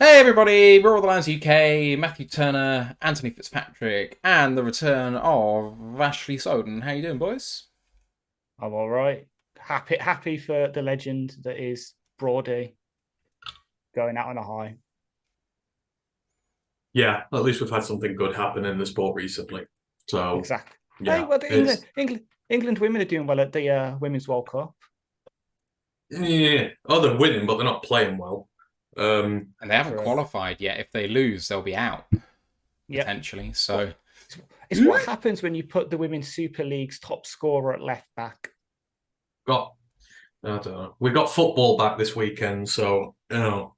Hey everybody, Roar the Lions UK, Matthew Turner, Anthony Fitzpatrick, and the return of Ashley Soden. How you doing, boys? I'm all right. Happy for the legend that is Brody going out on a high. Yeah, at least we've had something good happen in the sport recently. So, Exactly. Hey, yeah, well, the England women are doing well at the Women's World Cup. they're winning, but they're not playing well. And they haven't True. qualified yet. If they lose, they'll be out, Yep. potentially. So, It's what happens when you put the Women's Super League's top scorer at left back. I don't know. We got football back this weekend, so not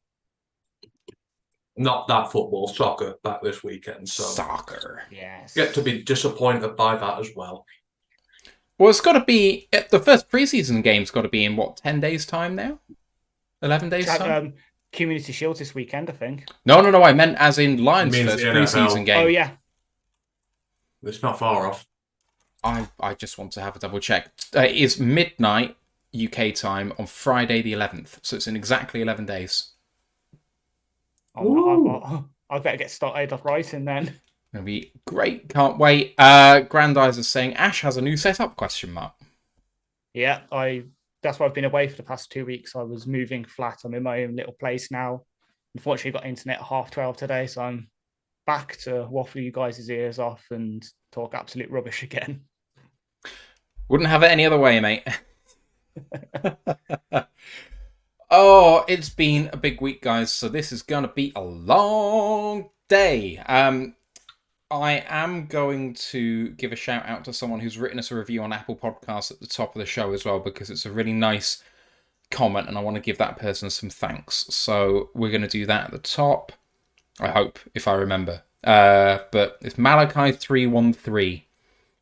that football, soccer back this weekend. So soccer. Yes. get to be disappointed by that as well. Well, it's got to be, the first preseason game's got to be in, 10 days' time now? 11 days' time? Community Shields this weekend, I think. No, I meant as in Lions' first the preseason NFL. game. Oh, yeah. It's not far off. I just want to have a double check. It is midnight UK time on Friday the 11th, so it's in exactly 11 days. I better get started off writing then. Gonna be great. Can't wait. Grandize is saying Ash has a new setup? Question mark. Yeah, that's why I've been away for the past 2 weeks. I was moving flat. I'm in my own little place now. Unfortunately, got internet at 12:30 today, so I'm back to waffle you guys' ears off and talk absolute rubbish again. Wouldn't have it any other way, mate. Oh, it's been a big week, guys, so this is gonna be a long day. I am going to give a shout out to someone who's written us a review on Apple Podcasts at the top of the show as well, because it's a really nice comment and I want to give that person some thanks. So we're going to do that at the top, I hope, if I remember. But it's Malachi313.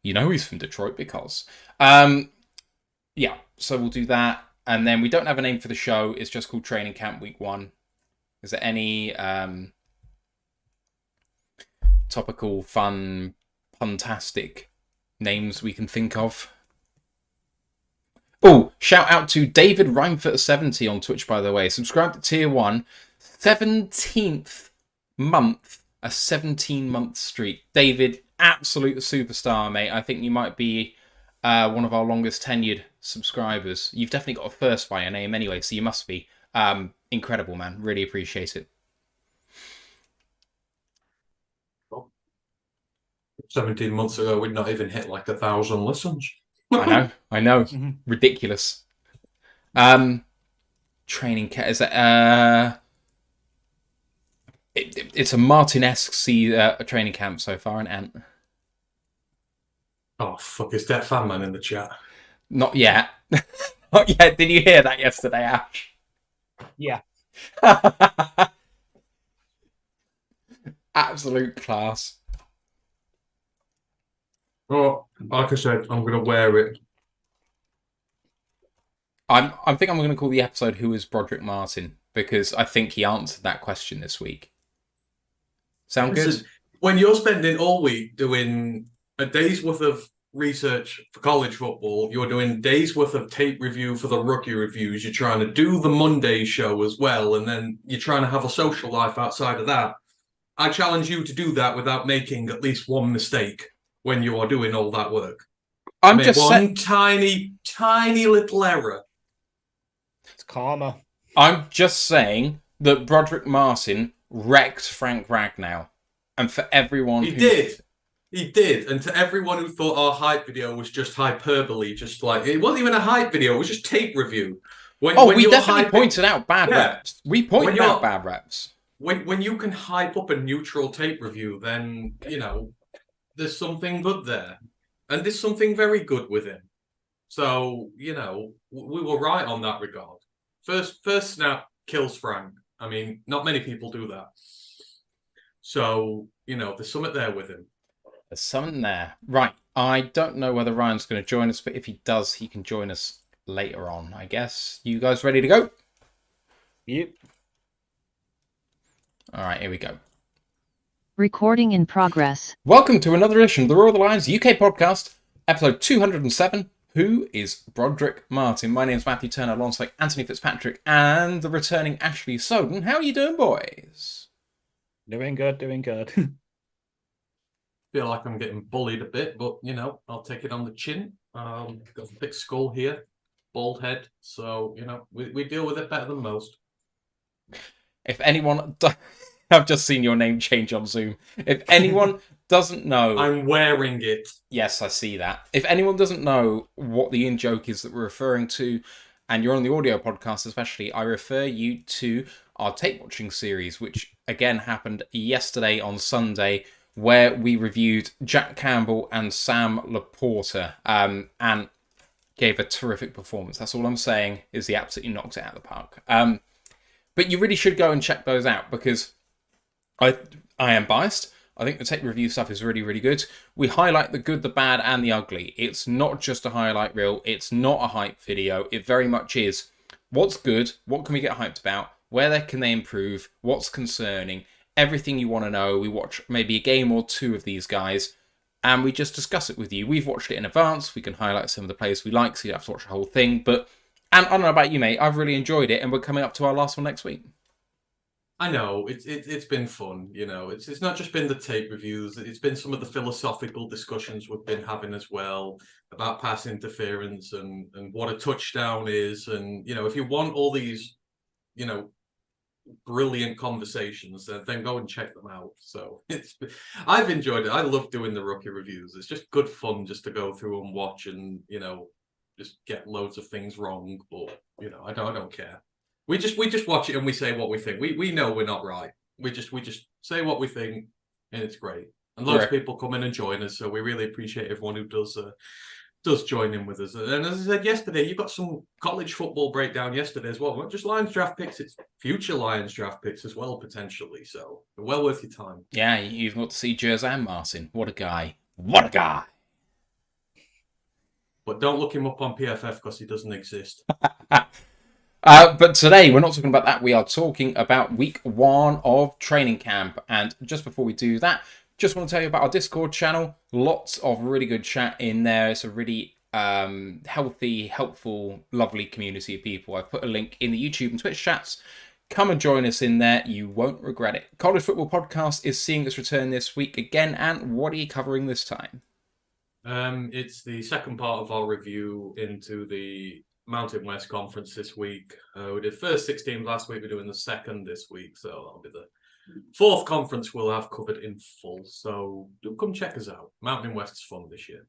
You know he's from Detroit because. Yeah, so we'll do that. And then we don't have a name for the show. It's just called Training Camp Week 1. Is there any topical, fun, fantastic names we can think of? Oh, shout out to David Reinfurt70 on Twitch, by the way. Subscribe to Tier 1. 17th month, a 17-month streak. David, absolute superstar, mate. I think you might be one of our longest tenured subscribers. You've definitely got a first by your name anyway, so you must be. Incredible, man. Really appreciate it. 17 months ago, we'd not even hit like 1,000 listens. I know. Mm-hmm. Ridiculous. Training cat is that it's a Martin-esque training camp so far, an Ant. Oh fuck, is that fan man in the chat? Not yet. Not yet. Did you hear that yesterday, Ash? Yeah. Absolute class. Oh, like I said, I'm going to wear it. I think I'm going to call the episode "Who is Broderick Martin?" because I think he answered that question this week. Sound good? When you're spending all week doing a day's worth of research for college football, you're doing days worth of tape review for the rookie reviews, you're trying to do the Monday show as well, and then you're trying to have a social life outside of that. I challenge you to do that without making at least one mistake when you are doing all that work. I'm just one tiny little error. It's karma. I'm just saying that Broderick Martin wrecked Frank Ragnow, and for everyone He did, and to everyone who thought our hype video was just hyperbole, just like it wasn't even a hype video, it was just tape review. We definitely pointed out bad reps. We pointed out bad reps. When you can hype up a neutral tape review, then there's something good there, and there's something very good with him. So we were right on that regard. First snap kills Frank. I mean, not many people do that. So there's something there with him. There's something there. Right. I don't know whether Ryan's going to join us, but if he does, he can join us later on, I guess. You guys ready to go? Yep. All right, here we go. Recording in progress. Welcome to another edition of the Roar the Lions UK podcast, episode 207, Who is Broderick Martin? My name's Matthew Turner alongside Anthony Fitzpatrick and the returning Ashley Soden. How are you doing, boys? Doing good, doing good. Feel like I'm getting bullied a bit, but I'll take it on the chin. Got a thick skull here, bald head, so we deal with it better than most. If anyone, I've just seen your name change on Zoom. If anyone doesn't know, I'm wearing it. Yes, I see that. If anyone doesn't know what the in-joke is that we're referring to, and you're on the audio podcast especially, I refer you to our tape watching series, which again happened yesterday on Sunday, where we reviewed Jack Campbell and Sam Laporta, and gave a terrific performance. That's all I'm saying, is he absolutely knocked it out of the park. But you really should go and check those out, because I am biased. I think the tech review stuff is really, really good. We highlight the good, the bad, and the ugly. It's not just a highlight reel. It's not a hype video. It very much is what's good, what can we get hyped about, where can they improve, what's concerning, everything you want to know. We watch maybe a game or two of these guys, and we just discuss it with you. We've watched it in advance. We can highlight some of the players we like, so you don't have to watch the whole thing. And I don't know about you, mate. I've really enjoyed it, and we're coming up to our last one next week. I know it's been fun. It's not just been the tape reviews. It's been some of the philosophical discussions we've been having as well about pass interference and what a touchdown is. And if you want all these, brilliant conversations, then go and check them out. So I've enjoyed it. I love doing the rookie reviews. It's just good fun just to go through and watch and just get loads of things wrong. But I don't care. We just watch it and we say what we think. We know we're not right. We just say what we think, and it's great. And loads of people come in and join us, so we really appreciate everyone who does join in with us. And as I said yesterday, you got some college football breakdown yesterday as well. Not just Lions draft picks, it's future Lions draft picks as well, potentially. So well worth your time. Yeah, you've got to see Jerzan Martin. What a guy. What a guy. But don't look him up on PFF because he doesn't exist. But today, we're not talking about that. We are talking about week 1 of training camp. And just before we do that, just want to tell you about our Discord channel. Lots of really good chat in there. It's a really healthy, helpful, lovely community of people. I've put a link in the YouTube and Twitch chats. Come and join us in there. You won't regret it. College Football Podcast is seeing its return this week again. And what are you covering this time? It's the second part of our review into the Mountain West Conference this week. We did first 6 teams last week. We're doing the second this week, so that'll be the fourth conference we'll have covered in full. So do come check us out. Mountain West's fun this year.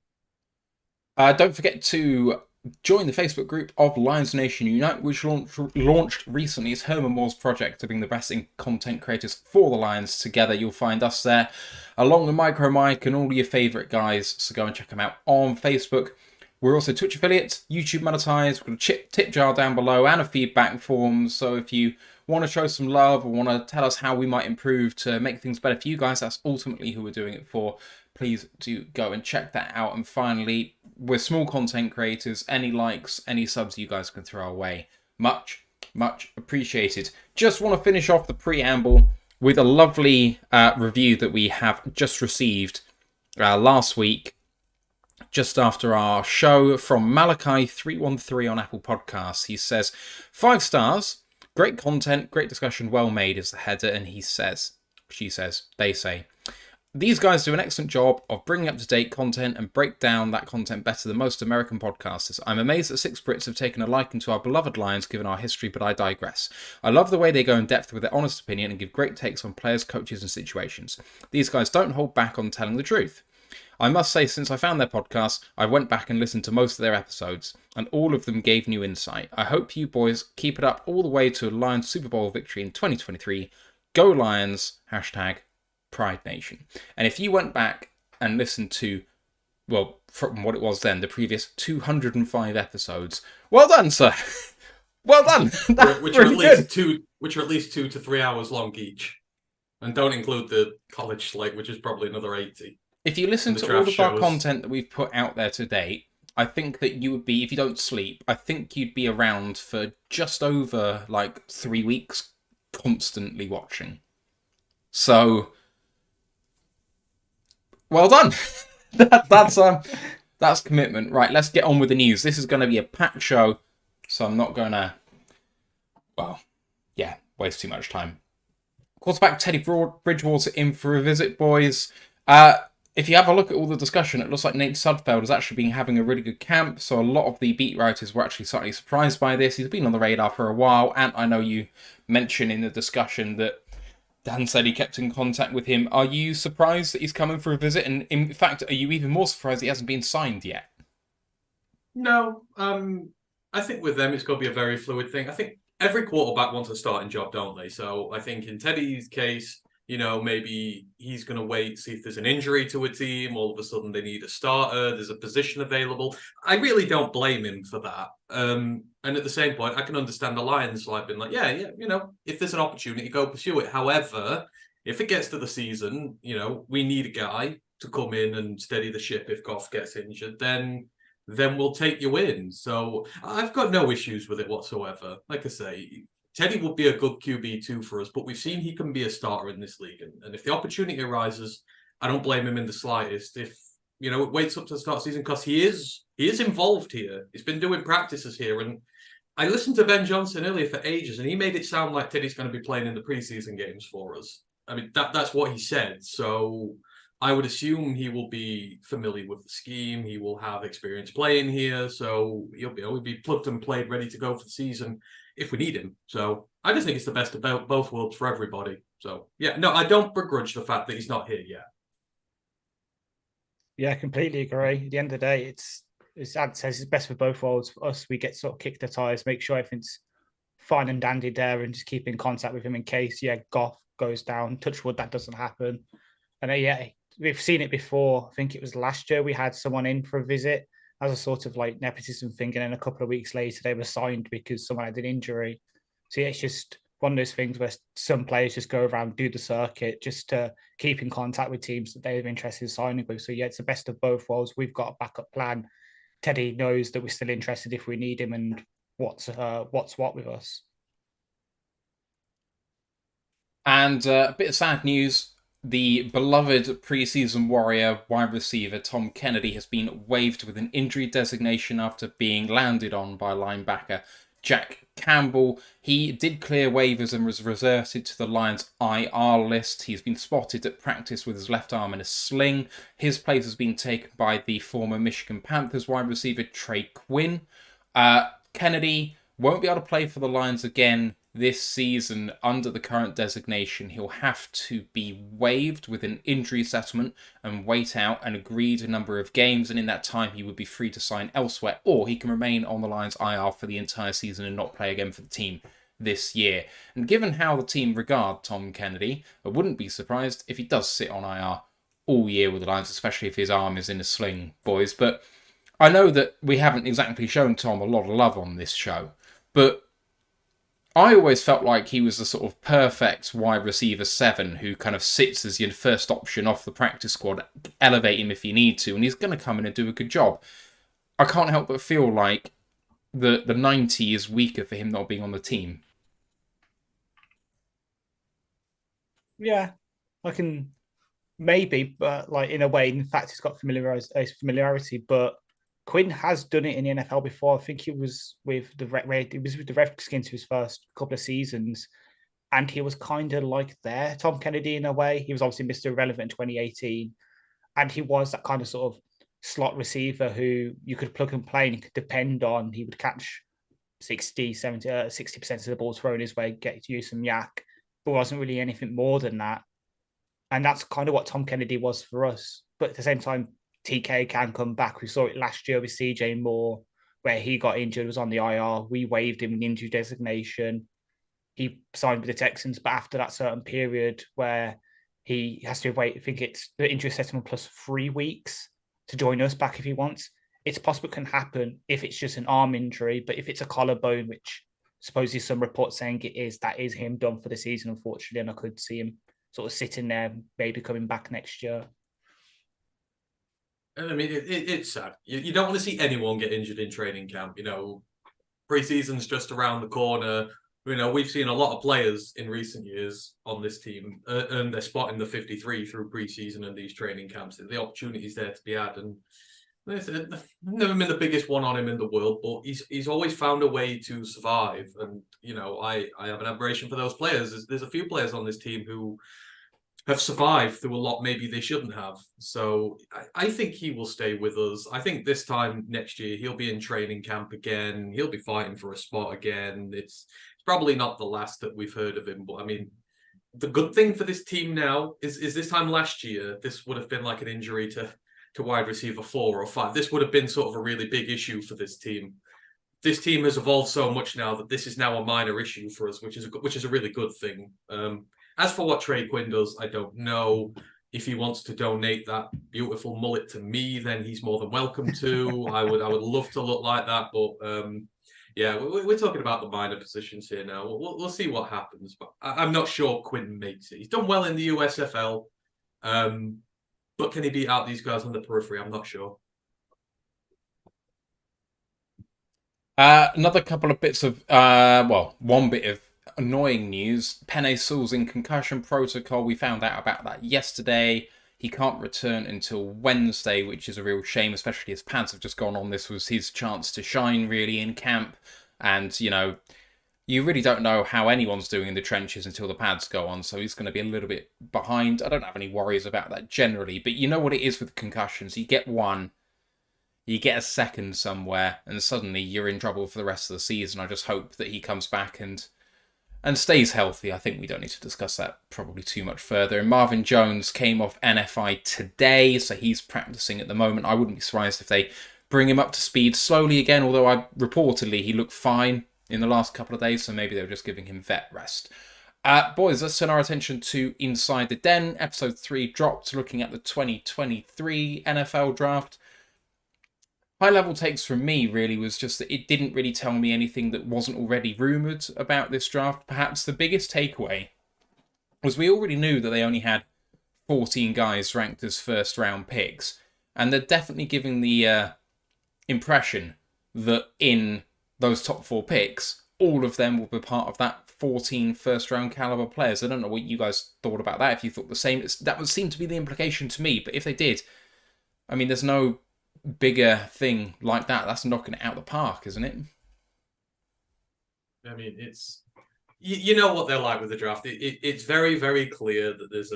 Don't forget to join the Facebook group of Lions Nation Unite, which launched recently. It's Herman Moore's project to bring the best content creators for the Lions together. You'll find us there, along with Micro Mike and all your favourite guys. So go and check them out on Facebook. We're also Twitch affiliates, YouTube monetized. We've got a tip jar down below and a feedback form. So if you want to show some love or want to tell us how we might improve to make things better for you guys, that's ultimately who we're doing it for. Please do go and check that out. And finally, we're small content creators. Any likes, any subs you guys can throw our way. Much, much appreciated. Just want to finish off the preamble with a lovely review that we have just received last week, just after our show, from Malachi313 on Apple Podcasts. He says, 5 stars, great content, great discussion, well made is the header. And he says, she says, they say, these guys do an excellent job of bringing up-to-date content and break down that content better than most American podcasters. I'm amazed that 6 Brits have taken a liking to our beloved Lions given our history, but I digress. I love the way they go in depth with their honest opinion and give great takes on players, coaches and situations. These guys don't hold back on telling the truth. I must say, since I found their podcast, I went back and listened to most of their episodes, and all of them gave new insight. I hope you boys keep it up all the way to a Lions Super Bowl victory in 2023. Go Lions, hashtag Pride Nation. And if you went back and listened to, well, from what it was then, the previous 205 episodes, well done, sir. Well done. Which are at least 2 to 3 hours long each. And don't include the college slate, which is probably another 80. If you listen to all of our content that we've put out there to date, I think that you would be, if you don't sleep, I think you'd be around for just over like 3 weeks constantly watching. So, well done. That's commitment. Right, let's get on with the news. This is going to be a packed show, so I'm not going to, well, yeah, waste too much time. Quarterback Teddy Bridgewater in for a visit, boys. If you have a look at all the discussion, it looks like Nate Sudfeld has actually been having a really good camp, so a lot of the beat writers were actually slightly surprised by this. He's been on the radar for a while, and I know you mentioned in the discussion that Dan said he kept in contact with him. Are you surprised that he's coming for a visit? And in fact, are you even more surprised he hasn't been signed yet? No, I think with them it's going to be a very fluid thing. I think every quarterback wants a starting job, don't they? So I think in Teddy's case, maybe he's going to wait, see if there's an injury to a team. All of a sudden they need a starter. There's a position available. I really don't blame him for that. And at the same point, I can understand the Lions like being like, yeah, if there's an opportunity, go pursue it. However, if it gets to the season, we need a guy to come in and steady the ship if Goff gets injured, then we'll take you in. So I've got no issues with it whatsoever. Like I say, Teddy would be a good QB2 for us, but we've seen he can be a starter in this league. And if the opportunity arises, I don't blame him in the slightest. If, it waits up to the start of the season, because he is involved here. He's been doing practices here. And I listened to Ben Johnson earlier for ages, and he made it sound like Teddy's going to be playing in the preseason games for us. I mean, that's what he said. So I would assume he will be familiar with the scheme. He will have experience playing here. So he'll be plugged and played, ready to go for the season if we need him. So I just think it's the best of both worlds for everybody. So, yeah, no, I don't begrudge the fact that he's not here yet. Yeah, I completely agree. At the end of the day, it's Ad says it's best for both worlds. For us, we get sort of kick the tires, make sure everything's fine and dandy there, and just keep in contact with him in case, Goff goes down. Touch wood, that doesn't happen. And we've seen it before. I think it was last year we had someone in for a visit as a sort of like nepotism thing, and then a couple of weeks later they were signed because someone had an injury. So it's just one of those things where some players just go around, do the circuit just to keep in contact with teams that they're interested in signing with. So it's the best of both worlds. We've got a backup plan. Teddy knows that we're still interested if we need him, and what's what with us. And a bit of sad news. The beloved preseason warrior wide receiver Tom Kennedy has been waived with an injury designation after being landed on by linebacker Jack Campbell. He did clear waivers and was reverted to the Lions IR list. He's been spotted at practice with his left arm in a sling. His place has been taken by the former Michigan Panthers wide receiver Trey Quinn. Kennedy won't be able to play for the Lions again this season under the current designation. He'll have to be waived with an injury settlement and wait out an agreed number of games, and in that time he would be free to sign elsewhere, or he can remain on the Lions IR for the entire season and not play again for the team this year. And given how the team regard Tom Kennedy, I wouldn't be surprised if he does sit on IR all year with the Lions, especially if his arm is in a sling, boys. But I know that we haven't exactly shown Tom a lot of love on this show, but I always felt like he was the sort of perfect wide receiver 7 who kind of sits as your first option off the practice squad, elevate him if you need to, and he's going to come in and do a good job. I can't help but feel like the 90 is weaker for him not being on the team. Yeah, I can maybe, but like in a way, in fact, he's got familiarity, but Quinn has done it in the NFL before. I think he was with the Redskins his first couple of seasons, and he was kind of like Tom Kennedy in a way. He was obviously Mr. Irrelevant in 2018, and he was that kind of sort of slot receiver who you could plug and play and you could depend on. He would catch 60% of the balls thrown his way, get to use some yak, but wasn't really anything more than that. And that's kind of what Tom Kennedy was for us. But at the same time, TK can come back. We saw it last year with CJ Moore, where he got injured, was on the IR. We waived him an injury designation. He signed with the Texans, but after that certain period where he has to wait, I think it's the injury settlement plus 3 weeks to join us back if he wants. It's possible it can happen if it's just an arm injury, but if it's a collarbone, which supposedly some reports saying it is, that is him done for the season, unfortunately, and I could see him sort of sitting there, maybe coming back next year. I mean, it's sad. You don't want to see anyone get injured in training camp. Pre-season's just around the corner. We've seen a lot of players in recent years on this team earn their spot in the 53 through pre-season and these training camps. The opportunity's there to be had. And Listen, I've never been the biggest one on him in the world, but he's always found a way to survive. And I have an admiration for those players. There's a few players on this team who have survived through a lot maybe they shouldn't have. So I think he will stay with us. I think this time next year he'll be in training camp again. He'll be fighting for a spot again. It's probably not the last that we've heard of him, but I mean, the good thing for this team now is this time last year, this would have been like an injury to wide receiver 4 or 5. This would have been sort of a really big issue for this team. This team has evolved so much now that this is now a minor issue for us, which is a really good thing. As for what Trey Quinn does, I don't know. If he wants to donate that beautiful mullet to me, then he's more than welcome to. I would love to look like that, but yeah, we're talking about the minor positions here now. We'll see what happens, but I'm not sure Quinn makes it. He's done well in the USFL. But can he beat out these guys on the periphery? I'm not sure. Another couple of bits of, one bit of annoying news. Penei Sewell's in concussion protocol. We found out about that yesterday. He can't return until Wednesday, which is a real shame, especially as pads have just gone on. This was his chance to shine, really, in camp. And, you really don't know how anyone's doing in the trenches until the pads go on, so he's going to be a little bit behind. I don't have any worries about that generally, but you know what it is with concussions. You get one, you get a second somewhere, and suddenly you're in trouble for the rest of the season. I just hope that he comes back and stays healthy. I think we don't need to discuss that probably too much further. And Marvin Jones came off NFI today, so he's practicing at the moment. I wouldn't be surprised if they bring him up to speed slowly again, although reportedly he looked fine in the last couple of days, so maybe they were just giving him vet rest. Boys, let's turn our attention to Inside the Den. Episode 3 dropped, looking at the 2023 NFL draft. High-level takes from me, really, was just that it didn't really tell me anything that wasn't already rumoured about this draft. Perhaps the biggest takeaway was we already knew that they only had 14 guys ranked as first-round picks, and they're definitely giving the impression that in those top 4 picks, all of them will be part of that 14 first-round caliber players. I don't know what you guys thought about that, if you thought the same. That would seem to be the implication to me, but if they did, I mean, there's no bigger thing like that. That's knocking it out the park, isn't it? I mean, it's... You know what they're like with the draft. It's very, very clear that there's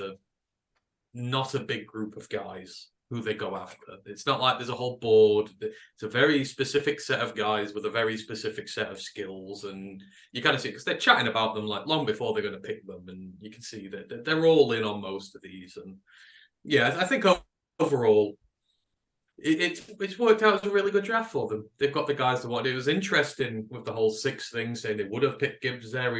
not a big group of guys who they go after. It's not like there's a whole board. It's a very specific set of guys with a very specific set of skills, and you kind of see, because they're chatting about them like long before they're going to pick them, and you can see that they're all in on most of these. And yeah, I think overall it's worked out as a really good draft for them. They've got the guys that want it. It was interesting with the whole 6 thing, saying they would have picked Gibbs there.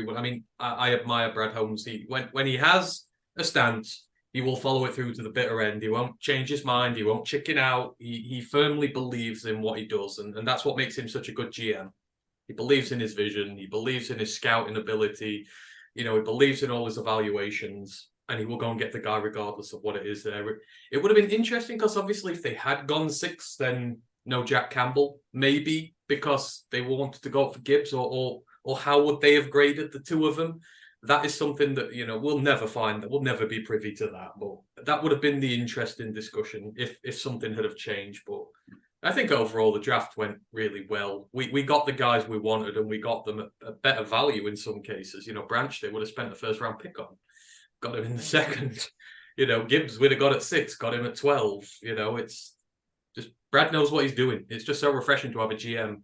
I admire Brad Holmes. When he has a stance, he will follow it through to the bitter end. He won't change his mind. He won't chicken out. He firmly believes in what he does, and that's what makes him such a good GM. He believes in his vision. He believes in his scouting ability. He believes in all his evaluations, and he will go and get the guy regardless of what it is there. It would have been interesting because obviously if they had gone 6, then no Jack Campbell, maybe because they wanted to go for Gibbs, or how would they have graded the 2 of them? That is something that, we'll never find, that we'll never be privy to that. But that would have been the interesting discussion if something had have changed. But I think overall the draft went really well. We got the guys we wanted, and we got them at better value in some cases. Branch, they would have spent the first round pick on. Got him in the second. Gibbs we'd have got at 6, got him at 12. It's just Brad knows what he's doing. It's just so refreshing to have a GM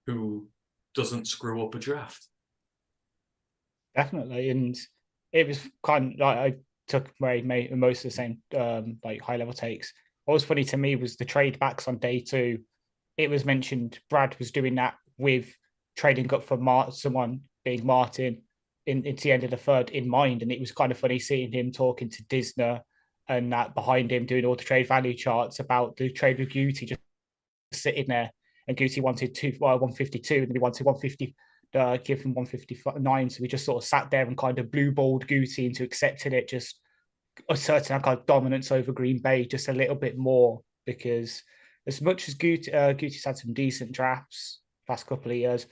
who doesn't screw up a draft. Definitely, and it was kind of like I took most of the same high level takes. What was funny to me was the trade backs on day 2. It was mentioned Brad was doing that with trading up for someone being Martin into the end of the 3rd in mind, and it was kind of funny seeing him talking to Disner and that behind him doing all the trade value charts about the trade with Guti just sitting there, and Guti wanted 152 and then he wanted 150. Give him 159, so we just sort of sat there and kind of blue balled Guti into accepting it, just asserting kind of dominance over Green Bay just a little bit more, because as much as Guti's had some decent drafts last couple of years,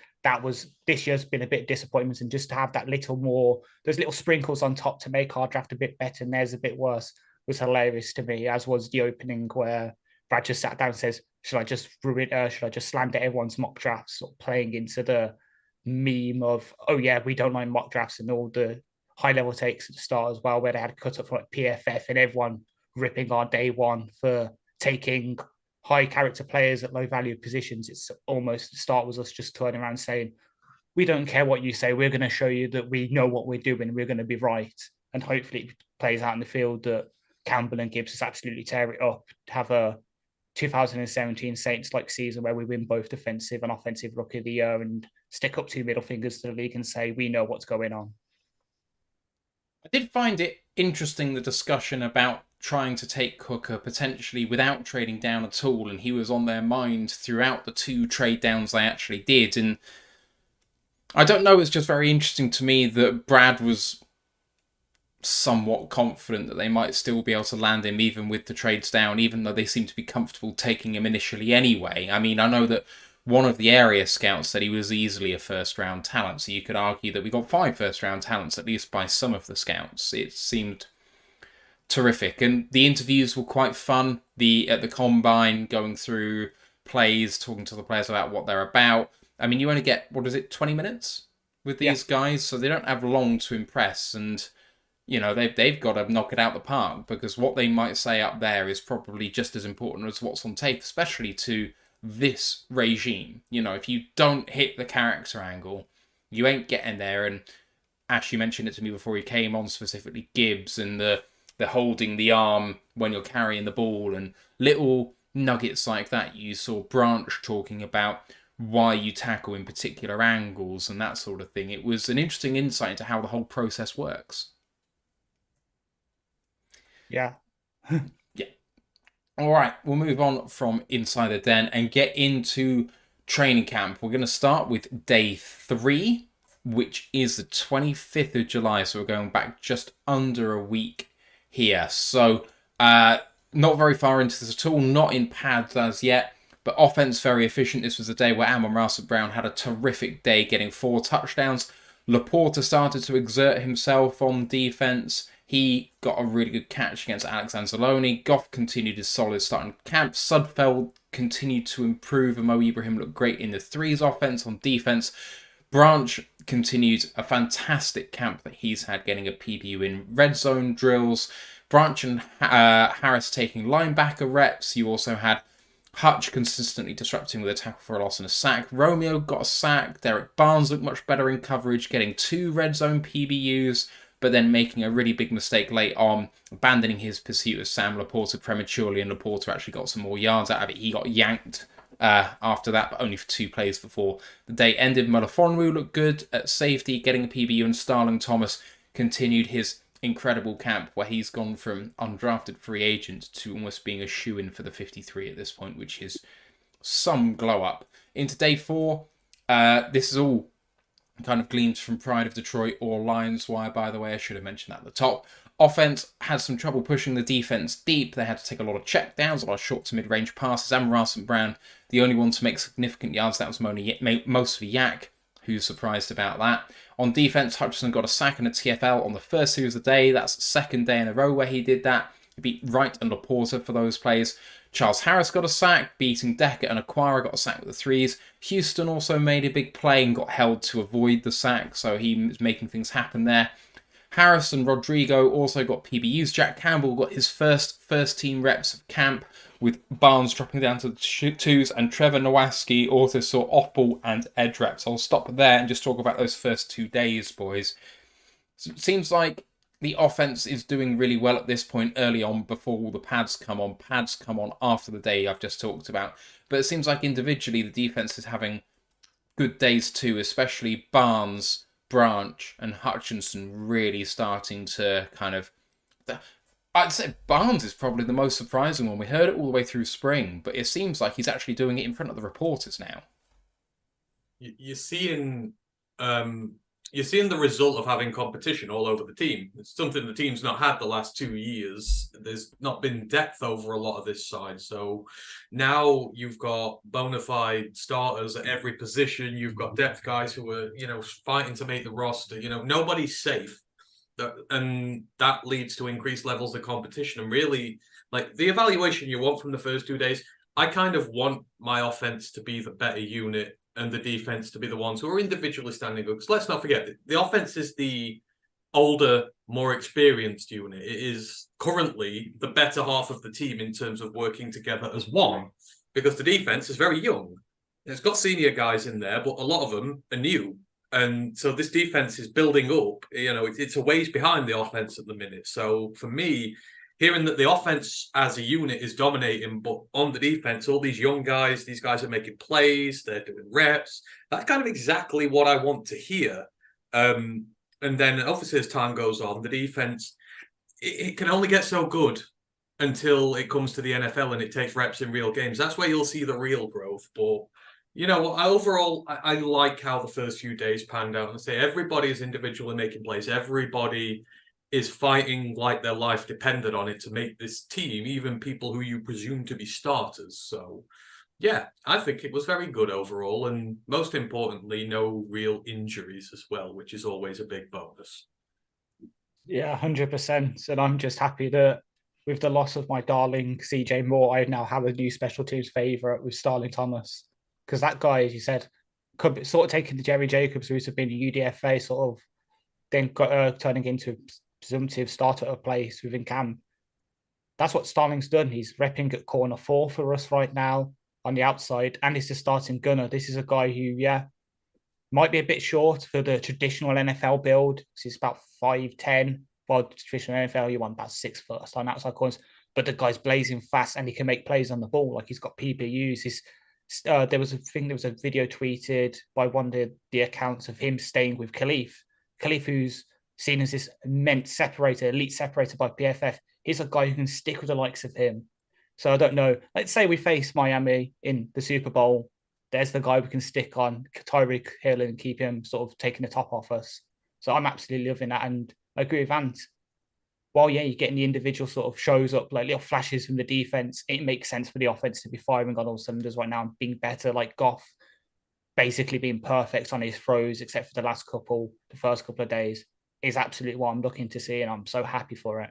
this year's been a bit disappointment, and just to have that little more, those little sprinkles on top to make our draft a bit better and theirs a bit worse was hilarious to me, as was the opening where Brad just sat down and says, should I just ruin? Should I just slander everyone's mock drafts, sort of playing into the meme of, oh yeah, we don't like mock drafts, and all the high level takes at the start as well, where they had a cut up for like PFF and everyone ripping our day one for taking high character players at low value positions. It's almost the start was us just turning around saying, we don't care what you say. We're going to show you that we know what we're doing. We're going to be right. And hopefully it plays out in the field that Campbell and Gibbs just absolutely tear it up, have a 2017 Saints-like season where we win both defensive and offensive rookie of the year and stick up 2 middle fingers to the league and say, we know what's going on. I did find it interesting, the discussion about trying to take Hooker potentially without trading down at all, and he was on their mind throughout the 2 trade downs they actually did. And I don't know, it's just very interesting to me that Brad was somewhat confident that they might still be able to land him even with the trades down, even though they seem to be comfortable taking him initially anyway. I mean, I know that one of the area scouts said he was easily a first-round talent, so you could argue that we got 5 first-round talents, at least by some of the scouts. It seemed terrific, and the interviews were quite fun. At the Combine, going through plays, talking to the players about what they're about. I mean, you only get, 20 minutes with these guys, so they don't have long to impress, and you know, they've got to knock it out the park, because what they might say up there is probably just as important as what's on tape, especially to this regime. You know, if you don't hit the character angle, you ain't getting there. And Ash, you mentioned it to me before he came on, specifically Gibbs and the holding the arm when you're carrying the ball and little nuggets like that. You saw Branch talking about why you tackle in particular angles and that sort of thing. It was an interesting insight into how the whole process works. Yeah. Yeah. All right, we'll move on from Inside the Den and get into training camp. We're going to start with day 3, which is the 25th of July. So we're going back just under a week here. So not very far into this at all, not in pads as yet, but offense very efficient. This was a day where Amon-Ra St. Brown had a terrific day, getting 4 touchdowns. Laporta started to exert himself on defense. He got a really good catch against Alex Anzalone. Goff continued his solid starting camp. Sudfeld continued to improve, and Mo Ibrahim looked great in the threes offense. On defense, Branch continued a fantastic camp that he's had, getting a PBU in red zone drills. Branch and Harris taking linebacker reps. You also had Hutch consistently disrupting with a tackle for a loss and a sack. Romeo got a sack. Derek Barnes looked much better in coverage, getting 2 red zone PBUs, but then making a really big mistake late on, abandoning his pursuit of Sam Laporta prematurely, and Laporta actually got some more yards out of it. He got yanked after that, but only for 2 plays before the day ended. Melifonwu looked good at safety, getting a PBU, and Starling Thomas continued his incredible camp, where he's gone from undrafted free agent to almost being a shoo-in for the 53 at this point, which is some glow up. Into day 4, this is all kind of gleams from Pride of Detroit or Lions Wire, by the way. I should have mentioned that at the top. Offense had some trouble pushing the defense deep. They had to take a lot of check downs, a lot of short to mid-range passes. Amon-Ra St. Brown, the only one to make significant yards, that was mostly Yak. Who's surprised about that? On defense, Hutchinson got a sack and a TFL on the first series of the day. That's the second day in a row where he did that. He beat Wright and Laporta for those plays. Charles Harris got a sack, beating Decker, and Aquara got a sack with the threes. Houston also made a big play and got held to avoid the sack, so he was making things happen there. Harris and Rodrigo also got PBUs. Jack Campbell got his first team reps of camp, with Barnes dropping down to the 2s, and Trevor Nowaski also saw off-ball and edge reps. I'll stop there and just talk about those first 2 days, boys. So it seems like the offense is doing really well at this point early on before all the pads come on. Pads come on after the day I've just talked about. But it seems like individually the defense is having good days too, especially Barnes, Branch, and Hutchinson really starting to kind of... I'd say Barnes is probably the most surprising one. We heard it all the way through spring, but it seems like he's actually doing it in front of the reporters now. You're seeing the result of having competition all over the team. It's something the team's not had the last 2 years. There's not been depth over a lot of this side. So now you've got bona fide starters at every position. You've got depth guys who are, fighting to make the roster. Nobody's safe. And that leads to increased levels of competition. And really, like, the evaluation you want from the first 2 days, I kind of want my offense to be the better unit and the defense to be the ones who are individually standing good. Because let's not forget, the offense is the older, more experienced unit. It is currently the better half of the team in terms of working together as one, because the defense is very young. It's got senior guys in there, but a lot of them are new. And so this defense is building up. It's a ways behind the offense at the minute. So for me, hearing that the offense as a unit is dominating, but on the defense, all these young guys, these guys are making plays, they're doing reps. That's kind of exactly what I want to hear. And then obviously as time goes on, the defense, it can only get so good until it comes to the NFL and it takes reps in real games. That's where you'll see the real growth. But overall, I like how the first few days panned out. And say everybody is individually making plays. Everybody is fighting like their life depended on it to make this team, even people who you presume to be starters. So, yeah, I think it was very good overall. And most importantly, no real injuries as well, which is always a big bonus. Yeah, 100%. And I'm just happy that with the loss of my darling CJ Moore, I now have a new special teams favourite with Starling Thomas. Because that guy, as you said, could be sort of taking the Jerry Jacobs route of being a UDFA, sort of then turning into a presumptive starter of place within camp. That's what Starling's done. He's repping at corner 4 for us right now on the outside, and he's the starting gunner. This is a guy who, might be a bit short for the traditional NFL build. He's about 5'10". While traditional NFL, you want about 6 foot on outside corners. But the guy's blazing fast and he can make plays on the ball. Like he's got PBUs. There was a video tweeted by one of the accounts of him staying with Khalif. Khalif, who's seen as this immense elite separator by PFF. He's a guy who can stick with the likes of him. So I don't know. Let's say we face Miami in the Super Bowl. There's the guy we can stick on Tyreek Hill and keep him sort of taking the top off us. So I'm absolutely loving that. And I agree with Ant. While, you're getting the individual sort of shows up, like little flashes from the defense, it makes sense for the offense to be firing on all cylinders right now and being better, like Goff basically being perfect on his throws, except for the first couple of days, is absolutely what I'm looking to see, and I'm so happy for it.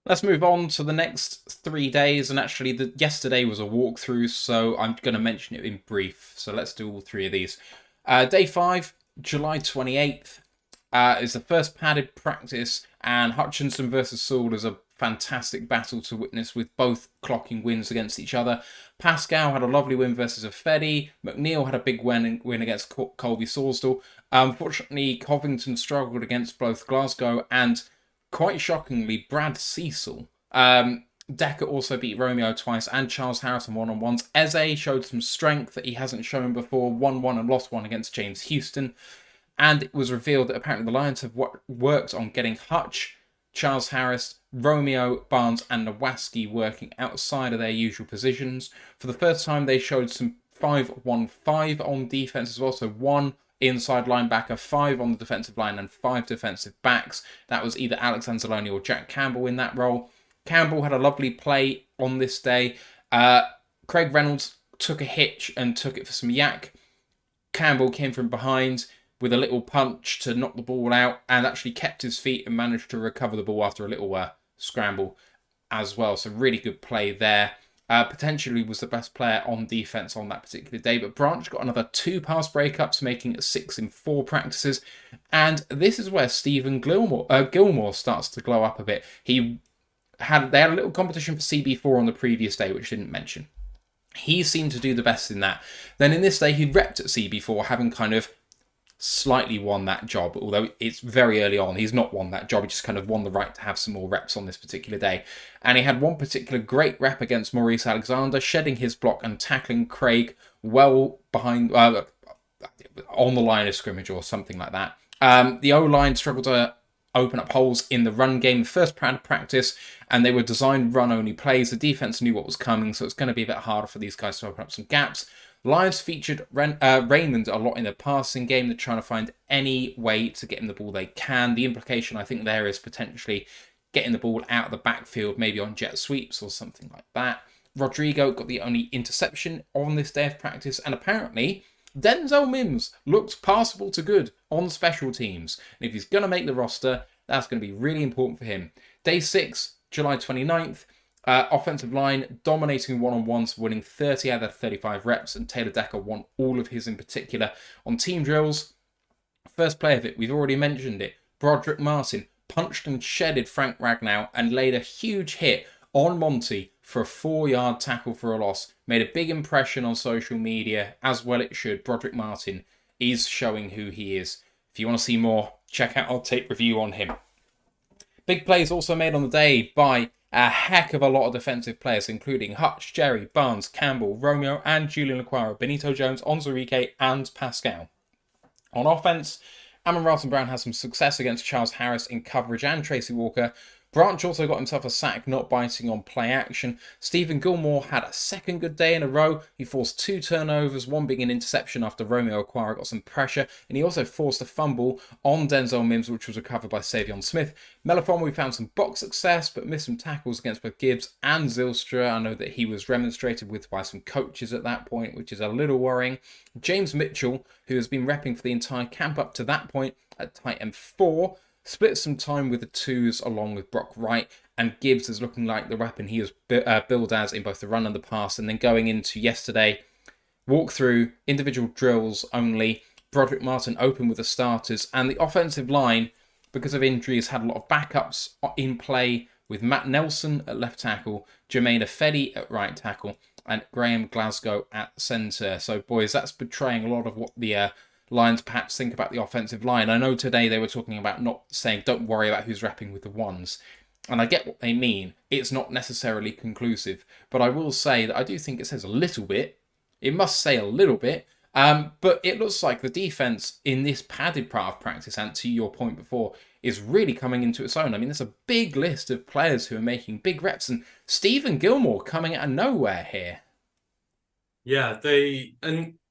Let's move on to the next 3 days, and actually yesterday was a walkthrough, so I'm going to mention it in brief. So let's do all 3 of these. Day 5, July 28th, is the first padded practice, and Hutchinson versus Saul is a fantastic battle to witness with both clocking wins against each other. Pascal had a lovely win versus Afedi. McNeil had a big win against Colby Sorsdal. Unfortunately, Covington struggled against both Glasgow and, quite shockingly, Brad Cecil. Decker also beat Romeo twice and Charles Harris in one-on-ones. Eze showed some strength that he hasn't shown before, won one and lost one against James Houston. And it was revealed that apparently the Lions have worked on getting Hutch, Charles Harris, Romeo, Barnes and Nowaski working outside of their usual positions. For the first time, they showed some 5-1-5 on defense as well. So 1 inside linebacker, 5 on the defensive line and 5 defensive backs. That was either Alex Anzalone or Jack Campbell in that role. Campbell had a lovely play on this day. Craig Reynolds took a hitch and took it for some yak. Campbell came from behind with a little punch to knock the ball out and actually kept his feet and managed to recover the ball after a little scramble as well. So really good play there. Potentially was the best player on defense on that particular day, but Branch got another 2 pass breakups, making it 6 in 4 practices. And this is where Stephen Gilmore starts to glow up a bit. They had a little competition for CB4 on the previous day, which I didn't mention. He seemed to do the best in that. Then in this day, he repped at CB4, having kind of slightly won that job, although it's very early on. He's not won that job. He just kind of won the right to have some more reps on this particular day. And he had one particular great rep against Maurice Alexander, shedding his block and tackling Craig well behind, on the line of scrimmage or something like that. The O-line struggled to open up holes in the run game, the first practice, and they were designed run-only plays. The defense knew what was coming, so it's going to be a bit harder for these guys to open up some gaps. Lions featured Raymond a lot in the passing game. They're trying to find any way to get him the ball they can. The implication, I think, there is potentially getting the ball out of the backfield, maybe on jet sweeps or something like that. Rodrigo got the only interception on this day of practice, and apparently Denzel Mims looked passable to good on special teams. And if he's going to make the roster, that's going to be really important for him. Day 6, July 29th, Offensive line, dominating one-on-ones, winning 30 out of 35 reps, and Taylor Decker won all of his in particular. On team drills, first play of it, we've already mentioned it, Broderick Martin punched and shedded Frank Ragnow and laid a huge hit on Monty for a 4-yard tackle for a loss. Made a big impression on social media, as well it should. Broderick Martin is showing who he is. If you want to see more, check out our tape review on him. Big plays also made on the day by a heck of a lot of defensive players, including Hutch, Jerry, Barnes, Campbell, Romeo, and Julian Laquara, Benito Jones, Onzarike, and Pascal. On offense, Amon-Ra St. Brown has some success against Charles Harris in coverage and Tracy Walker. Branch also got himself a sack, not biting on play action. Stephen Gilmore had a second good day in a row. He forced 2 turnovers, one being an interception after Romeo Okwara got some pressure, and he also forced a fumble on Denzel Mims, which was recovered by Savion Smith. Melifon, we found some box success, but missed some tackles against both Gibbs and Zylstra. I know that he was remonstrated with by some coaches at that point, which is a little worrying. James Mitchell, who has been repping for the entire camp up to that point at tight end 4, split some time with the 2s along with Brock Wright, and Gibbs is looking like the weapon he was billed as in both the run and the pass. And then going into yesterday, walk through, individual drills only, Broderick Martin open with the starters, and the offensive line, because of injuries, had a lot of backups in play with Matt Nelson at left tackle, Jermaine Afedi at right tackle, and Graham Glasgow at centre. So boys, that's betraying a lot of what the Lions perhaps think about the offensive line. I know today they were talking about not saying don't worry about who's repping with the ones, and I get what they mean. It's not necessarily conclusive, but I will say that I do think it says a little bit. It must say a little bit, but it looks like the defense in this padded part of practice, and to your point before, is really coming into its own. I mean, there's a big list of players who are making big reps, and Stephen Gilmore coming out of nowhere here. Yeah,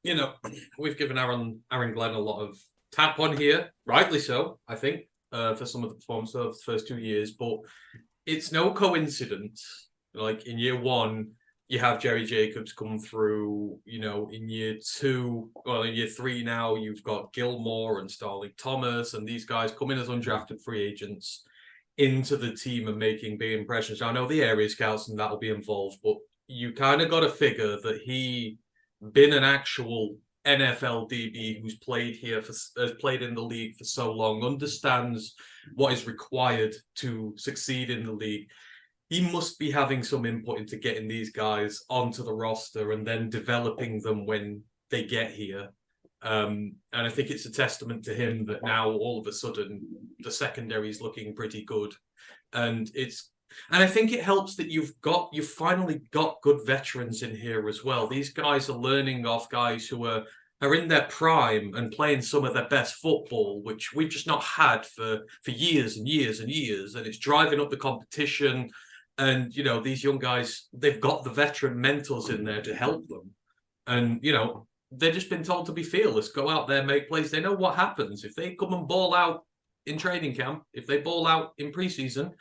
you know, we've given Aaron Glenn a lot of tap on here, rightly so, I think, for some of the performances of the first 2 years. But it's no coincidence. Like in year 1, you have Jerry Jacobs come through. You know, in year 2, well, in year 3 now, you've got Gilmore and Starling Thomas, and these guys coming as undrafted free agents into the team and making big impressions. I know the area scouts and that'll be involved, but you kind of got to figure that he been an actual NFL DB who's played in the league for so long, understands what is required to succeed in the league. He must be having some input into getting these guys onto the roster and then developing them when they get here. And I think it's a testament to him that now all of a sudden the secondary is looking pretty good. And I think it helps that you've finally got good veterans in here as well. These guys are learning off guys who are in their prime and playing some of their best football, which we've just not had for years and years and years. And it's driving up the competition. And, you know, these young guys, they've got the veteran mentors in there to help them. And, you know, they've just been told to be fearless, go out there, make plays. They know what happens. If they come and ball out in training camp, if they ball out in preseason,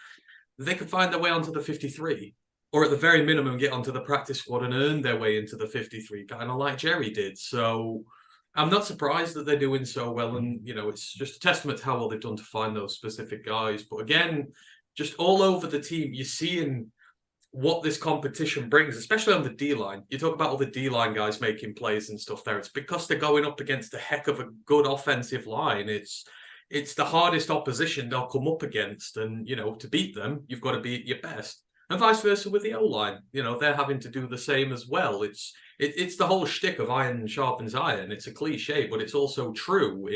they could find their way onto the 53, or at the very minimum get onto the practice squad and earn their way into the 53, kind of like Jerry did. So I'm not surprised that they're doing so well. And, you know, it's just a testament to how well they've done to find those specific guys. But again, just all over the team, you're seeing what this competition brings, especially on the D-line. You talk about all the D-line guys making plays and stuff there. It's because they're going up against a heck of a good offensive line. It's the hardest opposition they'll come up against. And, you know, to beat them, you've got to be at your best. And vice versa with the O-line. You know, they're having to do the same as well. It's the whole shtick of iron sharpens iron. It's a cliche, but it's also true.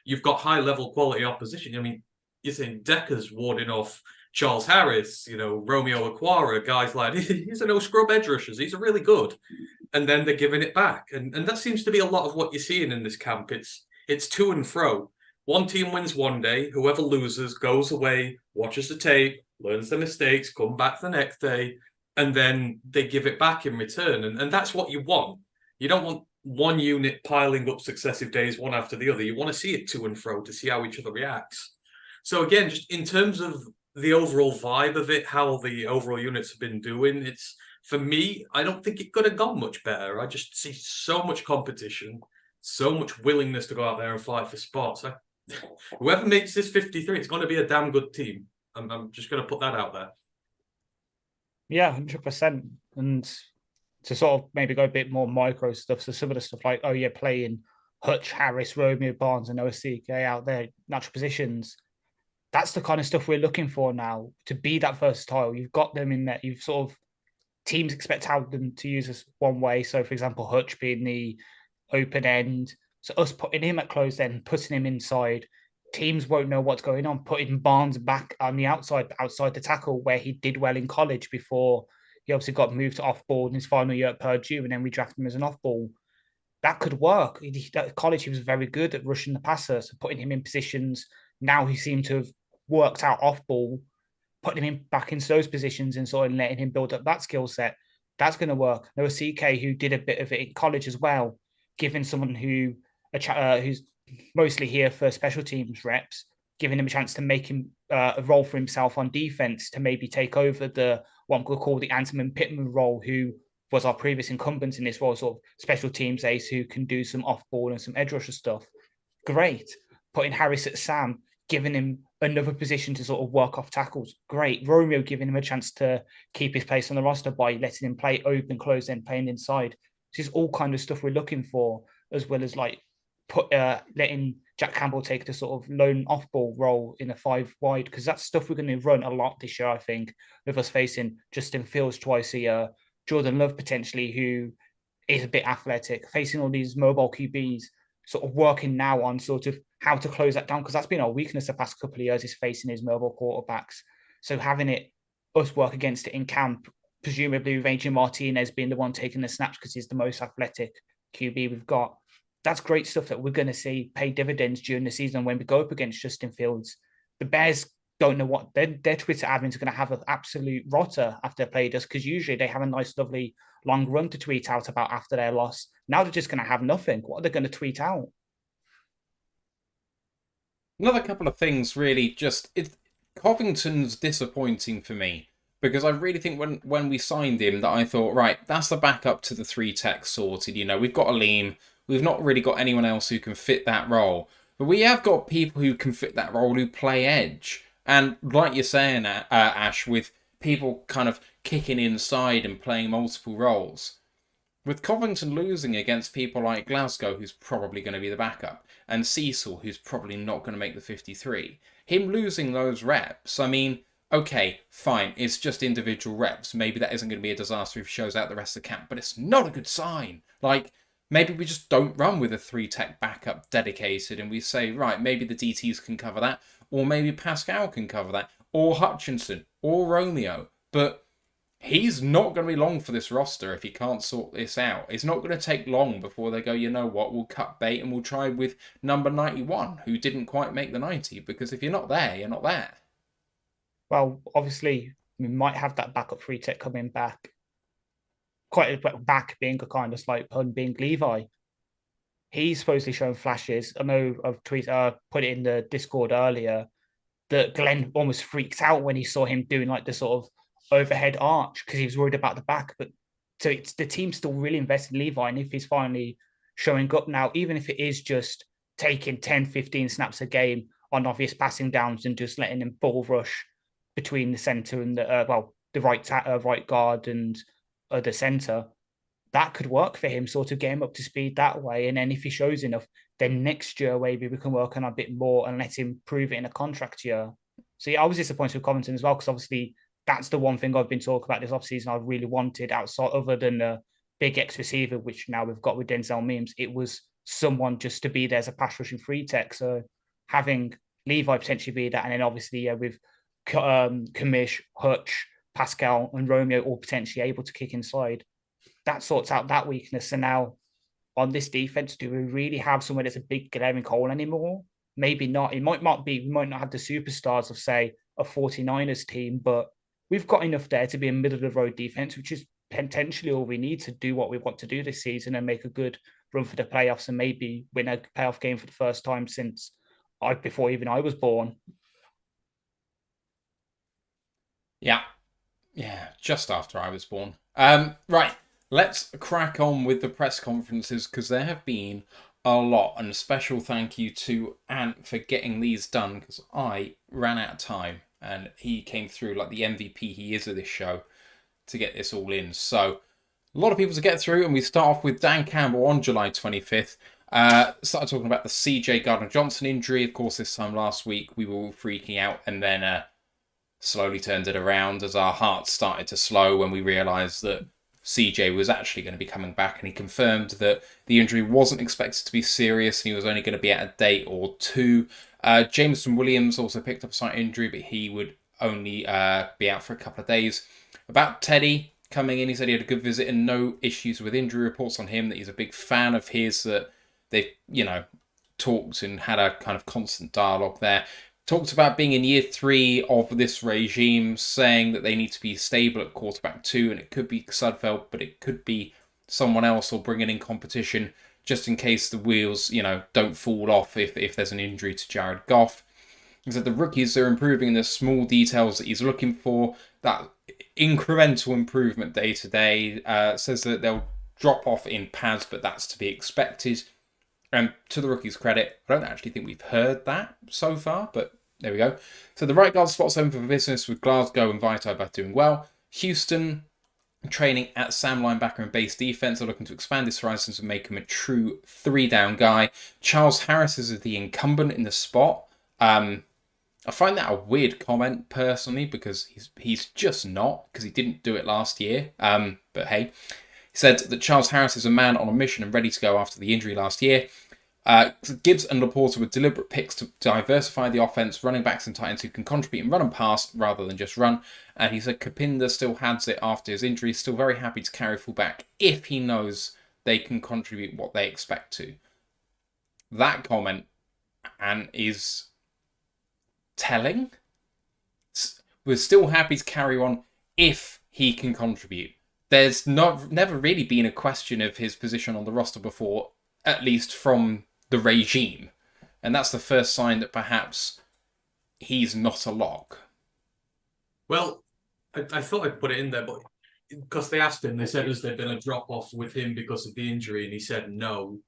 You've got high-level quality opposition. I mean, you're saying Decker's warding off Charles Harris, you know, Romeo Okwara, guys like, he's a no-scrub edge rushers. These are really good. And then they're giving it back. And that seems to be a lot of what you're seeing in this camp. It's to and fro. One team wins one day. Whoever loses goes away, watches the tape, learns their mistakes, come back the next day, and then they give it back in return. And that's what you want. You don't want one unit piling up successive days, one after the other. You want to see it to and fro to see how each other reacts. So again, just in terms of the overall vibe of it, how the overall units have been doing, for me, I don't think it could have gone much better. I just see so much competition, so much willingness to go out there and fight for spots. Whoever makes this 53, it's going to be a damn good team. I'm just going to put that out there. Yeah, 100%. And to sort of maybe go a bit more micro stuff. So some of the stuff like, oh yeah, playing Hutch, Harris, Romeo, Barnes, and OCK out there, natural positions. That's the kind of stuff we're looking for now to be that versatile. You've got them in there. You've sort of teams expect them to use us one way. So, for example, Hutch being the open end. So us putting him at closed end, putting him inside, teams won't know what's going on. Putting Barnes back on the outside the tackle where he did well in college before he obviously got moved to off ball in his final year at Purdue, and then we drafted him as an off ball. That could work. At college, he was very good at rushing the passer, so putting him in positions. Now he seemed to have worked out off ball, putting him back into those positions and sort of letting him build up that skill set. That's going to work. There was CK who did a bit of it in college as well, giving someone who's mostly here for special teams reps, giving him a chance to make him a role for himself on defense to maybe take over the what we call the Antonin Pittman role, who was our previous incumbent in this role, sort of special teams ace who can do some off ball and some edge rusher stuff. Great. Putting Harris at Sam, giving him another position to sort of work off tackles. Great. Romeo giving him a chance to keep his place on the roster by letting him play open, close, and playing inside. This is all kind of stuff we're looking for, as well as like letting Jack Campbell take the sort of lone off-ball role in a 5 wide, because that's stuff we're going to run a lot this year, I think, with us facing Justin Fields twice a year, Jordan Love potentially, who is a bit athletic, facing all these mobile QBs, sort of working now on sort of how to close that down, because that's been our weakness the past couple of years, is facing his mobile quarterbacks. So having us work against it in camp, presumably with Adrian Martinez being the one taking the snaps because he's the most athletic QB we've got. That's great stuff that we're going to see pay dividends during the season when we go up against Justin Fields. The Bears don't know what their Twitter admins are going to have an absolute rotter after they played us, because usually they have a nice, lovely long run to tweet out about after their loss. Now they're just going to have nothing. What are they going to tweet out? Another couple of things, really, Covington's disappointing for me, because I really think when we signed him that I thought, right, that's the backup to the 3 tech sorted. You know, we've got Aleem, we've not really got anyone else who can fit that role, but we have got people who can fit that role who play edge. And like you're saying, Ash, with people kind of kicking inside and playing multiple roles. With Covington losing against people like Glasgow, who's probably going to be the backup, and Cecil, who's probably not going to make the 53, him losing those reps, I mean, okay, fine, it's just individual reps. Maybe that isn't going to be a disaster if he shows out the rest of the camp, but it's not a good sign. Like, maybe we just don't run with a 3-tech backup dedicated and we say, right, maybe the DTs can cover that, or maybe Pascal can cover that, or Hutchinson, or Romeo, but he's not going to be long for this roster if he can't sort this out. It's not going to take long before they go, you know what, we'll cut bait and we'll try with number 91, who didn't quite make the 90, because if you're not there, you're not there. Well, obviously, we might have that backup 3-tech coming back. Quite back being a kind of slight pun, being Levi. He's supposedly shown flashes. I know I've put it in the Discord earlier that Glenn almost freaked out when he saw him doing like the sort of overhead arch because he was worried about the back. But so it's the team still really invested in Levi, and if he's finally showing up now, even if it is just taking 10, 15 snaps a game on obvious passing downs and just letting him ball rush between the center and the right guard and the center, that could work for him, sort of get him up to speed that way. And then if he shows enough, then next year maybe we can work on a bit more and let him prove it in a contract year. So yeah, I was disappointed with Covington as well, because obviously that's the one thing I've been talking about this offseason I really wanted outside, other than the big X receiver, which now we've got with Denzel Mims. It was someone just to be there as a pass rushing 3-tech. So having Levi potentially be that, and then obviously with Kamish, Hutch, Pascal, and Romeo all potentially able to kick inside, that sorts out that weakness. And now on this defense, do we really have somewhere that's a big glaring hole anymore? Maybe not. It might not be. We might not have the superstars of, say, a 49ers team, but we've got enough there to be a middle of the road defense, which is potentially all we need to do what we want to do this season and make a good run for the playoffs and maybe win a playoff game for the first time since before even I was born. Yeah, just after I was born. Right, let's crack on with the press conferences, because there have been a lot, and a special thank you to Ant for getting these done, because I ran out of time and he came through like the MVP he is of this show. to get this all in. So a lot of people to get through, and we start off with Dan Campbell on July 25th. Started talking about the CJ Gardner-Johnson injury. Of course, this time last week we were all freaking out, and then slowly turned it around as our hearts started to slow when we realised that CJ was actually going to be coming back, and he confirmed that the injury wasn't expected to be serious and he was only going to be at a day or two. Jameson Williams also picked up a slight injury, but he would only be out for a couple of days. About Teddy coming in, he said he had a good visit and no issues with injury reports on him, that he's a big fan of his, that they've, talked and had a kind of constant dialogue there. Talked about being in year 3 of this regime, saying that they need to be stable at quarterback 2, and it could be Sudfeld, but it could be someone else, or bringing in competition just in case the wheels, don't fall off if there's an injury to Jared Goff. He said the rookies are improving in the small details that he's looking for, that incremental improvement day to day. Says that they'll drop off in pads, but that's to be expected. And to the rookies' credit, I don't actually think we've heard that so far, but there we go. So the right guard spot's open for business, with Glasgow and Vito both doing well. Houston training at Sam linebacker and base defense, are looking to expand his horizons and make him a true 3-down guy. Charles Harris is the incumbent in the spot. I find that a weird comment personally, because he's just not, because he didn't do it last year. But hey. He said that Charles Harris is a man on a mission and ready to go after the injury last year. Gibbs and Laporta were deliberate picks to diversify the offense, running backs and tight ends who can contribute and run and pass rather than just run. And he said Kapinda still has it after his injury, still very happy to carry fullback if he knows they can contribute what they expect to. That comment is telling. We're still happy to carry on if he can contribute. There's never really been a question of his position on the roster before, at least from the regime. And that's the first sign that perhaps he's not a lock. Well, I thought I'd put it in there, but because they asked him, they said, has there been a drop-off with him because of the injury? And he said no.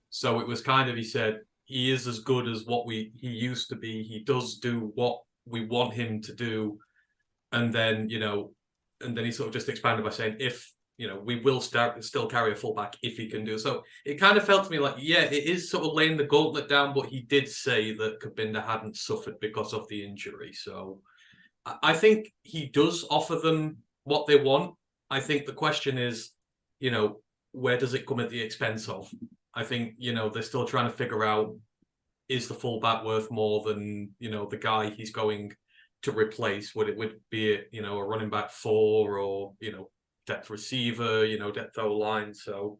So it was kind of, he said, he is as good as what he used to be. He does do what we want him to do. And then, and then he sort of just expanded by saying, if, we will still carry a fullback if he can do it. So it kind of felt to me like, yeah, it is sort of laying the gauntlet down, but he did say that Kapinda hadn't suffered because of the injury. So I think he does offer them what they want. I think the question is, where does it come at the expense of? I think, they're still trying to figure out, is the fullback worth more than, the guy he's going to replace? Would it be a running back 4, or depth receiver, depth O-line? So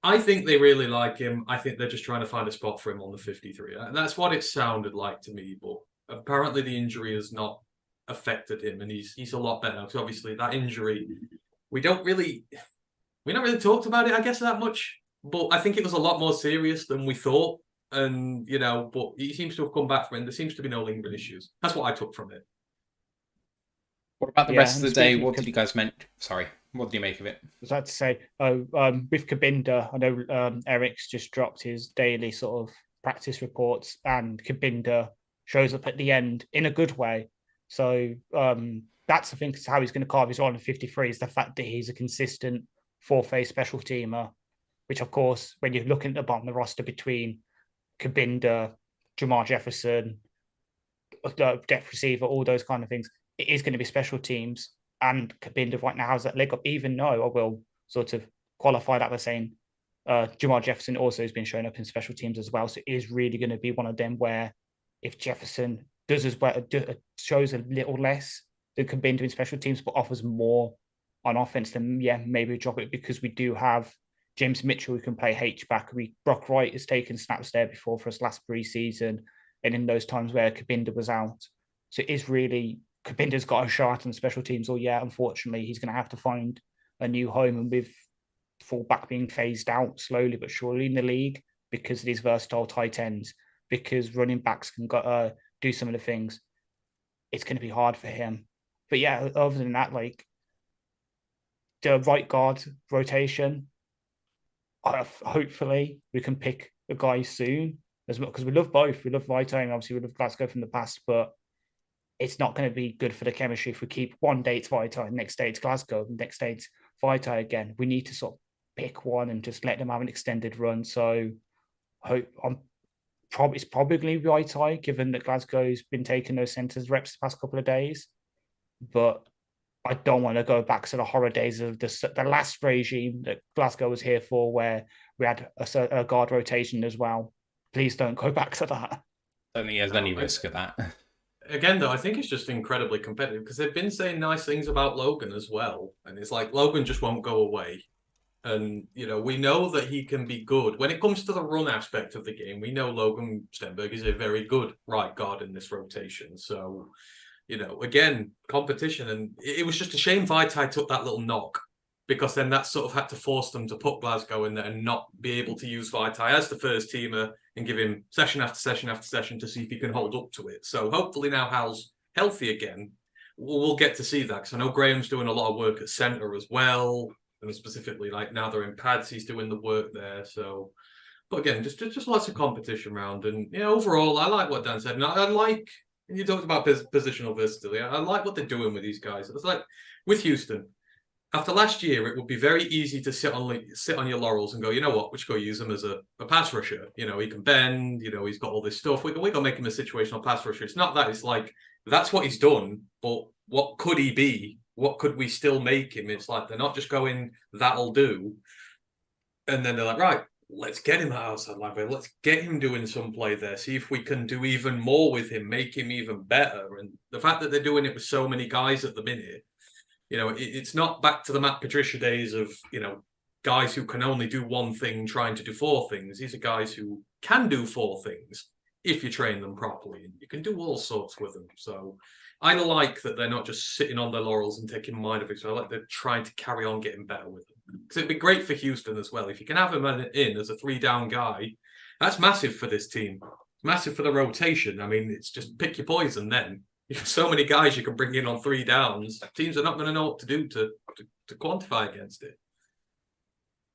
I think they really like him. I think they're just trying to find a spot for him on the 53. That's what it sounded like to me, but apparently the injury has not affected him, and he's a lot better. Because obviously that injury, we not really talked about it, I guess, that much, but I think it was a lot more serious than we thought. And, but he seems to have come back from it. There seems to be no lingering issues. That's what I took from it. What about the rest of the day? What did you guys what do you make of it? I was about to say, with Kapinda, I know Eric's just dropped his daily sort of practice reports, and Kapinda shows up at the end in a good way. So that's, I think, how he's going to carve his own 53, is the fact that he's a consistent 4-phase special teamer, which, of course, when you're looking at the bottom of the roster between Kapinda, Jamar Jefferson, depth receiver, all those kind of things, it is going to be special teams. And Kapinda right now has that leg up, even though I will sort of qualify that by saying Jamar Jefferson also has been showing up in special teams as well. So it is really going to be one of them where if Jefferson does as well, shows a little less than Kapinda in special teams, but offers more on offense, then maybe we drop it, because we do have James Mitchell who can play H-back. Brock Wright has taken snaps there before for us last preseason, and in those times where Kapinda was out. So it is really, Kapinda's got a shot on special teams, or unfortunately, he's going to have to find a new home. And with fullback being phased out slowly but surely in the league, because of these versatile tight ends, because running backs can do some of the things, it's going to be hard for him. But other than that, like the right guard rotation, hopefully we can pick a guy soon as well, because we love both. We love Vito, and obviously we love Glasgow from the past, but it's not going to be good for the chemistry if we keep one day it's Vitae, next day it's Glasgow, next day it's Vitae again. We need to sort of pick one and just let them have an extended run. So it's probably going to be Vitae, given that Glasgow's been taking those centres reps the past couple of days. But I don't want to go back to the horror days of the last regime that Glasgow was here for, where we had a guard rotation as well. Please don't go back to that. I don't think there's any risk of that. Again, though, I think it's just incredibly competitive because they've been saying nice things about Logan as well. And it's like Logan just won't go away. And, we know that he can be good. When it comes to the run aspect of the game, we know Logan Stenberg is a very good right guard in this rotation. So, again, competition. And it was just a shame Vitae took that little knock, because then that sort of had to force them to put Glasgow in there and not be able to use Vitae as the first teamer and give him session after session after session to see if he can hold up to it. So hopefully now Hal's healthy again, we'll get to see that. Because I know Graham's doing a lot of work at centre as well. And specifically, like, now they're in pads, he's doing the work there. So, but again, just lots of competition around. And, overall, I like what Dan said. And I like, and you talked about positional versatility, I like what they're doing with these guys. It's like, with Houston, after last year, it would be very easy to sit on your laurels and go, you know what, we should go use him as a pass rusher. He can bend, he's got all this stuff. We can make him a situational pass rusher. It's not that. It's like, that's what he's done, but what could he be? What could we still make him? It's like, they're not just going, that'll do. And then they're like, right, let's get him at outside linebacker. Let's get him doing some play there. See if we can do even more with him, make him even better. And the fact that they're doing it with so many guys at the minute, it's not back to the Matt Patricia days of, guys who can only do one thing trying to do four things. These are guys who can do four things if you train them properly. And you can do all sorts with them. So I like that they're not just sitting on their laurels and taking mind of it. So I like they're trying to carry on getting better with them. Because it'd be great for Houston as well. If you can have him in as a 3-down guy, that's massive for this team. Massive for the rotation. I mean, it's just pick your poison then. You have so many guys you can bring in on 3 downs. Teams are not going to know what to do to quantify against it.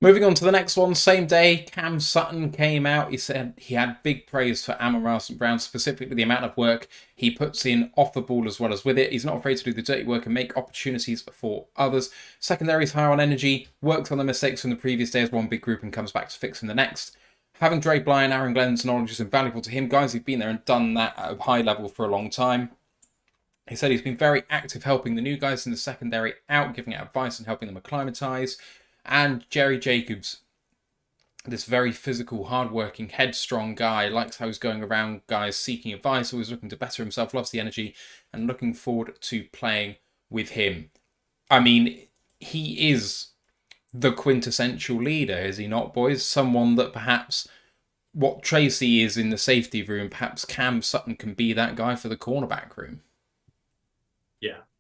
Moving on to the next one, same day, Cam Sutton came out. He said he had big praise for Amon-Ra St. Brown, specifically the amount of work he puts in off the ball as well as with it. He's not afraid to do the dirty work and make opportunities for others. Secondary is higher on energy, works on the mistakes from the previous day as one big group and comes back to fix them the next. Having Dre Bly and Aaron Glenn's knowledge is invaluable to him. Guys who've been there and done that at a high level for a long time. He said he's been very active helping the new guys in the secondary out, giving out advice and helping them acclimatise. And Jerry Jacobs, this very physical, hard-working, headstrong guy, likes how he's going around guys seeking advice, always looking to better himself, loves the energy, and looking forward to playing with him. I mean, he is the quintessential leader, is he not, boys? Someone that perhaps what Tracy is in the safety room, perhaps Cam Sutton can be that guy for the cornerback room.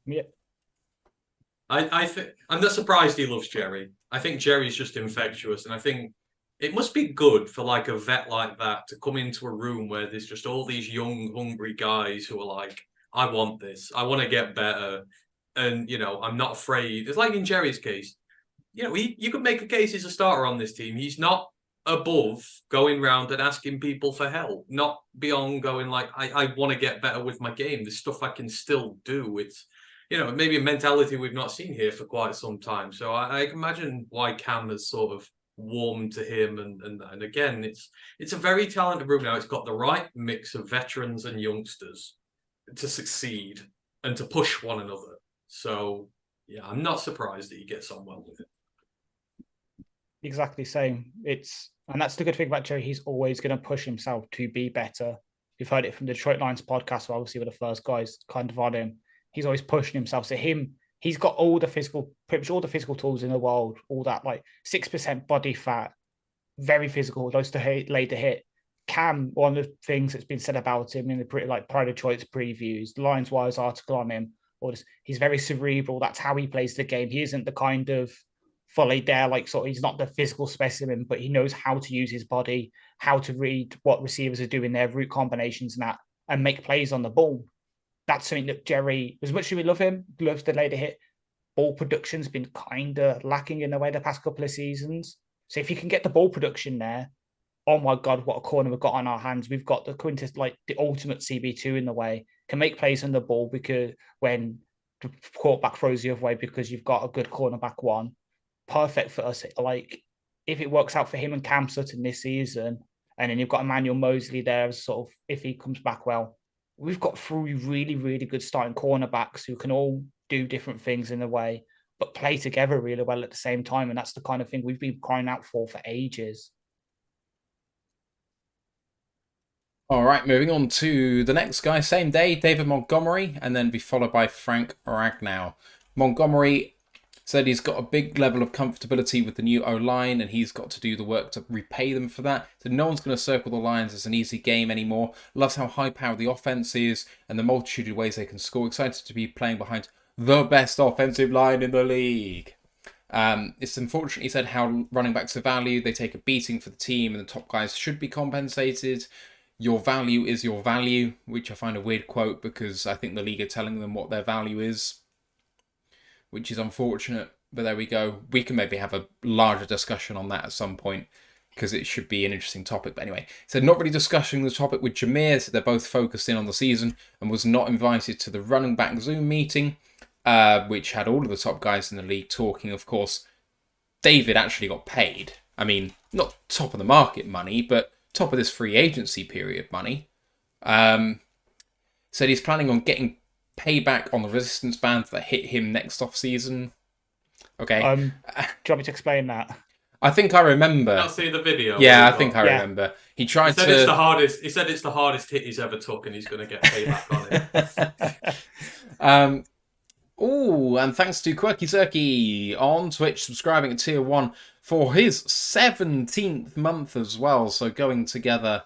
Yeah. I think I'm not surprised he loves Jerry. I think Jerry's just infectious, and I think it must be good for like a vet like that to come into a room where there's just all these young, hungry guys who are like, I want this, I want to get better, and I'm not afraid. It's like in Jerry's case, you could make a case he's a starter on this team. He's not above going around and asking people for help, not beyond going like, I want to get better with my game. There's stuff I can still do. It's maybe a mentality we've not seen here for quite some time. So I can imagine why Cam has sort of warmed to him. And again, it's a very talented room now. It's got the right mix of veterans and youngsters to succeed and to push one another. So, yeah, I'm not surprised that he gets on well with it. Exactly same. And that's the good thing about Jerry. He's always going to push himself to be better. You've heard it from the Detroit Lions podcast, where obviously we're the first guys kind of on him. He's always pushing himself. So he's got pretty much all the physical tools in the world, all that, like 6% body fat, very physical, those to lay to hit. Cam, one of the things that's been said about him in the Pride of Choice previews, the Lions Wires article on him, he's very cerebral. That's how he plays the game. He isn't the kind of fully there, he's not the physical specimen, but he knows how to use his body, how to read what receivers are doing, their route combinations and make plays on the ball. That's something that Jerry, as much as we love him, loves the later hit, ball production's been kind of lacking in a way the past couple of seasons. So if he can get the ball production there, oh my God, what a corner we've got on our hands. We've got the ultimate CB2 in the way. can make plays on the ball because when the quarterback throws the other way because you've got a good cornerback one. Perfect for us. Like if it works out for him and Cam Sutton this season, and then you've got Emmanuel Mosley there as sort of if he comes back well, we've got 3 really, really good starting cornerbacks who can all do different things in a way, but play together really well at the same time. And that's the kind of thing we've been crying out for ages. All right, moving on to the next guy. Same day, David Montgomery, and then be followed by Frank Ragnow. Montgomery said he's got a big level of comfortability with the new O-line, and he's got to do the work to repay them for that. So no one's going to circle the lines as an easy game anymore. Loves how high-powered the offense is and the multitude of ways they can score. Excited to be playing behind the best offensive line in the league. It's unfortunate, he said, how running backs are valued. They take a beating for the team, and the top guys should be compensated. Your value is your value, which I find a weird quote because I think the league are telling them what their value is, which is unfortunate. But there we go. We can maybe have a larger discussion on that at some point because it should be an interesting topic. But anyway, so not really discussing the topic with Jameer. So they're both focused in on the season and was not invited to the running back Zoom meeting, which had all of the top guys in the league talking. Of course, David actually got paid. I mean, not top of the market money, but top of this free agency period money. Said he's planning on getting payback on the resistance band that hit him next off season. Okay. Do you want me to explain that? I think I remember. I'll see the video. Yeah, I think I remember. He tried to. It's the hardest. He said it's the hardest hit he's ever took, and he's going to get payback on it. Oh, and thanks to Quirky Zerky on Twitch subscribing at Tier 1 for his 17th month as well. So going together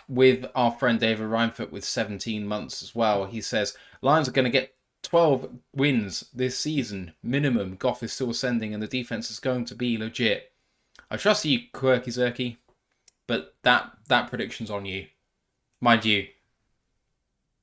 with our friend David Reinfeldt with 17 months as well. He says, Lions are going to get 12 wins this season, minimum. Goff is still ascending and the defense is going to be legit. I trust you, Quirky Zerky, but that prediction's on you. Mind you.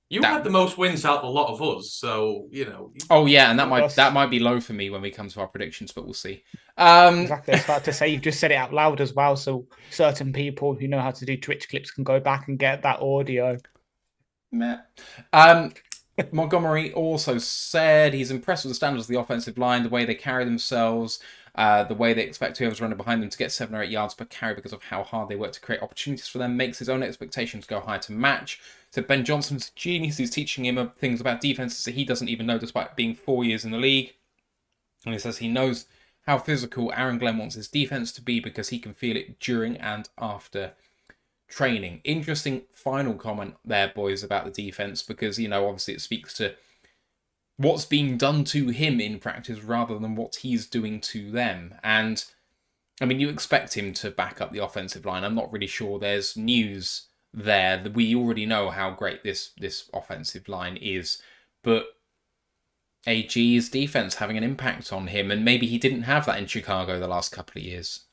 You had the most wins out of a lot of us, so, you know. Oh, yeah, and that might be low for me when we come to our predictions, but we'll see. Exactly. I was about to say, you've just said it out loud as well, so certain people who know how to do Twitch clips can go back and get that audio. Meh. Montgomery also said he's impressed with the standards of the offensive line, the way they carry themselves, the way they expect whoever's running behind them to get 7 or 8 yards per carry because of how hard they work to create opportunities for them, makes his own expectations go high to match. So Ben Johnson's a genius. He's teaching him things about defenses that he doesn't even know despite being 4 years in the league. And he says he knows how physical Aaron Glenn wants his defense to be because he can feel it during and after training. Interesting final comment there, boys, about the defense because, you know, obviously it speaks to what's being done to him in practice rather than what he's doing to them. And, I mean, you expect him to back up the offensive line. I'm not really sure there's news there. We already know how great this offensive line is, but AG's defense having an impact on him, and maybe he didn't have that in Chicago the last couple of years.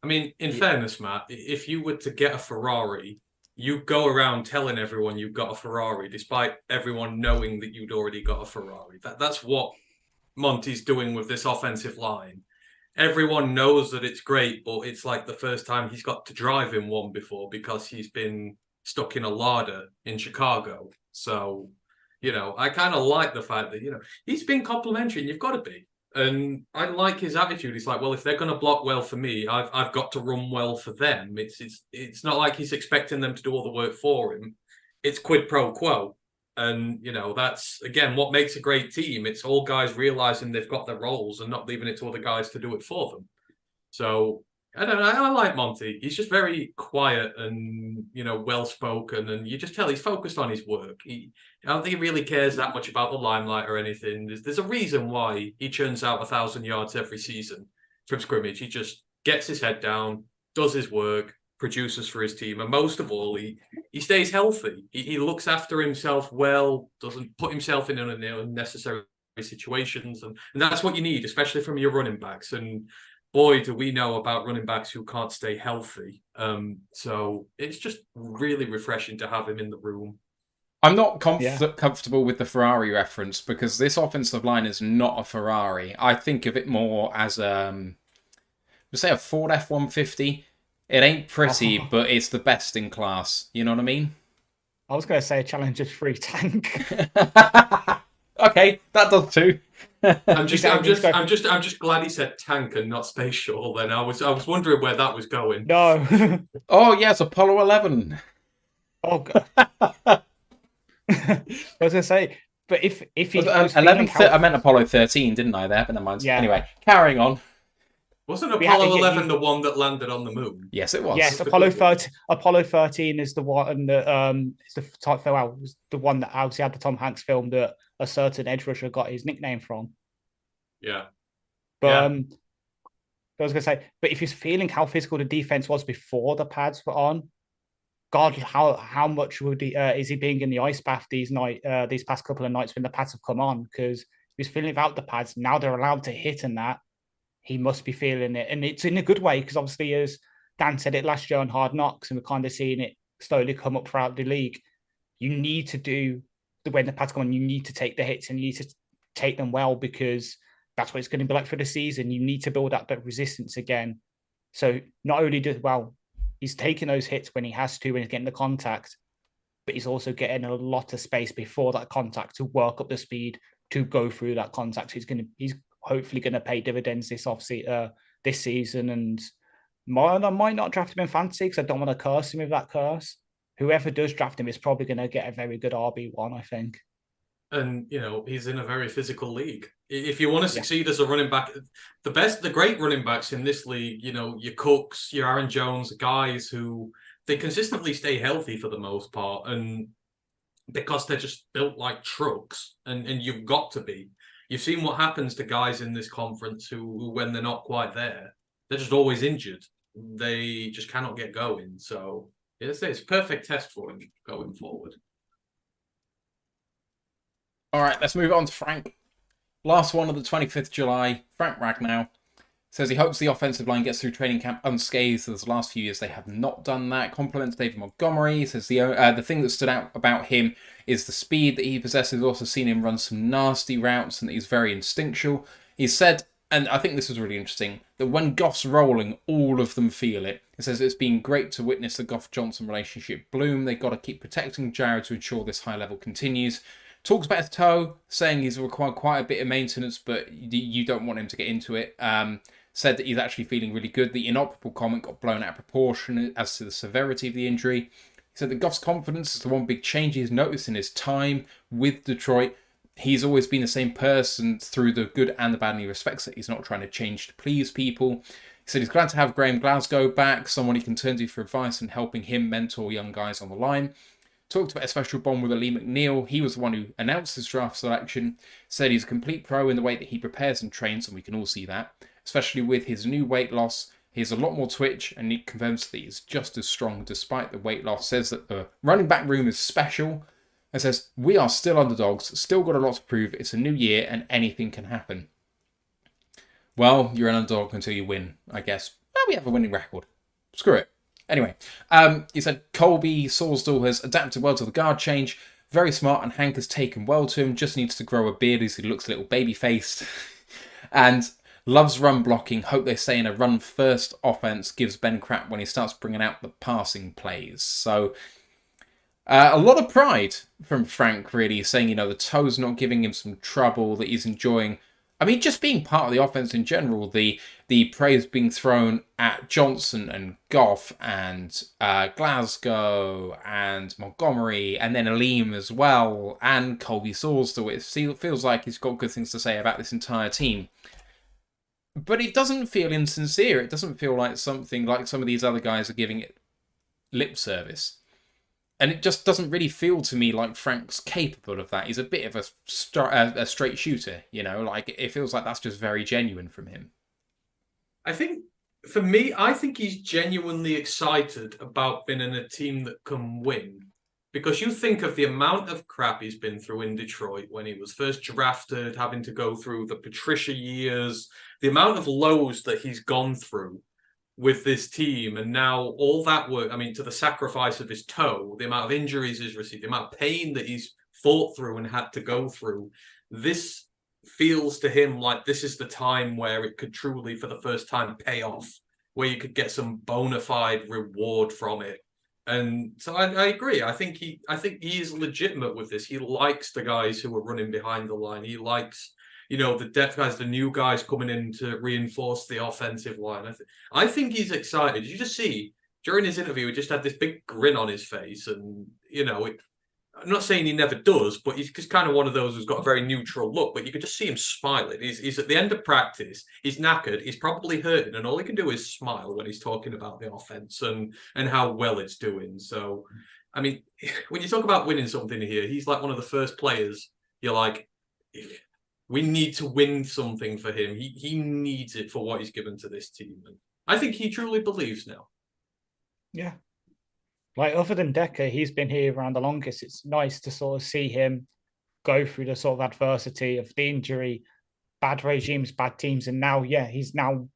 I mean, in fairness, Matt, if you were to get a Ferrari, you go around telling everyone you've got a Ferrari, despite everyone knowing that you'd already got a Ferrari. That's what Monty's doing with this offensive line. Everyone knows that it's great, but it's like the first time he's got to drive in one before because he's been stuck in a larder in Chicago. So, you know, I kind of like the fact that, you know, he's been complimentary and you've got to be. And I like his attitude. He's like, well, if they're going to block well for me, I've got to run well for them. It's not like he's expecting them to do all the work for him. It's quid pro quo. And, you know, that's, again, what makes a great team. It's all guys realizing they've got their roles and not leaving it to other guys to do it for them. So, I don't know. I like Monty. He's just very quiet and, you know, well-spoken. And you just tell he's focused on his work. I don't think he really cares that much about the limelight or anything. There's a reason why he churns out 1,000 yards every season from scrimmage. He just gets his head down, does his work, produces for his team, and most of all, he stays healthy. He looks after himself well, doesn't put himself in unnecessary situations, and that's what you need, especially from your running backs. And boy, do we know about running backs who can't stay healthy. So it's just really refreshing to have him in the room. I'm not comfortable with the Ferrari reference because this offensive line is not a Ferrari. I think of it more as say a Ford F-150. It ain't pretty, but it's the best in class. You know what I mean? I was going to say Challenger's free tank. Okay, that does too. I'm just glad he said tank and not space shuttle. Then I was wondering where that was going. No. Oh yes, Apollo 11. Oh god. I was going to say, but if he was 11. feeling I meant Apollo 13, didn't I? There, but never mind. Yeah. Anyway, carrying on. Wasn't Apollo 11 the one that landed on the moon? Yes, it was. Yes, Apollo 13 is the one that is the type was the one that obviously had the Tom Hanks film that a certain edge rusher got his nickname from. Yeah. But Yeah. I was gonna say, but if he's feeling how physical the defense was before the pads were on, God, how much would he is he being in the ice bath these past couple of nights when the pads have come on? Because if he's feeling without the pads, now they're allowed to hit and that. He must be feeling it. And it's in a good way because obviously, as Dan said it last year on Hard Knocks, and we're kind of seeing it slowly come up throughout the league. You need to do when the pads come on, you need to take the hits and you need to take them well because that's what it's going to be like for the season. You need to build up that resistance again. So not only he's taking those hits when he has to, when he's getting the contact, but he's also getting a lot of space before that contact to work up the speed to go through that contact. He's hopefully going to pay dividends this season, and I might not draft him in fantasy because I don't want to curse him with that curse. Whoever does draft him is probably going to get a very good RB1, I think. And he's in a very physical league. If you want to succeed as a running back, the great running backs in this league, your Cooks, your Aaron Jones, guys who they consistently stay healthy for the most part, and because they're just built like trucks, and you've got to be. You've seen what happens to guys in this conference who, when they're not quite there, they're just always injured. They just cannot get going. So it's a perfect test for him going forward. All right, let's move on to Frank. Last one of the 25th July. Frank Ragnow says he hopes the offensive line gets through training camp unscathed, as the last few years they have not done that. Compliments David Montgomery. He says the thing that stood out about him is the speed that he possesses. Also seen him run some nasty routes and that he's very instinctual. He said, and I think this was really interesting, that when Goff's rolling, all of them feel it. He says it's been great to witness the Goff-Johnson relationship bloom. They've got to keep protecting Jared to ensure this high level continues. Talks about his toe, saying he's required quite a bit of maintenance, but you don't want him to get into it. Said that he's actually feeling really good. The inoperable comment got blown out of proportion as to the severity of the injury. He said that Goff's confidence is the one big change he's noticed in his time with Detroit. He's always been the same person through the good and the bad, and he respects it. He's not trying to change to please people. He said he's glad to have Graham Glasgow back, someone he can turn to for advice and helping him mentor young guys on the line. Talked about a special bond with Lee McNeil. He was the one who announced his draft selection. Said he's a complete pro in the way that he prepares and trains, and we can all see that. Especially with his new weight loss. He has a lot more twitch, and he confirms that he's just as strong despite the weight loss. Says that the running back room is special. And says, we are still underdogs, still got a lot to prove. It's a new year, and anything can happen. Well, you're an underdog until you win, I guess. Well, we have a winning record. Screw it. Anyway, he said Colby Sorsdal has adapted well to the guard change. Very smart, and Hank has taken well to him. Just needs to grow a beard as he looks a little baby-faced. And loves run blocking. Hope they stay in a run-first offense. Gives Ben crap when he starts bringing out the passing plays. So, a lot of pride from Frank, really, saying, the toe's not giving him some trouble, that he's enjoying. I mean, just being part of the offense in general, the praise being thrown at Johnson and Goff and Glasgow and Montgomery and then Aleem as well and Colby Sorsdal. It feels like he's got good things to say about this entire team. But it doesn't feel insincere. It doesn't feel like something like some of these other guys are giving it lip service. And it just doesn't really feel to me like Frank's capable of that. He's a bit of a straight shooter, Like, it feels like that's just very genuine from him. I think, for me, I think he's genuinely excited about being in a team that can win. Because you think of the amount of crap he's been through in Detroit when he was first drafted, having to go through the Patricia years, the amount of lows that he's gone through with this team, and now all that work, to the sacrifice of his toe, the amount of injuries he's received, the amount of pain that he's fought through and had to go through, this feels to him like this is the time where it could truly, for the first time, pay off, where you could get some bona fide reward from it. And so I agree. I think he is legitimate with this. He likes the guys who are running behind the line. He likes, the depth guys, the new guys coming in to reinforce the offensive line. I think he's excited. You just see during his interview, he just had this big grin on his face, and I'm not saying he never does, but he's just kind of one of those who's got a very neutral look. But you could just see him smiling. He's at the end of practice. He's knackered. He's probably hurting, and all he can do is smile when he's talking about the offense and how well it's doing. So, I mean, when you talk about winning something here, he's like one of the first players. You're like, we need to win something for him. He needs it for what he's given to this team, and I think he truly believes now. Yeah. Like, other than Decker, he's been here around the longest. It's nice to sort of see him go through the sort of adversity of the injury, bad regimes, bad teams. And now, he's now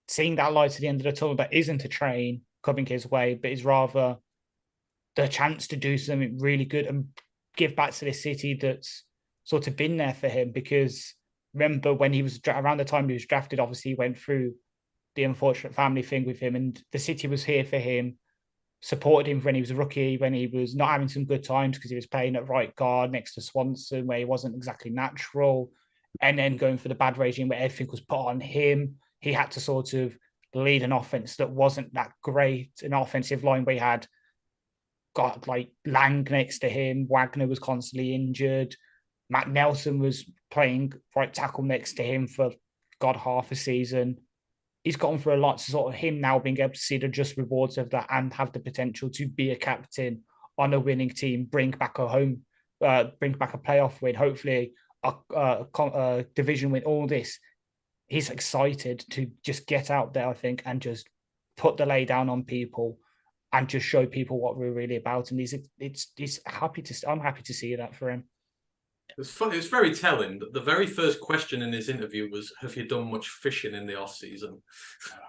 seeing that light at the end of the tunnel that isn't a train coming his way, but is rather the chance to do something really good and give back to the city that's sort of been there for him. Because remember when he was around the time he was drafted, obviously he went through the unfortunate family thing with him, and the city was here for him, supported him when he was a rookie, when he was not having some good times because he was playing at right guard next to Swanson, where he wasn't exactly natural, and then going for the bad regime where everything was put on him. He had to sort of lead an offense that wasn't that great, an offensive line where he had got like Lang next to him, Wagner was constantly injured, Matt Nelson was playing right tackle next to him for half a season. He's gone for a lot. So sort of him now being able to see the just rewards of that and have the potential to be a captain on a winning team, bring back a playoff win, hopefully a division win, all this. He's excited to just get out there, I think, and just put the lay down on people and just show people what we're really about. And I'm happy to see that for him. It's funny. It's very telling that the very first question in his interview was, "Have you done much fishing in the off season?"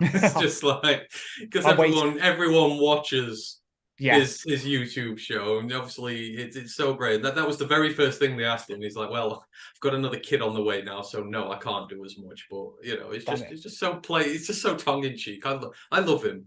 It's just like, because everyone watches his YouTube show, and obviously it's so great. That was the very first thing they asked him. He's like, "Well, I've got another kid on the way now, so no, I can't do as much." But it's just so it's just so tongue in cheek. I love him.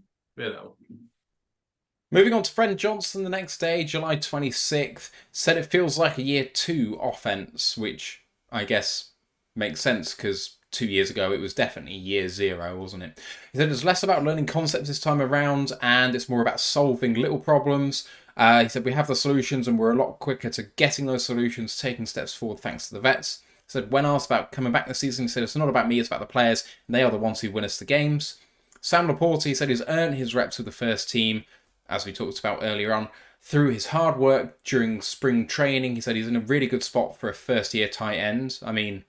Moving on to Bren Johnson the next day, July 26th, said it feels like a year 2 offense, which I guess makes sense because 2 years ago it was definitely year 0, wasn't it? He said it's less about learning concepts this time around and it's more about solving little problems. He said we have the solutions and we're a lot quicker to getting those solutions, taking steps forward thanks to the vets. He said when asked about coming back this season, he said it's not about me, it's about the players, and they are the ones who win us the games. Sam Laporte, he said he's earned his reps with the first team, as we talked about earlier on, through his hard work during spring training. He said he's in a really good spot for a first-year tight end. I mean,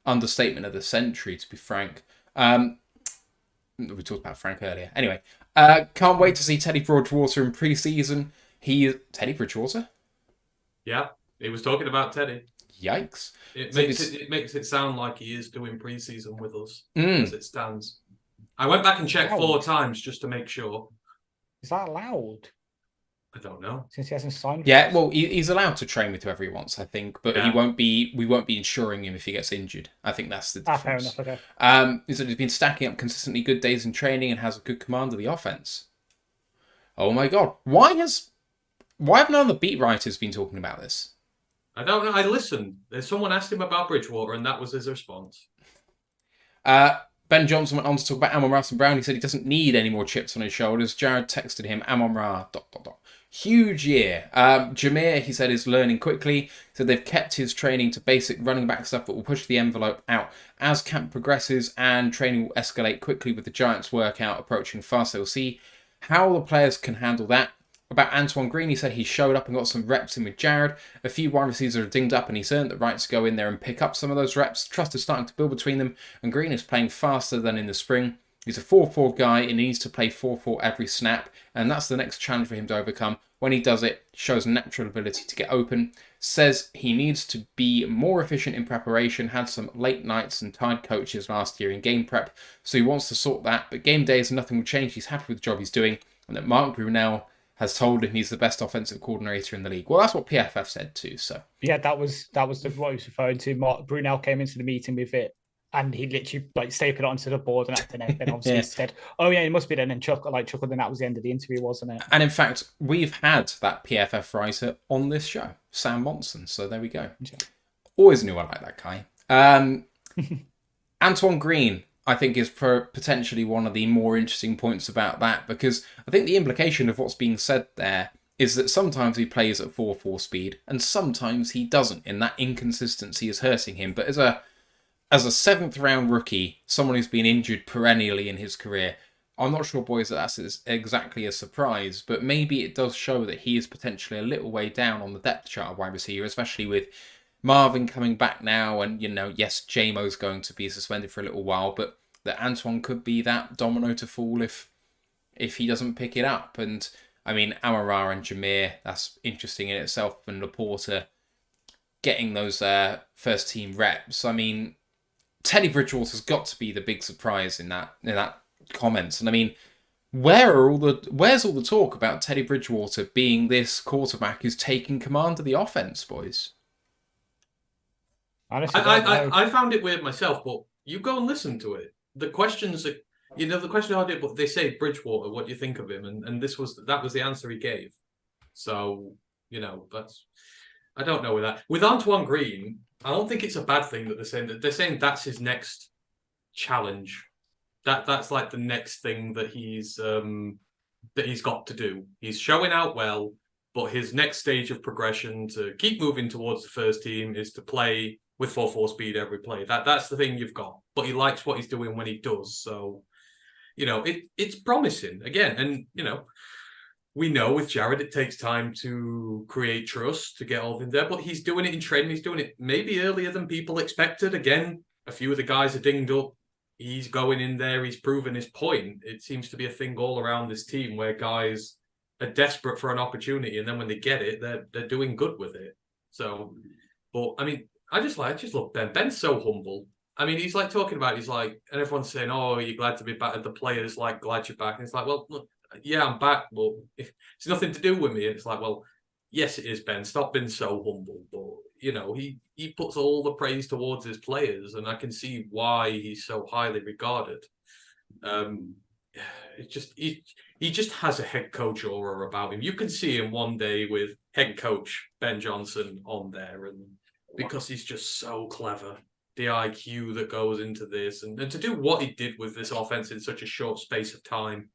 understatement of the century, to be frank. We talked about Frank earlier. Anyway, can't wait to see Teddy Bridgewater in pre-season. Teddy Bridgewater? Yeah, he was talking about Teddy. Yikes. It makes it sound like he is doing pre-season with us as it stands. I went back and checked 4 times just to make sure. Is that allowed? I don't know. Since he hasn't signed. Yeah, well, he's allowed to train with whoever he wants, I think, but we won't be insuring him if he gets injured. I think that's the difference. Fair enough. Okay. He's been stacking up consistently good days in training and has a good command of the offense. Oh my god, why have none of the beat writers been talking about this? I don't know. I listened. Someone asked him about Bridgewater, and that was his response. Ben Johnson went on to talk about Amon-Ra St. Brown. He said he doesn't need any more chips on his shoulders. Jared texted him, Amon-Ra, ... Huge year. Jameer, he said, is learning quickly. He said they've kept his training to basic running back stuff, but will push the envelope out as camp progresses and training will escalate quickly with the Giants workout approaching fast. They'll see how the players can handle that. About Antoine Green, he said he showed up and got some reps in with Jared. A few wide receivers are dinged up and he's earned the right to go in there and pick up some of those reps. Trust is starting to build between them and Green is playing faster than in the spring. He's a 4-4 guy and he needs to play 4-4 every snap, and that's the next challenge for him to overcome. When he does it, shows natural ability to get open. Says he needs to be more efficient in preparation, had some late nights and tired coaches last year in game prep, so he wants to sort that, but game days nothing will change. He's happy with the job he's doing, and that Mark Brunell has told him he's the best offensive coordinator in the league. Well, that's what PFF said too. So yeah, that was what he was referring to. Mark Brunell came into the meeting with it And he literally like stapled it onto the board, and then obviously said, "Oh yeah, it must be then." And chuckled, and that was the end of the interview, wasn't it? And in fact, we've had that PFF writer on this show, Sam Monson. So there we go. Yeah. Always knew I like that guy. Antoine Green, I think, is potentially one of the more interesting points about that, because I think the implication of what's being said there is that sometimes he plays at 4.4 speed and sometimes he doesn't, and that inconsistency is hurting him. But as a 7th round rookie, someone who's been injured perennially in his career, I'm not sure, boys, that that's exactly a surprise, but maybe it does show that he is potentially a little way down on the depth chart of wide receiver, especially with Marvin coming back now, and, yes, J-Mo's going to be suspended for a little while, but that Antoine could be that domino to fall if he doesn't pick it up. And, I mean, Amara and Jameer, that's interesting in itself, and Laporta getting those first-team reps. I mean, Teddy Bridgewater's got to be the big surprise in that comments. And I mean, where's all the talk about Teddy Bridgewater being this quarterback who's taking command of the offense, boys? Honestly, I found it weird myself, but you go and listen to it. The questions that the question I did, but they say Bridgewater, what do you think of him? And that was the answer he gave. So, that's, I don't know with that. With Antoine Green, I don't think it's a bad thing that they're saying that's his next challenge. That's like the next thing that he's got to do. He's showing out well, but his next stage of progression to keep moving towards the first team is to play with 4.4 speed every play. That's the thing you've got. But he likes what he's doing when he does. So, it's promising again. And we know with Jared it takes time to create trust, to get all of him there. But he's doing it in training. He's doing it maybe earlier than people expected. Again, a few of the guys are dinged up. He's going in there. He's proven his point. It seems to be a thing all around this team where guys are desperate for an opportunity, and then when they get it, they're doing good with it. So, but I mean, I just love Ben. Ben's so humble. I mean, he's like talking about. He's like, and everyone's saying, "Oh, are you glad to be back?" The players like, "Glad you're back." And it's like, well, look, yeah, I'm back, but it's nothing to do with me. And it's like, well, yes, it is, Ben. Stop being so humble. But he puts all the praise towards his players, and I can see why he's so highly regarded. It just he just has a head coach aura about him. You can see him one day with head coach Ben Johnson on there, and because he's just so clever, the IQ that goes into this, and to do what he did with this offense in such a short space of time,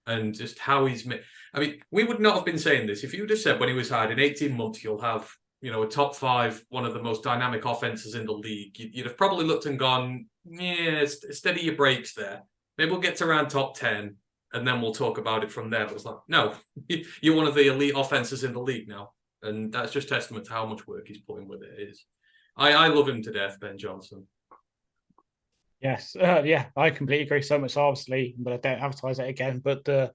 and just how he's made. I mean, we would not have been saying this if you would have said when he was hired in 18 months you'll have a top 5, one of the most dynamic offenses in the league. You'd have probably looked and gone, yeah, steady your brakes there. Maybe we'll get to around top 10, and then we'll talk about it from there. But it's like, no, you're one of the elite offenses in the league now. And that's just testament to how much work he's putting with it. I love him to death, Ben Johnson. Yes, yeah, I completely agree. So much, obviously, but I don't advertise it again. But the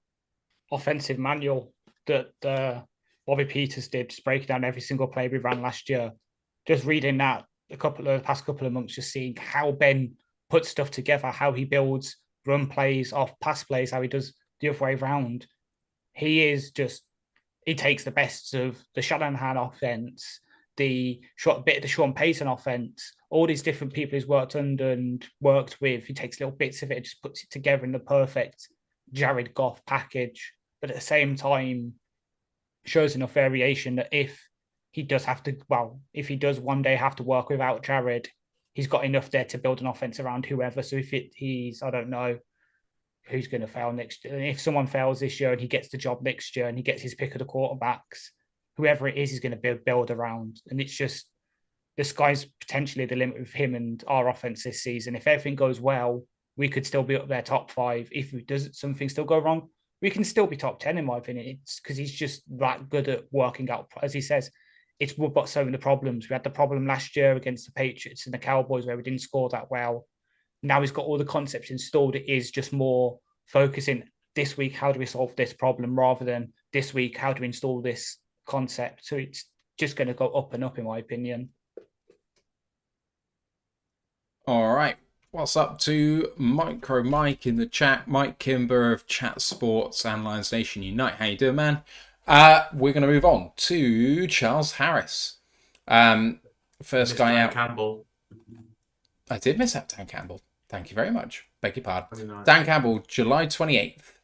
offensive manual that Bobby Peters did, just breaking down every single play we ran last year, just reading that the past couple of months, just seeing how Ben puts stuff together, how he builds run plays off pass plays, how he does the other way around. He takes the best of the Shanahan offense, the Sean Payton offense, all these different people he's worked under and worked with. He takes little bits of it and just puts it together in the perfect Jared Goff package. But at the same time, shows enough variation that if he does one day have to work without Jared, he's got enough there to build an offense around whoever. So if I don't know who's going to fail next year. And if someone fails this year and he gets the job next year and he gets his pick of the quarterbacks, whoever it is, he's going to build around. And it's just, the sky's potentially the limit with him and our offense this season. If everything goes well, we could still be up there top 5. If something still go wrong, we can still be top 10, in my opinion. It's because he's just that good at working out. As he says, it's what so many problems. We had the problem last year against the Patriots and the Cowboys where we didn't score that well. Now he's got all the concepts installed. It is just more focusing this week, how do we solve this problem, rather than this week, how do we install this concept? So it's just going to go up and up, in my opinion. All right. What's up to Micro Mike in the chat? Mike Kimber of Chat Sports and Lions Nation Unite. How you doing, man? We're going to move on to Charles Harris. First guy out. Campbell. I did miss out Dan Campbell. Thank you very much. Beg your pardon. Very nice. Dan Campbell, July 28th.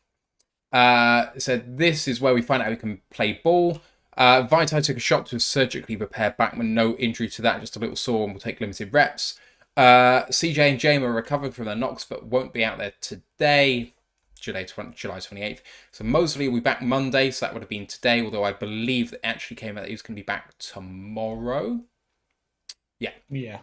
Said, this is where we find out we can play ball. Vaitai took a shot to a surgically repaired backman. No injury to that, just a little sore and will take limited reps. CJ and Jame are recovered from their knocks but won't be out there today. July 28th. So Mosley will be back Monday, so that would have been today, although I believe that actually came out that he was going to be back tomorrow. Yeah.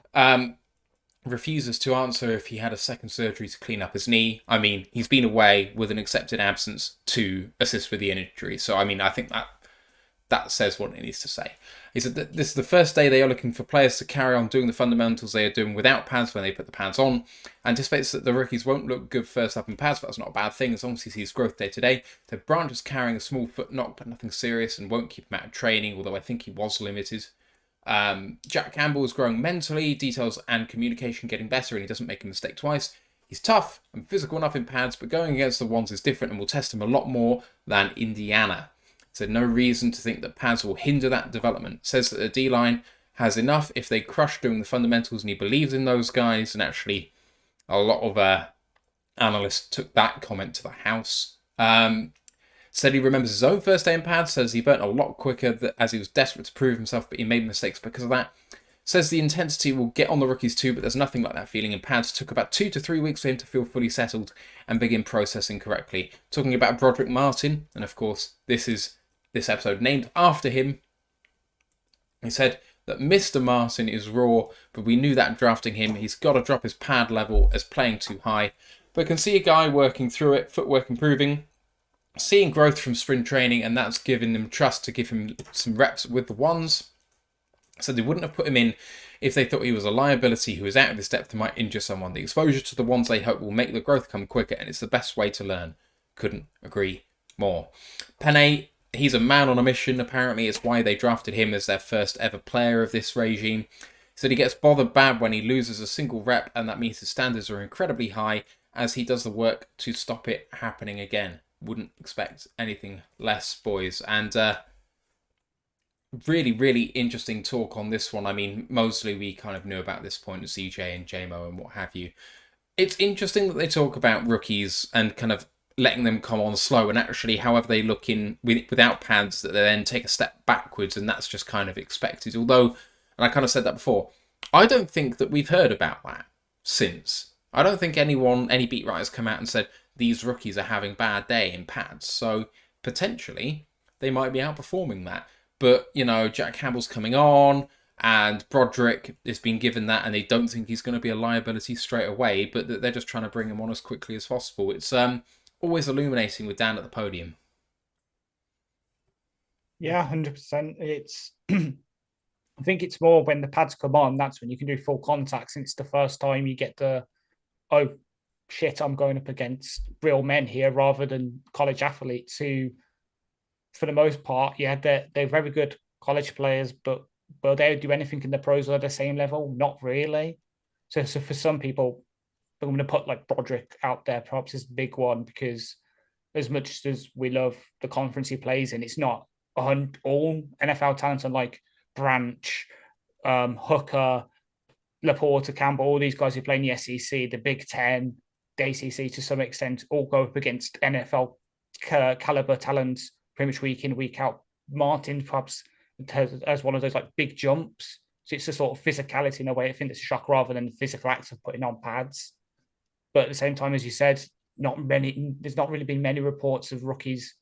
Refuses to answer if he had a second surgery to clean up his knee. I mean, he's been away with an accepted absence to assist with the injury. So, I mean, I think that says what it needs to say. He said that this is the first day they are looking for players to carry on doing the fundamentals they are doing without pads when they put the pads on. Anticipates that the rookies won't look good first up in pads, but that's not a bad thing as long as he sees growth day to day. So Brandt is carrying a small foot knock, but nothing serious and won't keep him out of training, although I think he was limited. Jack Campbell is growing mentally, details and communication getting better, and he doesn't make a mistake twice. He's tough and physical enough in pads, but going against the ones is different and will test him a lot more than Indiana. Said no reason to think that pads will hinder that development. Says that the D-line has enough if they crush doing the fundamentals, and he believes in those guys. And actually, a lot of analysts took that comment to the house. Said he remembers his own first day in pads. Says he burnt a lot quicker as he was desperate to prove himself, but he made mistakes because of that. Says the intensity will get on the rookies too, but there's nothing like that feeling in pads. Took about 2 to 3 weeks for him to feel fully settled and begin processing correctly. Talking about Broderick Martin, and of course, this is this episode named after him. He said that Mr. Martin is raw, but we knew that drafting him. He's got to drop his pad level as playing too high, but can see a guy working through it, footwork improving, seeing growth from sprint training, and that's given them trust to give him some reps with the ones. So they wouldn't have put him in if they thought he was a liability who is out of his depth and might injure someone. The exposure to the ones they hope will make the growth come quicker, and it's the best way to learn. Couldn't agree more. Panay, he's a man on a mission, apparently. It's why they drafted him as their first ever player of this regime. He said he gets bothered bad when he loses a single rep, and that means his standards are incredibly high as he does the work to stop it happening again. Wouldn't expect anything less, boys. And really, really interesting talk on this one. I mean, Mosley we kind of knew about this point of CJ and JMO and what have you. It's interesting that they talk about rookies and kind of letting them come on slow, and actually however they look in without pads, that they then take a step backwards, and that's just kind of expected. Although, and I kind of said that before, I don't think that we've heard about that since. I don't think any beat writers come out and said these rookies are having bad day in pads. So potentially they might be outperforming that. But, you know, Jack Campbell's coming on and Broderick has been given that, and they don't think he's going to be a liability straight away, but that they're just trying to bring him on as quickly as possible. It's always illuminating with Dan at the podium. Yeah, 100%. It's I think it's more when the pads come on, that's when you can do full contacts, and it's the first time you get the, oh shit, I'm going up against real men here, rather than college athletes who, for the most part, yeah, they're very good college players, but will they do anything in the pros at the same level? Not really. So for some people, I'm going to put like Broderick out there, perhaps is a big one, because as much as we love the conference he plays in, it's not all NFL talent, and like Branch, Hooker, Laporta, Campbell, all these guys who play in the SEC, the Big Ten, the ACC to some extent, all go up against NFL caliber talents pretty much week in, week out. Martin perhaps has one of those like big jumps. So it's a sort of physicality in a way. I think it's a shock rather than the physical act of putting on pads. But at the same time, as you said, there's not really been many reports of rookies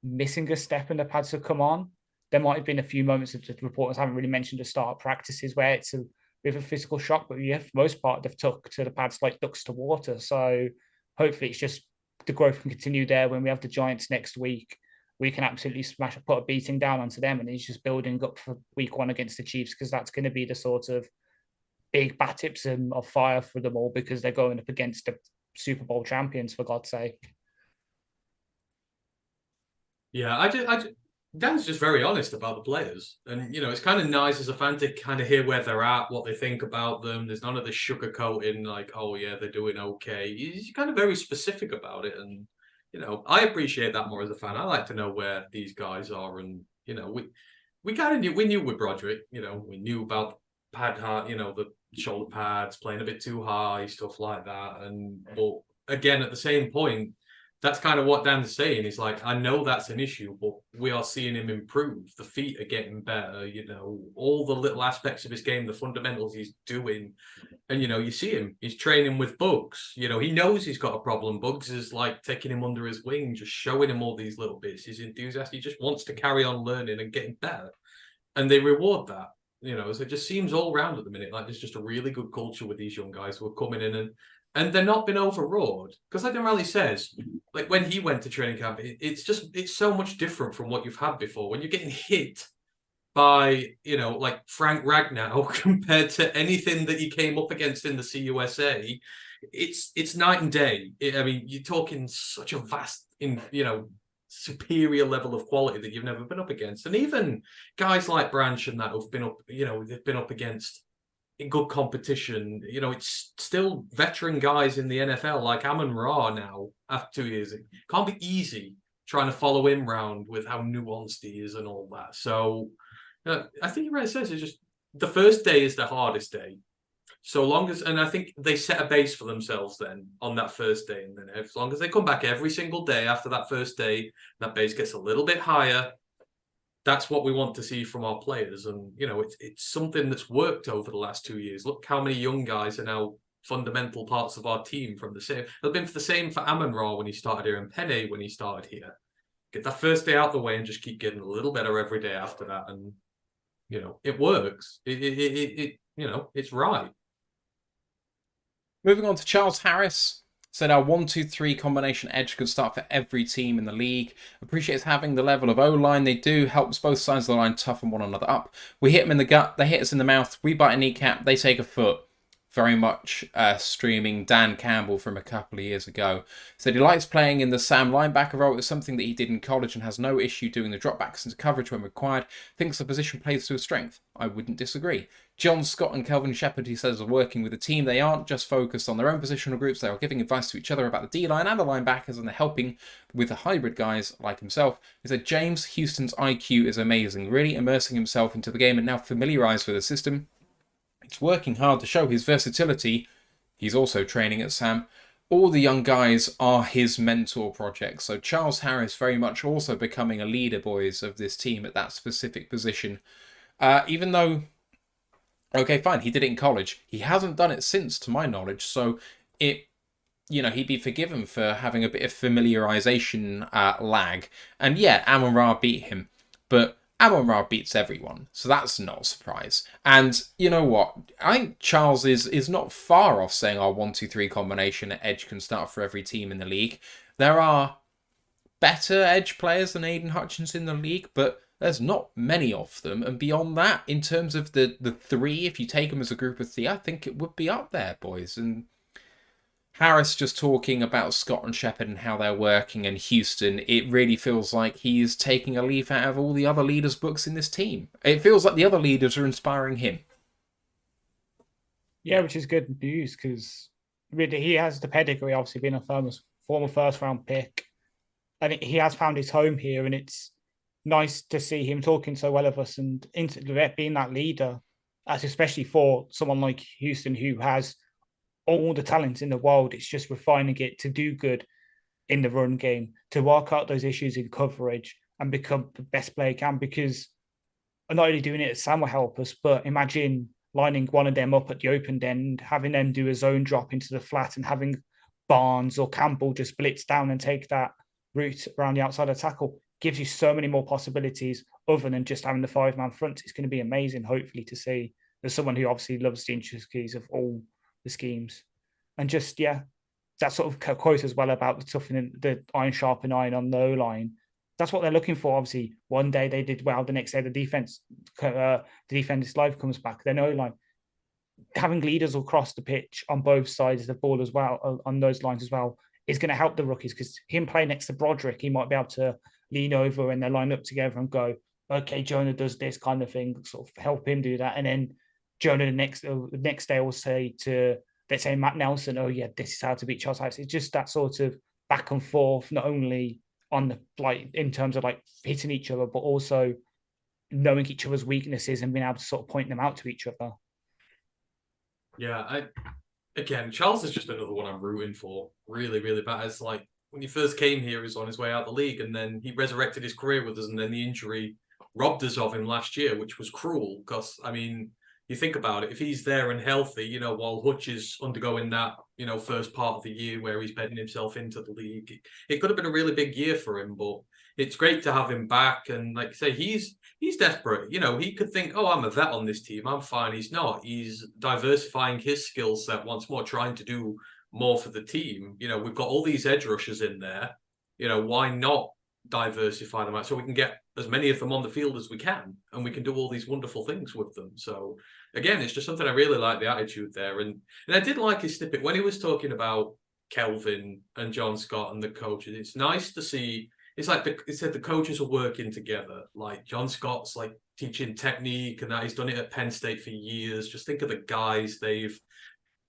missing a step and the pads have come on. There might have been a few moments of the reporters haven't really mentioned the start practices where it's a bit of a physical shock, but yeah, for the most part, they've took to the pads like ducks to water. So hopefully it's just the growth can continue there. When we have the Giants next week, we can absolutely put a beating down onto them, and it's just building up for week one against the Chiefs, because that's going to be the sort of big baptism of fire for them all, because they're going up against the Super Bowl champions, for God's sake. Yeah, Dan's just very honest about the players. And, you know, it's kind of nice as a fan to kind of hear where they're at, what they think about them. There's none of the sugarcoating, like, oh, yeah, they're doing okay. He's kind of very specific about it. And, you know, I appreciate that more as a fan. I like to know where these guys are. And, you know, we kind of knew with Broderick, you know, we knew about pad hard, the shoulder pads, playing a bit too high, stuff like that. But again, at the same point, that's kind of what Dan's saying. Is like, I know that's an issue, but we are seeing him improve. The feet are getting better, all the little aspects of his game, the fundamentals he's doing. And, you see him, he's training with Bugs. He knows he's got a problem. Bugs is like taking him under his wing, just showing him all these little bits. He's enthusiastic. He just wants to carry on learning and getting better. And they reward that. So it just seems all round at the minute like there's just a really good culture with these young guys who are coming in and they're not been overawed. Because like Raleigh says, like when he went to training camp, it's so much different from what you've had before. When you're getting hit by, like Frank Ragnow compared to anything that he came up against in the CUSA, it's night and day. You're talking such a vast, superior level of quality that you've never been up against. And even guys like Branch and that who've been up, they've been up against in good competition. It's still veteran guys in the NFL like Amon Ra now after 2 years. It can't be easy trying to follow him round with how nuanced he is and all that. So I think you're right. It says it's just the first day is the hardest day. So long as, and I think they set a base for themselves then on that first day. And then as long as they come back every single day after that first day, that base gets a little bit higher. That's what we want to see from our players. And, it's something that's worked over the last 2 years. Look how many young guys are now fundamental parts of our team from the same. They've been for the same for Amon Ra when he started here and Penne when he started here. Get that first day out the way and just keep getting a little better every day after that. And, it works. It's right. Moving on to Charles Harris. Said our 1-2-3 combination edge could start for every team in the league. Appreciates having the level of O-line they do. Helps both sides of the line toughen one another up. We hit them in the gut. They hit us in the mouth. We bite a kneecap. They take a foot. Very much streaming Dan Campbell from a couple of years ago. Said he likes playing in the Sam linebacker role. It's something that he did in college and has no issue doing the dropbacks into coverage when required. Thinks the position plays to his strength. I wouldn't disagree. John Scott and Kelvin Shepherd, he says, are working with a team. They aren't just focused on their own positional groups. They are giving advice to each other about the D-line and the linebackers, and they're helping with the hybrid guys like himself. He said James Houston's IQ is amazing, really immersing himself into the game and now familiarised with the system. It's working hard to show his versatility. He's also training at Sam. All the young guys are his mentor projects. So Charles Harris very much also becoming a leader, boys, of this team at that specific position. Even though, okay, fine, he did it in college. He hasn't done it since, to my knowledge. So he'd be forgiven for having a bit of familiarization lag. And yeah, Amon Ra beat him. But Amon Ra beats everyone, so that's not a surprise. And you know what? I think Charles is not far off saying our 1-2-3 combination at edge can start for every team in the league. There are better edge players than Aiden Hutchins in the league, but there's not many of them. And beyond that, in terms of the three, if you take them as a group of three, I think it would be up there, boys. And Harris just talking about Scott and Shepherd and how they're working, and Houston, it really feels like he's taking a leaf out of all the other leaders' books in this team. It feels like the other leaders are inspiring him. Yeah, which is good news because he has the pedigree, obviously being a former first-round pick. I think he has found his home here, and it's nice to see him talking so well of us and being that leader, as especially for someone like Houston who has all the talents in the world. It's just refining it to do good in the run game, to work out those issues in coverage and become the best player he can, because not only doing it, Sam will help us, but imagine lining one of them up at the open end, having them do a zone drop into the flat and having Barnes or Campbell just blitz down and take that route around the outside of tackle. Gives you so many more possibilities other than just having the 5-man front. It's going to be amazing, hopefully, to see as someone who obviously loves the intricacies of all the schemes. And just, yeah, that sort of quote as well about the toughening, the iron sharpen iron on the O-line. That's what they're looking for. Obviously, one day they did well, the next day the defense live comes back, then O-line. Having leaders across the pitch on both sides of the ball as well, on those lines as well, is going to help the rookies, because him playing next to Broderick, he might be able to lean over and they line up together and go, okay, Jonah does this kind of thing, sort of help him do that. And then Jonah the next day will say to, let's say, Matt Nelson, oh yeah, this is how to beat Charles Harris. It's just that sort of back and forth, not only on the, like, in terms of like hitting each other, but also knowing each other's weaknesses and being able to sort of point them out to each other. Yeah, again, Charles is just another one I'm rooting for. Really, really bad. It's like when he first came here, he was on his way out of the league, and then he resurrected his career with us, and then the injury robbed us of him last year, which was cruel. Because I mean, you think about it, if he's there and healthy, while Hutch is undergoing that, first part of the year where he's bedding himself into the league, it could have been a really big year for him. But it's great to have him back, and like you say, he's desperate. He could think, oh, I'm a vet on this team. I'm fine. He's not. He's diversifying his skill set once more, trying to do more for the team. We've got all these edge rushers in there. Why not diversify them out so we can get as many of them on the field as we can, and we can do all these wonderful things with them. So again, it's just something I really like the attitude there. And I did like his snippet when he was talking about Kelvin and John Scott and the coaches. It's nice to see. It's like it said the coaches are working together. Like John Scott's like teaching technique and that he's done it at Penn State for years. Just think of the guys they've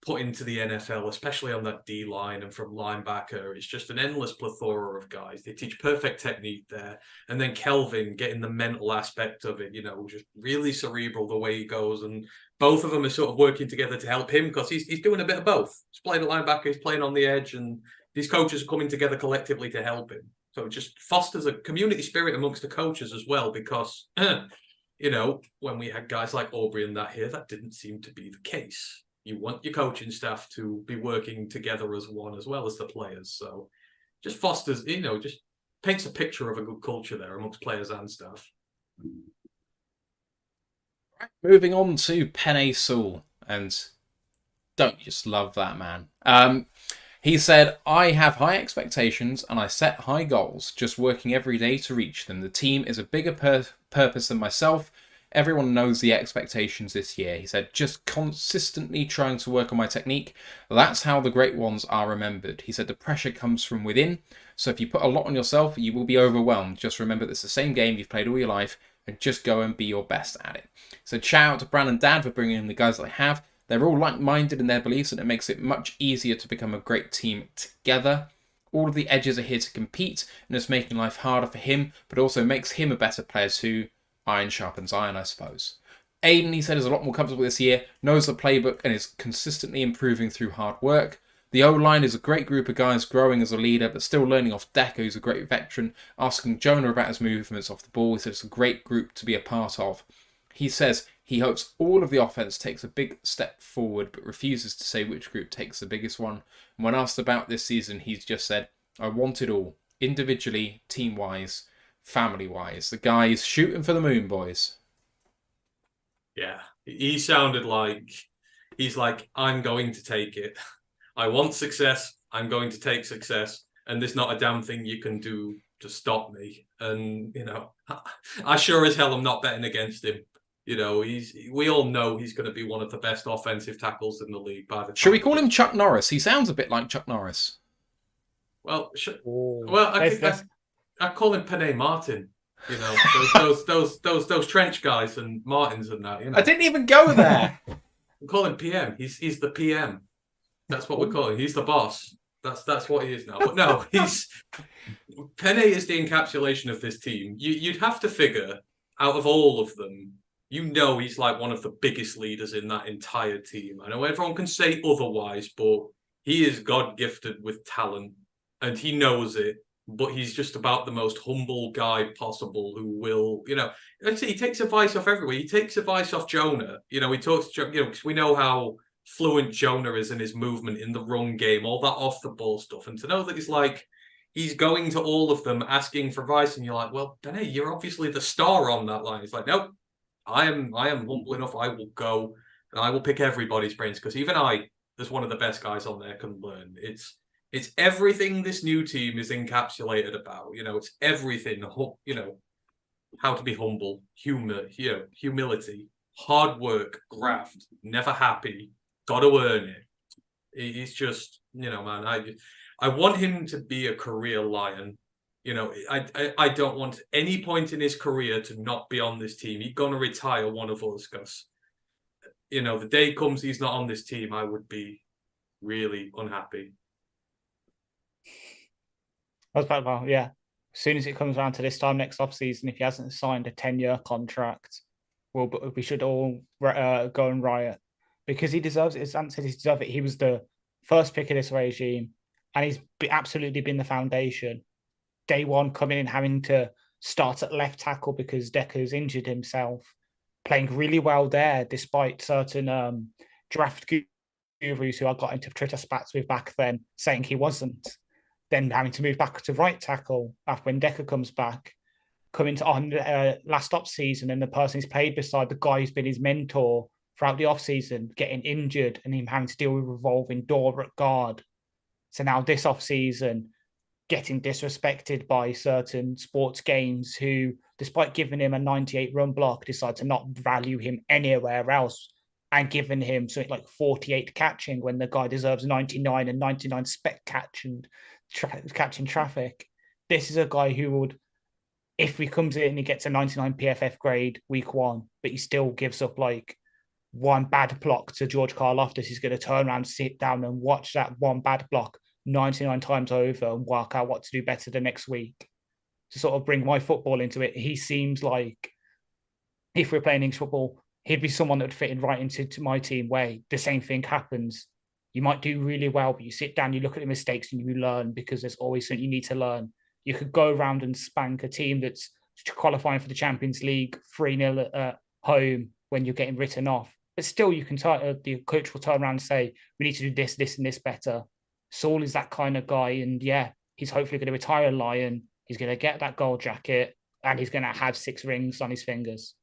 put into the NFL, especially on that D line and from linebacker. It's just an endless plethora of guys. They teach perfect technique there. And then Kelvin getting the mental aspect of it, just really cerebral the way he goes. And both of them are sort of working together to help him because he's doing a bit of both. He's playing a linebacker, he's playing on the edge, and these coaches are coming together collectively to help him. So it just fosters a community spirit amongst the coaches as well, because, when we had guys like Aubrey and that here, that didn't seem to be the case. You want your coaching staff to be working together as one, as well as the players. So just fosters, just paints a picture of a good culture there amongst players and staff. Moving on to Penny Sewell, and don't you just love that man? He said, I have high expectations and I set high goals, just working every day to reach them. The team is a bigger purpose than myself. Everyone knows the expectations this year. He said, just consistently trying to work on my technique. That's how the great ones are remembered. He said, the pressure comes from within. So if you put a lot on yourself, you will be overwhelmed. Just remember it's the same game you've played all your life and just go and be your best at it. So shout out to Bran and Dad for bringing in the guys that I have. They're all like-minded in their beliefs and it makes it much easier to become a great team together. All of the edges are here to compete and it's making life harder for him, but also makes him a better player too. Iron sharpens iron, I suppose. Aiden, he said, is a lot more comfortable this year, knows the playbook and is consistently improving through hard work. The O-line is a great group of guys growing as a leader, but still learning off Decker, who's a great veteran, asking Jonah about his movements off the ball. He said it's a great group to be a part of. He says he hopes all of the offense takes a big step forward, but refuses to say which group takes the biggest one. And when asked about this season, he's just said, I want it all, individually, team-wise, family-wise. The guy's shooting for the moon, boys. Yeah, he sounded like, he's like, I'm going to take it. I want success, I'm going to take success, and there's not a damn thing you can do to stop me. And, I sure as hell am not betting against him. We all know he's going to be one of the best offensive tackles in the league by the time. Should we call him Chuck Norris? He sounds a bit like Chuck Norris. Well, I call him Panay Martin. Those trench guys and Martins and that. I didn't even go there. We call him PM. He's the PM. That's what we call him. He's the boss. That's what he is now. But no, Penne is the encapsulation of this team. You'd have to figure out of all of them, he's like one of the biggest leaders in that entire team. I know everyone can say otherwise, but he is God-gifted with talent and he knows it. But he's just about the most humble guy possible who will, he takes advice off everywhere. He takes advice off Jonah. He talks to Jonah, because we know how fluent Jonah is in his movement in the run game, all that off the ball stuff. And to know that he's going to all of them asking for advice, and you're like, well, Benny, you're obviously the star on that line. He's like, nope, I am humble enough. I will go and I will pick everybody's brains because even I, as one of the best guys on there, can learn. It's everything this new team is encapsulated about. It's everything. How to be humble, humility, hard work, graft, never happy, got to earn it. It's just, man, I want him to be a career Lion. I don't want any point in his career to not be on this team. He's going to retire one of us, Gus. The day comes he's not on this team, I would be really unhappy. I was about, well, yeah. As soon as it comes around to this time next offseason, if he hasn't signed a 10-year contract, we should all go and riot. because he deserves it. As Ant said, he deserves it. He was the first pick of this regime, and he's absolutely been the foundation. Day one, coming in having to start at left tackle because Decker's injured himself, playing really well there despite certain draft gurus who I got into Twitter spats with back then saying he wasn't. Then having to move back to right tackle after when Decker comes back, coming to on last off season, and the person he's played beside the guy who's been his mentor throughout the off season getting injured, and him having to deal with revolving door at guard. So now this off season, getting disrespected by certain sports games who, despite giving him a 98 run block, decide to not value him anywhere else and giving him something like 48 catching when the guy deserves 99 and 99 spec catch and catching traffic. This is a guy who would, if he comes in and he gets a 99 PFF grade week one, but he still gives up like one bad block to George Karloftis, he's going to turn around, sit down and watch that one bad block 99 times over and work out what to do better the next week. To sort of bring my football into it, he seems like, if we're playing English football, he'd be someone that would fit in right into my team where the same thing happens. You might do really well, but you sit down, you look at the mistakes and you learn, because there's always something you need to learn. You could go around and spank a team that's qualifying for the Champions League 3-0 at home when you're getting written off. But still, you can the coach will turn around and say, we need to do this, this, and this better. Saul is that kind of guy. And yeah, he's hopefully going to retire a Lion. He's going to get that gold jacket and he's going to have 6 rings on his fingers.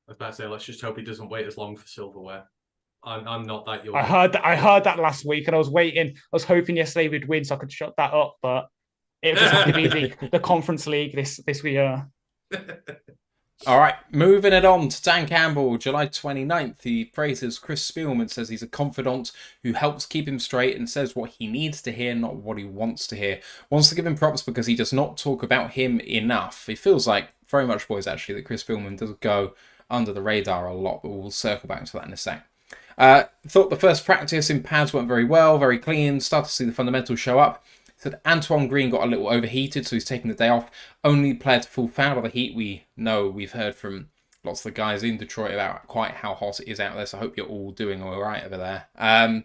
I was about to say, let's just hope he doesn't wait as long for silverware. I'm not that young. I heard that last week, and I was waiting. I was hoping yesterday we'd win so I could shut that up, but it just have to be the Conference League this year. All right, moving it on to Dan Campbell, July 29th. He praises Chris Spielman, says he's a confidant who helps keep him straight and says what he needs to hear, not what he wants to hear. Wants to give him props because he does not talk about him enough. It feels like, very much, boys, actually, that Chris Spielman does go under the radar a lot, but we'll circle back to that in a sec. Thought the first practice in pads went very well, very clean, started to see the fundamentals show up. Said Antoine Green got a little overheated, so he's taking the day off. Only player to fall foul of the heat. We've heard from lots of the guys in Detroit about quite how hot it is out there, so I hope you're all doing all right over there.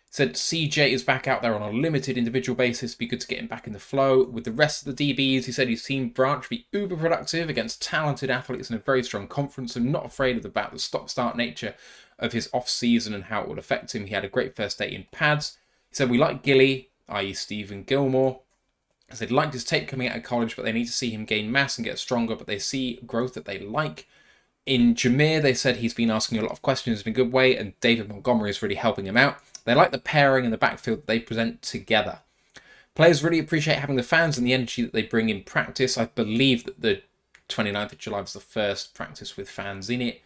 Said CJ is back out there on a limited individual basis. Be good to get him back in the flow. With the rest of the DBs, he said he's seen Branch be uber productive against talented athletes in a very strong conference and not afraid about the stop-start nature of his off-season and how it would affect him. He had a great first day in pads. He said we like Gilly, i.e. Stephen Gilmore. As they'd liked his tape coming out of college, but they need to see him gain mass and get stronger, but they see growth that they like. In Jameer, they said he's been asking a lot of questions in a good way, and David Montgomery is really helping him out. They like the pairing and the backfield that they present together. Players really appreciate having the fans and the energy that they bring in practice. I believe that the 29th of July was the first practice with fans in it.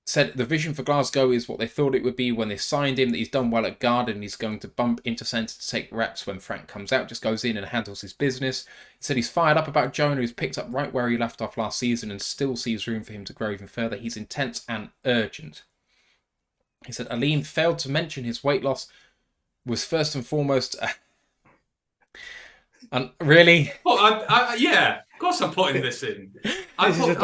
Said the vision for Glasgow is what they thought it would be when they signed him, that he's done well at guard and he's going to bump into centre to take reps when Frank comes out, just goes in and handles his business. He said he's fired up about Jonah, who's picked up right where he left off last season and still sees room for him to grow even further. He's intense and urgent. He said Alim failed to mention his weight loss was first and foremost... and really? Well, yeah, of course I'm putting this in. I put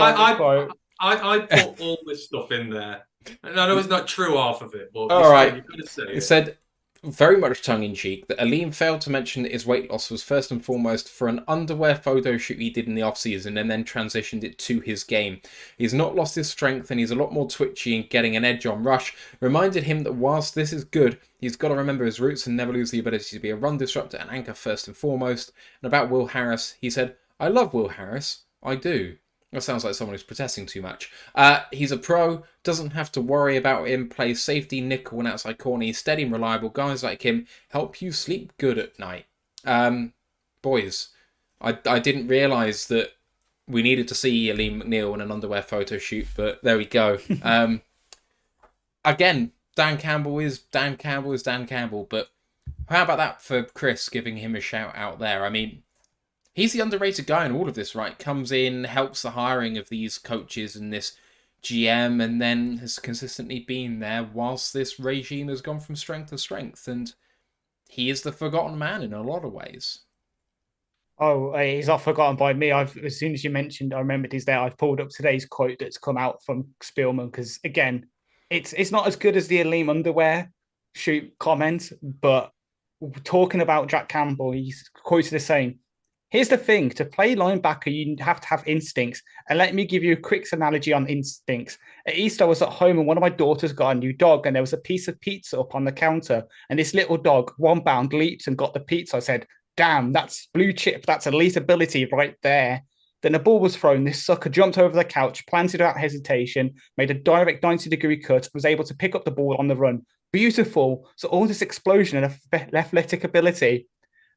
all this stuff in there. And I know it's not true, half of it, but all right. You've got to say it. Said, very much tongue-in-cheek, that Alim failed to mention that his weight loss was first and foremost for an underwear photo shoot he did in the off-season and then transitioned it to his game. He's not lost his strength and he's a lot more twitchy and getting an edge on rush. Reminded him that whilst this is good, he's got to remember his roots and never lose the ability to be a run disruptor and anchor first and foremost. And about Will Harris, he said, I love Will Harris. I do. That sounds like someone who's protesting too much. He's a pro, doesn't have to worry about him, plays safety, nickel and outside corner. He's steady and reliable. Guys like him help you sleep good at night. Boys, I didn't realise that we needed to see Alim McNeil in an underwear photo shoot, but there we go. Again, Dan Campbell is Dan Campbell, but how about that for Chris, giving him a shout out there? I mean, he's the underrated guy in all of this, right? Comes in, helps the hiring of these coaches and this GM, and then has consistently been there whilst this regime has gone from strength to strength. And he is the forgotten man in a lot of ways. Oh, he's not forgotten by me. As soon as you mentioned, I remembered he's there. I've pulled up today's quote that's come out from Spielman because again, it's not as good as the Aleem underwear shoot comment, but talking about Jack Campbell, he's quoted as saying, "Here's the thing: to play linebacker, you have to have instincts. And let me give you a quick analogy on instincts. At Easter, I was at home and one of my daughters got a new dog, and there was a piece of pizza up on the counter, and this little dog, one bound, leaped and got the pizza. I said, damn, that's blue chip. That's elite ability right there. Then the ball was thrown. This sucker jumped over the couch, planted without hesitation, made a direct 90-degree cut, was able to pick up the ball on the run. Beautiful. So all this explosion and athletic ability.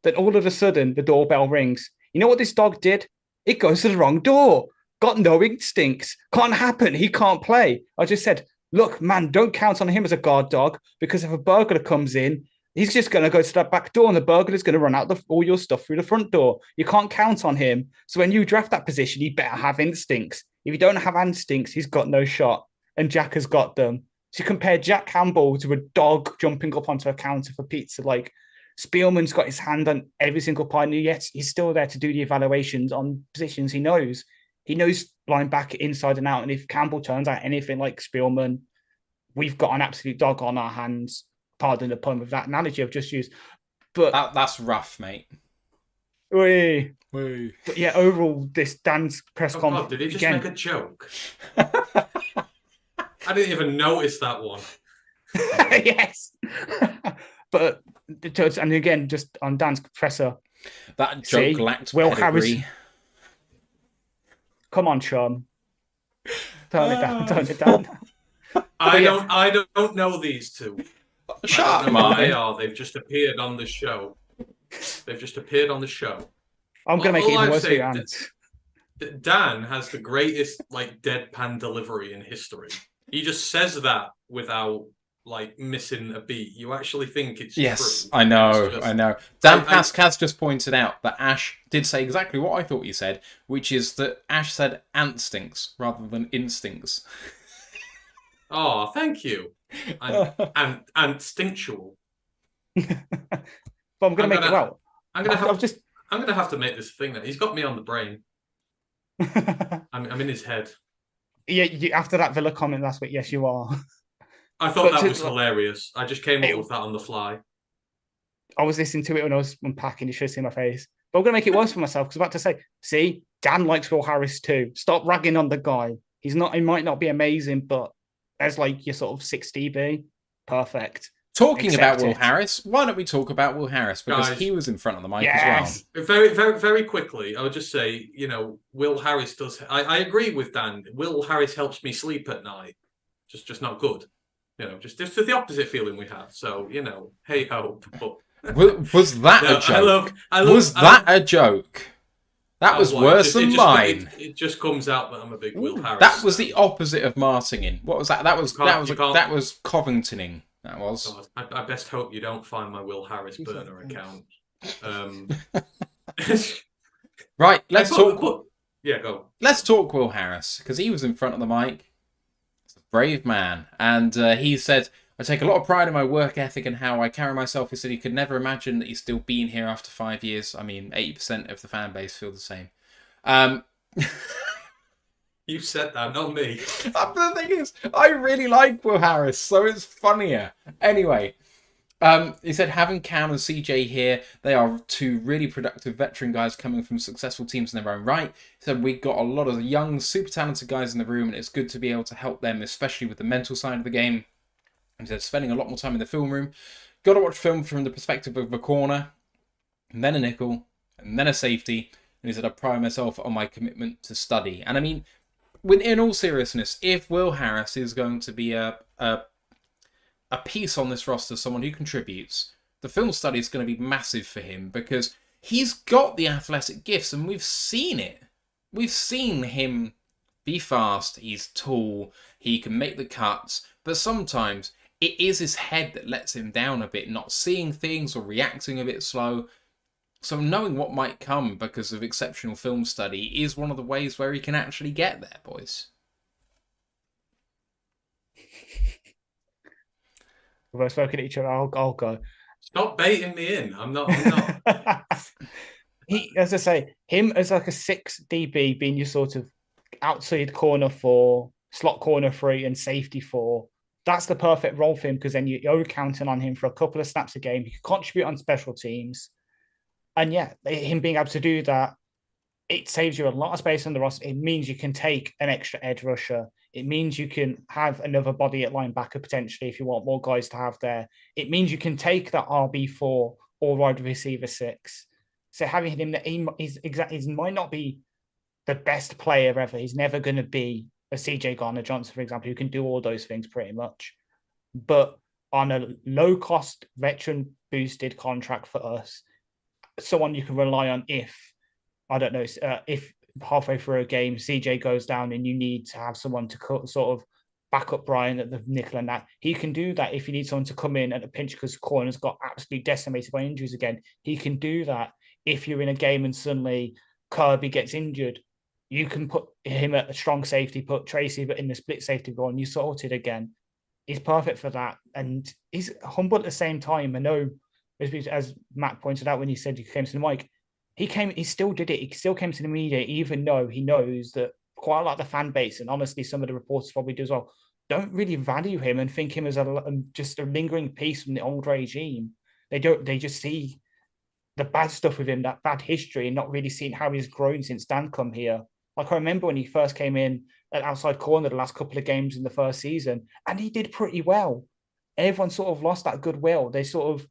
Then all of a sudden, the doorbell rings. You know what this dog did? It goes to the wrong door. Got no instincts. Can't happen. He can't play. I just said, look, man, don't count on him as a guard dog because if a burglar comes in, he's just going to go to that back door and the burglar's going to run out all your stuff through the front door. You can't count on him. So when you draft that position, you better have instincts. If you don't have instincts, he's got no shot. And Jack has got them. So you compare Jack Campbell to a dog jumping up onto a counter for pizza. Like Spielman's got his hand on every single part, and yet he's still there to do the evaluations on positions he knows. He knows linebacker inside and out. And if Campbell turns out anything like Spielman, we've got an absolute dog on our hands. Pardon the pun with that analogy I've just used. But that's rough, mate. But Yeah, overall, this Dan's press conference. Did he just make a joke? I didn't even notice that one. Yes. But, and again, just on Dan's presser. That joke lacked Will pedigree. Harris. Come on, chum. Turn it down. I don't know these two. Shut up, They Martin. are. They've just appeared on the show. I'm going to make it even worse for you, I'd Ant. Dan has the greatest deadpan delivery in history. He just says that without missing a beat. You actually think it's Yes, true. I know. Dan Pask just pointed out that Ash did say exactly what I thought you said, which is that Ash said ant stinks rather than instincts. Oh, thank you. And instinctual. But I'm going to make it well. I'm gonna have to make this thing that he's got me on the brain. I'm in his head. Yeah, after that Villa comment last week, yes, you are. I thought that was hilarious. I just came up with that on the fly. I was listening to it when I was unpacking. You should have seen my face. But I'm going to make it worse for myself because I'm about to say, see, Dan likes Will Harris too. Stop ragging on the guy. He might not be amazing, but as your sort of 6DB, perfect. Talking about Will Harris, why don't we talk about Will Harris? Because he was in front of the mic as well. Very, very, very quickly, I would just say, Will Harris does. I agree with Dan. Will Harris helps me sleep at night. Just not good. Just the opposite feeling we have. So, hey ho. Was that a joke? Was that a joke? That was worse than mine. It just comes out that I'm a big Will Harris. That was the opposite of Martinging. What was that? That was Covingtoning. That was. God, I best hope you don't find my Will Harris burner account. Right, let's talk. Yeah, go. Let's talk Will Harris because he was in front of the mic. He's a brave man, and he said, "I take a lot of pride in my work ethic and how I carry myself." He said he could never imagine that he's still being here after 5 years. I mean, 80% of the fan base feel the same. You said that, not me. The thing is, I really like Will Harris, so it's funnier. Anyway, he said, having Cam and CJ here, they are two really productive veteran guys coming from successful teams in their own right. He said, we've got a lot of young, super talented guys in the room, and it's good to be able to help them, especially with the mental side of the game. He said, spending a lot more time in the film room. Got to watch film from the perspective of a corner, and then a nickel, and then a safety. And he said, I pride myself on my commitment to study. And I mean, in all seriousness, if Will Harris is going to be a piece on this roster, someone who contributes, the film study is going to be massive for him because he's got the athletic gifts and we've seen it. We've seen him be fast, he's tall, he can make the cuts, but sometimes it is his head that lets him down a bit, not seeing things or reacting a bit slow. So knowing what might come because of exceptional film study is one of the ways where he can actually get there, boys. We've both spoken to each other. I'll go. Stop baiting me in. I'm not. As I say, him as like a 6 DB being your sort of outside corner 4, slot corner 3, and safety 4. That's the perfect role for him because then you're counting on him for a couple of snaps a game. He can contribute on special teams. And yeah, him being able to do that, it saves you a lot of space on the roster. It means you can take an extra edge rusher. It means you can have another body at linebacker potentially if you want more guys to have there. It means you can take that RB4 or wide receiver 6. So having him, he might not be the best player ever. He's never going to be a CJ Gardner-Johnson, for example, who can do all those things pretty much. But on a low-cost, veteran-boosted contract for us, someone you can rely on if, I don't know, if halfway through a game, CJ goes down and you need to have someone to sort of back up Brian at the nickel and that. He can do that if you need someone to come in at a pinch because corner's got absolutely decimated by injuries again. He can do that if you're in a game and suddenly Kirby gets injured. You can put him at a strong safety, put Tracy but in the split safety role, and you sorted again. He's perfect for that. And he's humble at the same time. I know, as Matt pointed out when he said he came to the mic, he still did it. He still came to the media, even though he knows that quite a lot of the fan base, and honestly, some of the reporters probably do as well, don't really value him and think him as just a lingering piece from the old regime. They just see the bad stuff with him, that bad history, and not really seeing how he's grown since Dan come here. Like I remember when he first came in at outside corner the last couple of games in the first season, and he did pretty well. Everyone sort of lost that goodwill. They sort of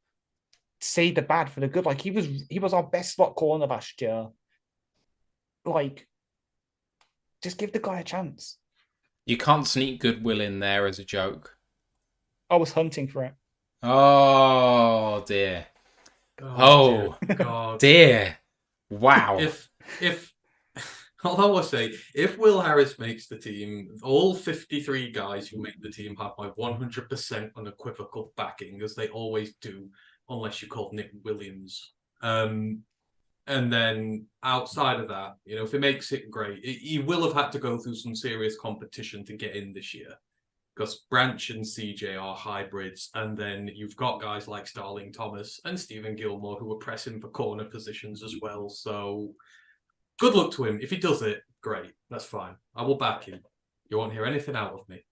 see the bad for the good. Like he was our best slot corner last year. Like, just give the guy a chance. You can't sneak goodwill in there as a joke. I was hunting for it. Oh dear. Oh dear God. Dear. Wow. If although I say, if Will Harris makes the team, all 53 guys who make the team have my 100% unequivocal backing, as they always do, unless you call Nick Williams. And then outside of that, if he makes it, great. He will have had to go through some serious competition to get in this year, because Branch and CJ are hybrids, and then you've got guys like Starling Thomas and Stephen Gilmore who are pressing for corner positions as well. So good luck to him. If he does it, great. That's fine. I will back him. You won't hear anything out of me.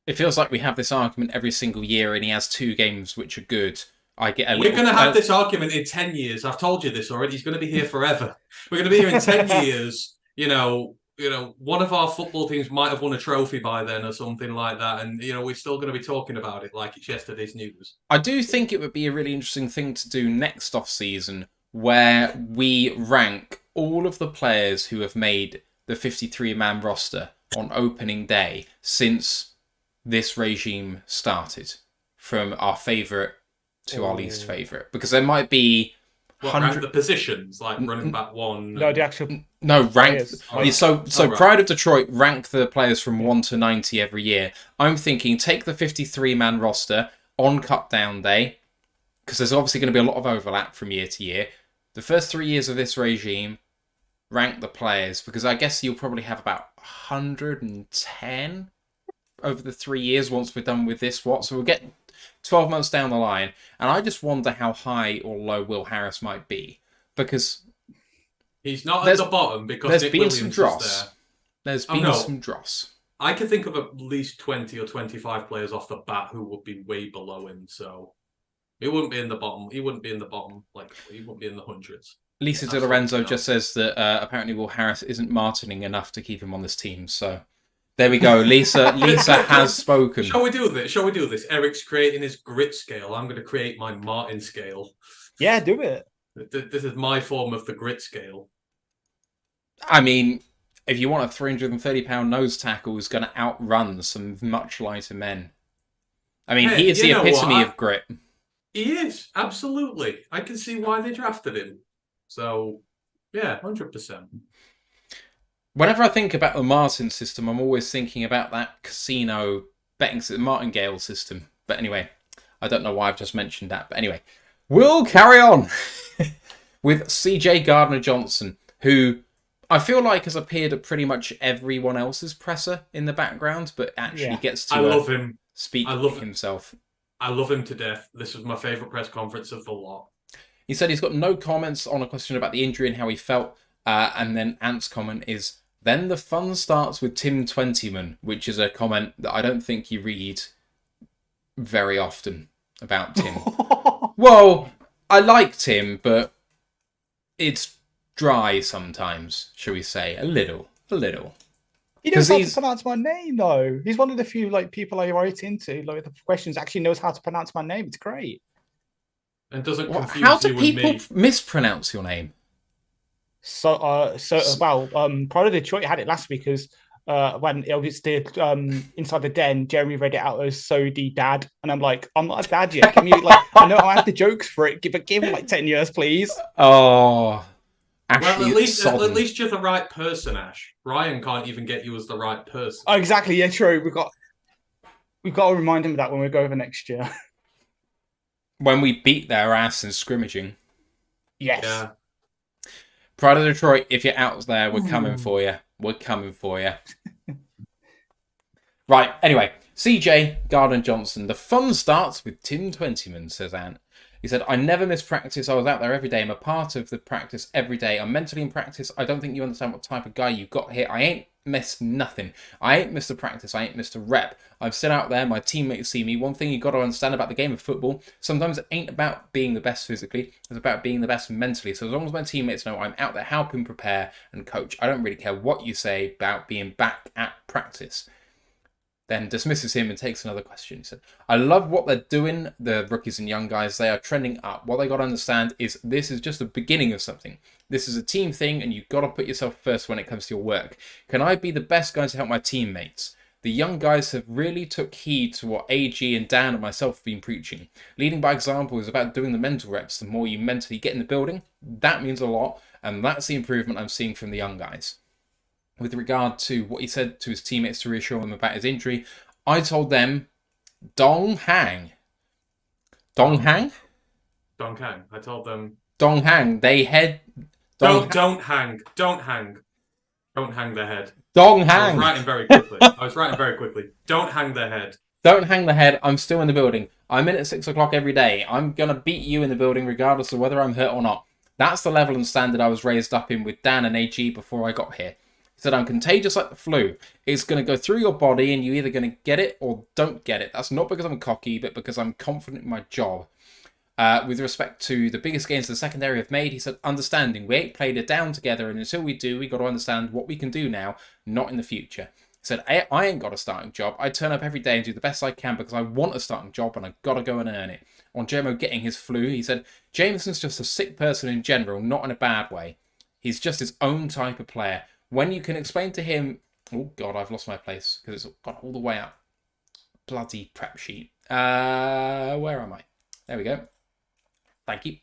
It feels like we have this argument every single year, and he has 2 games which are good. I get We're going to have this argument in 10 years. I've told you this already. He's going to be here forever. We're going to be here in 10 years. One of our football teams might have won a trophy by then or something like that. And, we're still going to be talking about it like it's yesterday's news. I do think it would be a really interesting thing to do next off-season, where we rank all of the players who have made the 53-man roster on opening day since this regime started, from our favourite to our least favourite. Because there might be... rank the positions, like running back 1? No, the actual... No, rank... Players. So Pride of Detroit rank the players from 1 to 90 every year. I'm thinking, take the 53-man roster on cut-down day, because there's obviously going to be a lot of overlap from year to year. The first 3 years of this regime, rank the players, because I guess you'll probably have about 110 over the 3 years once we're done with this. So we'll get 12 months down the line, and I just wonder how high or low Will Harris might be, because he's not at the bottom because there's Nick been Williams some is dross. there. There's been some dross. I can think of at least 20 or 25 players off the bat who would be way below him, so he wouldn't be in the bottom. He wouldn't be in the bottom, he wouldn't be in the hundreds. Lisa Di Lorenzo just says that apparently Will Harris isn't Martining enough to keep him on this team, so there we go. Lisa has spoken. Shall we do this? Eric's creating his grit scale. I'm going to create my Martin scale. Yeah, do it. This is my form of the grit scale. I mean, if you want a 330-pound nose tackle who's going to outrun some much lighter men. I mean, he is the epitome of grit. He is, absolutely. I can see why they drafted him. So, yeah, 100%. Whenever I think about the Martin system, I'm always thinking about that casino betting system, martingale system. But anyway, I don't know why I've just mentioned that. But anyway, we'll carry on with CJ Gardner-Johnson, who I feel like has appeared at pretty much everyone else's presser in the background, but actually gets to speak himself. I love him to death. This was my favourite press conference of the lot. He said he's got no comments on a question about the injury and how he felt. And then Ant's comment is, then the fun starts with Tim Twentyman, which is a comment that I don't think you read very often about Tim. Well, I like Tim, but it's dry sometimes, shall we say. A little. He knows how to pronounce my name, though. He's one of the few people I write into. Like the questions actually knows how to pronounce my name. It's great. And doesn't confuse how do you people and me. mispronounce your name? Pride of Detroit had it last week because when it was the Inside the Den, Jeremy read it out as "Sodi Dad," and I'm like, I'm not a dad yet. Can you I know I have the jokes for it, but give me 10 years, please. Oh, Ash, well, at least you're the right person, Ash. Ryan can't even get you as the right person. Oh, exactly. Yeah, true. We've got to remind him of that when we go over next year. When we beat their ass in scrimmaging. Yes. Yeah. Pride of Detroit, if you're out there, we're coming for you. We're coming for you. Right, anyway. CJ, Gardner-Johnson. The fun starts with Tim Twentyman, says Ant. He said, I never miss practice. I was out there every day. I'm a part of the practice every day. I'm mentally in practice. I don't think you understand what type of guy you got here. I ain't missed nothing. I ain't missed a practice. I ain't missed a rep. I'm still out there. My teammates see me. One thing you got to understand about the game of football, sometimes it ain't about being the best physically. It's about being the best mentally. So as long as my teammates know I'm out there helping prepare and coach, I don't really care what you say about being back at practice. Then dismisses him and takes another question. He said, I love what they're doing, the rookies and young guys. They are trending up. What they got to understand is this is just the beginning of something. This is a team thing, and you've got to put yourself first when it comes to your work. Can I be the best guy to help my teammates? The young guys have really took heed to what AG and Dan and myself have been preaching. Leading by example is about doing the mental reps. The more you mentally get in the building, that means a lot, and that's the improvement I'm seeing from the young guys. With regard to what he said to his teammates to reassure them about his injury, I told them, Dong Hang. Dong Hang? Dong Hang. I told them. Dong Hang. They head. Don't hang. Don't hang. Don't hang their head. Dong Hang. I was writing very quickly. Don't hang their head. Don't hang the head. I'm still in the building. I'm in at 6 o'clock every day. I'm going to beat you in the building regardless of whether I'm hurt or not. That's the level and standard I was raised up in with Dan and AG before I got here. He said, I'm contagious like the flu. It's going to go through your body and you're either going to get it or don't get it. That's not because I'm cocky, but because I'm confident in my job. With respect to the biggest gains the secondary have made, he said, understanding. We ain't played it down together, and until we do, we got to understand what we can do now, not in the future. He said, I ain't got a starting job. I turn up every day and do the best I can because I want a starting job and I got to go and earn it. On Jamo getting his flu, he said, Jameson's just a sick person in general, not in a bad way. He's just his own type of player. When you can explain to him... Oh, God, I've lost my place because it's gone all the way up. Bloody prep sheet. Where am I? There we go. Thank you.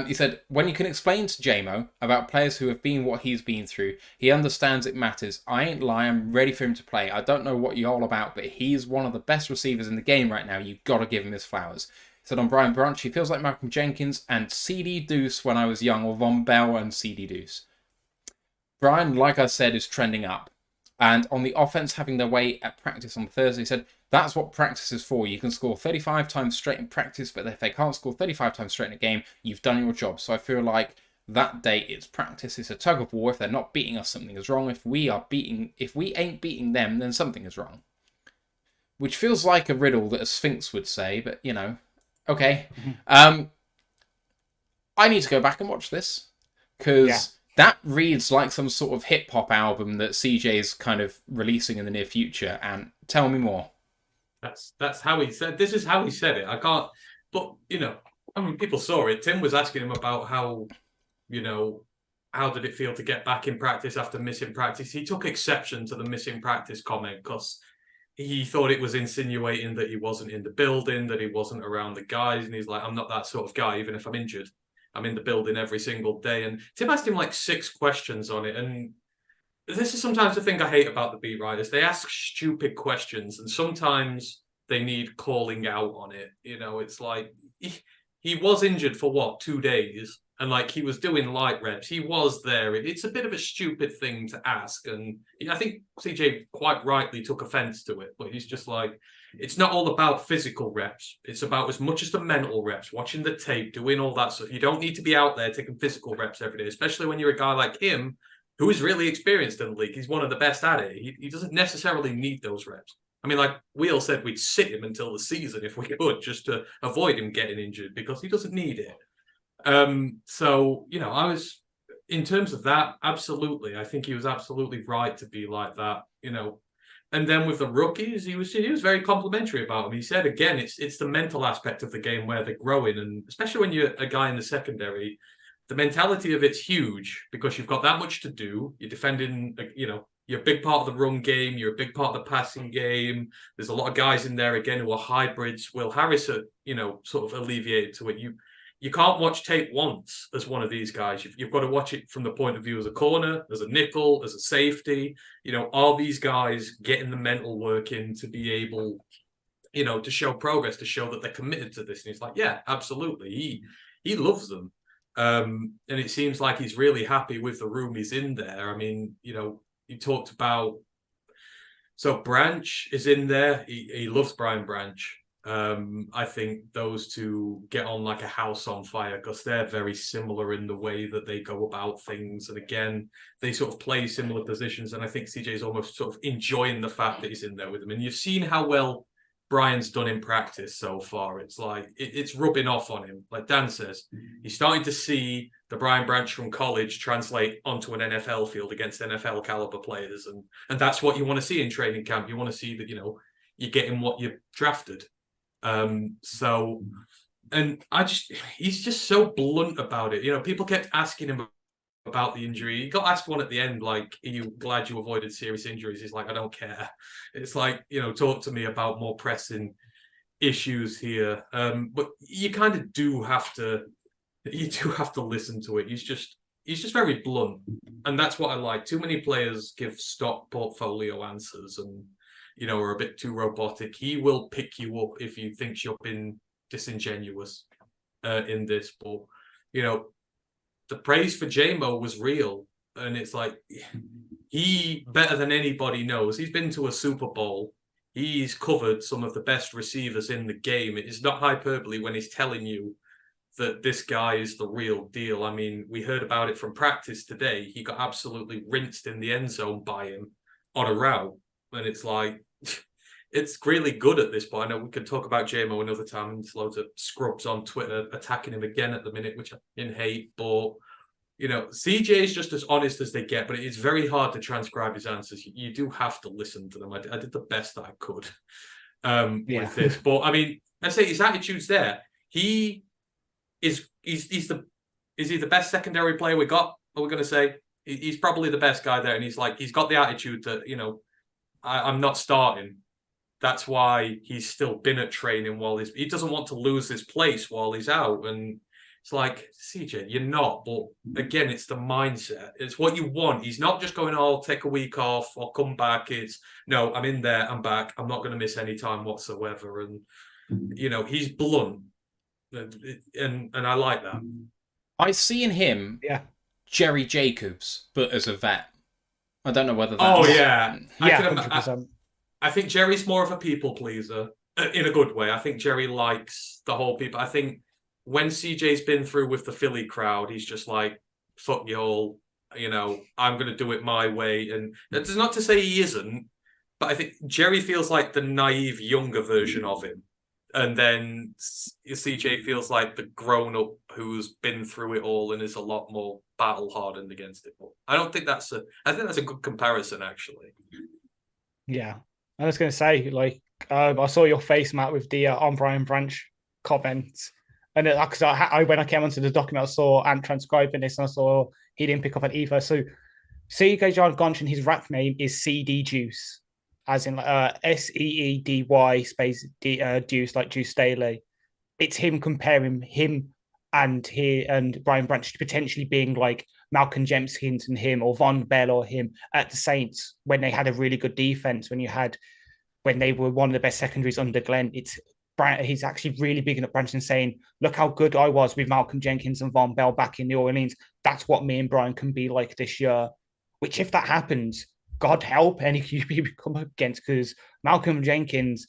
He said, when you can explain to Jamo about players who have been what he's been through, he understands it matters. I ain't lying. I'm ready for him to play. I don't know what you're all about, but he's one of the best receivers in the game right now. You've got to give him his flowers. He said on Brian Branch, he feels like Malcolm Jenkins and CD Deuce when I was young, or Von Bell and CD Deuce. Brian, like I said, is trending up. And on the offense having their way at practice on Thursday, he said, that's what practice is for. You can score 35 times straight in practice, but if they can't score 35 times straight in a game, you've done your job. So I feel like that day it's practice. It's a tug of war. If they're not beating us, something is wrong. If we ain't beating them, then something is wrong. Which feels like a riddle that a Sphinx would say, but you know, okay. I need to go back and watch this because that reads like some sort of hip hop album that CJ's kind of releasing in the near future. And tell me more. That's how he said. This is how he said it. I can't. But you know, I mean, people saw it. Tim was asking him about how, you know, how did it feel to get back in practice after missing practice. He took exception to the missing practice comment because he thought it was insinuating that he wasn't in the building, that he wasn't around the guys, and he's like, I'm not that sort of guy. Even if I'm injured, I'm in the building every single day. And Tim asked him like 6 questions on it, and this is sometimes the thing I hate about the beat writers. They ask stupid questions, and sometimes they need calling out on it. You know, it's like he was injured for what, 2 days, and like he was doing light reps. He was there. It's a bit of a stupid thing to ask, and I think CJ quite rightly took offense to it. But he's just like, it's not all about physical reps. It's about as much as the mental reps, watching the tape, doing all that stuff. You don't need to be out there taking physical reps every day, especially when you're a guy like him who is really experienced in the league. He's one of the best at it. He doesn't necessarily need those reps. I mean, like we all said, we'd sit him until the season if we could, just to avoid him getting injured because he doesn't need it. So, I was, in terms of that, absolutely. I think he was absolutely right to be like that, And then with the rookies, he was very complimentary about them. He said, again, it's the mental aspect of the game where they're growing. And especially when you're a guy in the secondary, the mentality of it's huge because you've got that much to do. You're defending, you're a big part of the run game. You're a big part of the passing game. There's a lot of guys in there, again, who are hybrids. Will Harris, sort of alleviated to it. You can't watch tape once as one of these guys. You've got to watch it from the point of view as a corner, as a nickel, as a safety. Are these guys getting the mental work in to be able, to show progress, to show that they're committed to this? And he's like, yeah, absolutely. He loves them. And it seems like he's really happy with the room he's in there. I mean, he talked about, so Branch is in there. He loves Brian Branch. I think those two get on like a house on fire because they're very similar in the way that they go about things. And again, they sort of play similar positions. And I think CJ is almost sort of enjoying the fact that he's in there with them. And you've seen how well Brian's done in practice so far. It's like, it's rubbing off on him. Like Dan says, he's starting to see the Brian Branch from college translate onto an NFL field against NFL caliber players. And that's what you want to see in training camp. You want to see that, you're getting what you've drafted. He's just so blunt about it. People kept asking him about the injury. He got asked one at the end, like, are you glad you avoided serious injuries? He's like, I don't care. It's like, talk to me about more pressing issues here. But you kind of do have to listen to it. He's just very blunt. And that's what I like. Too many players give stock portfolio answers and are a bit too robotic. He will pick you up if he thinks you're being disingenuous in this. But, the praise for JMO was real. And it's like, he, better than anybody knows, he's been to a Super Bowl. He's covered some of the best receivers in the game. It's not hyperbole when he's telling you that this guy is the real deal. I mean, we heard about it from practice today. He got absolutely rinsed in the end zone by him on a route. And it's like, it's really good at this point. I know we could talk about JMO another time, and there's loads of scrubs on Twitter attacking him again at the minute, which I didn't hate. But, CJ is just as honest as they get, but it's very hard to transcribe his answers. You do have to listen to them. I did the best that I could with this. But, I mean, I say his attitude's there. Is he the best secondary player we got? Are we going to say? He's probably the best guy there. And he's got the attitude that, I'm not starting. That's why he's still been at training while he doesn't want to lose his place while he's out. And it's like, CJ, you're not. But again, it's the mindset. It's what you want. He's not just going, I'll take a week off or come back. It's, no, I'm in there. I'm back. I'm not going to miss any time whatsoever. And, he's blunt. And I like that. I see in him Jerry Jacobs, but as a vet. I don't know whether that's... Oh, yeah. Yeah, I think Jerry's more of a people pleaser in a good way. I think Jerry likes the whole people. I think when CJ's been through with the Philly crowd, he's just like, fuck you all, I'm going to do it my way. And that's not to say he isn't, but I think Jerry feels like the naive, younger version of him. And then CJ feels like the grown-up who's been through it all and is a lot more battle-hardened against it. But I think that's a good comparison, actually. Yeah. I was going to say, like, I saw your face, Matt, with the on Brian Branch comments. And because when I came onto the document, I saw Ant transcribing this, and I saw he didn't pick up on either. So CJ Gardner-Johnson, his rap name is CD Juice, as in SEEDY space Deuce, like Juice Staley. It's him comparing him and Brian Branch potentially being like Malcolm Jenkins and him, or Von Bell or him at the Saints when they had a really good defense. When they were one of the best secondaries under Glenn, he's actually really big enough branching, saying, "Look how good I was with Malcolm Jenkins and Von Bell back in New Orleans. That's what me and Brian can be like this year." Which, if that happens, God help any QB we come up against, because Malcolm Jenkins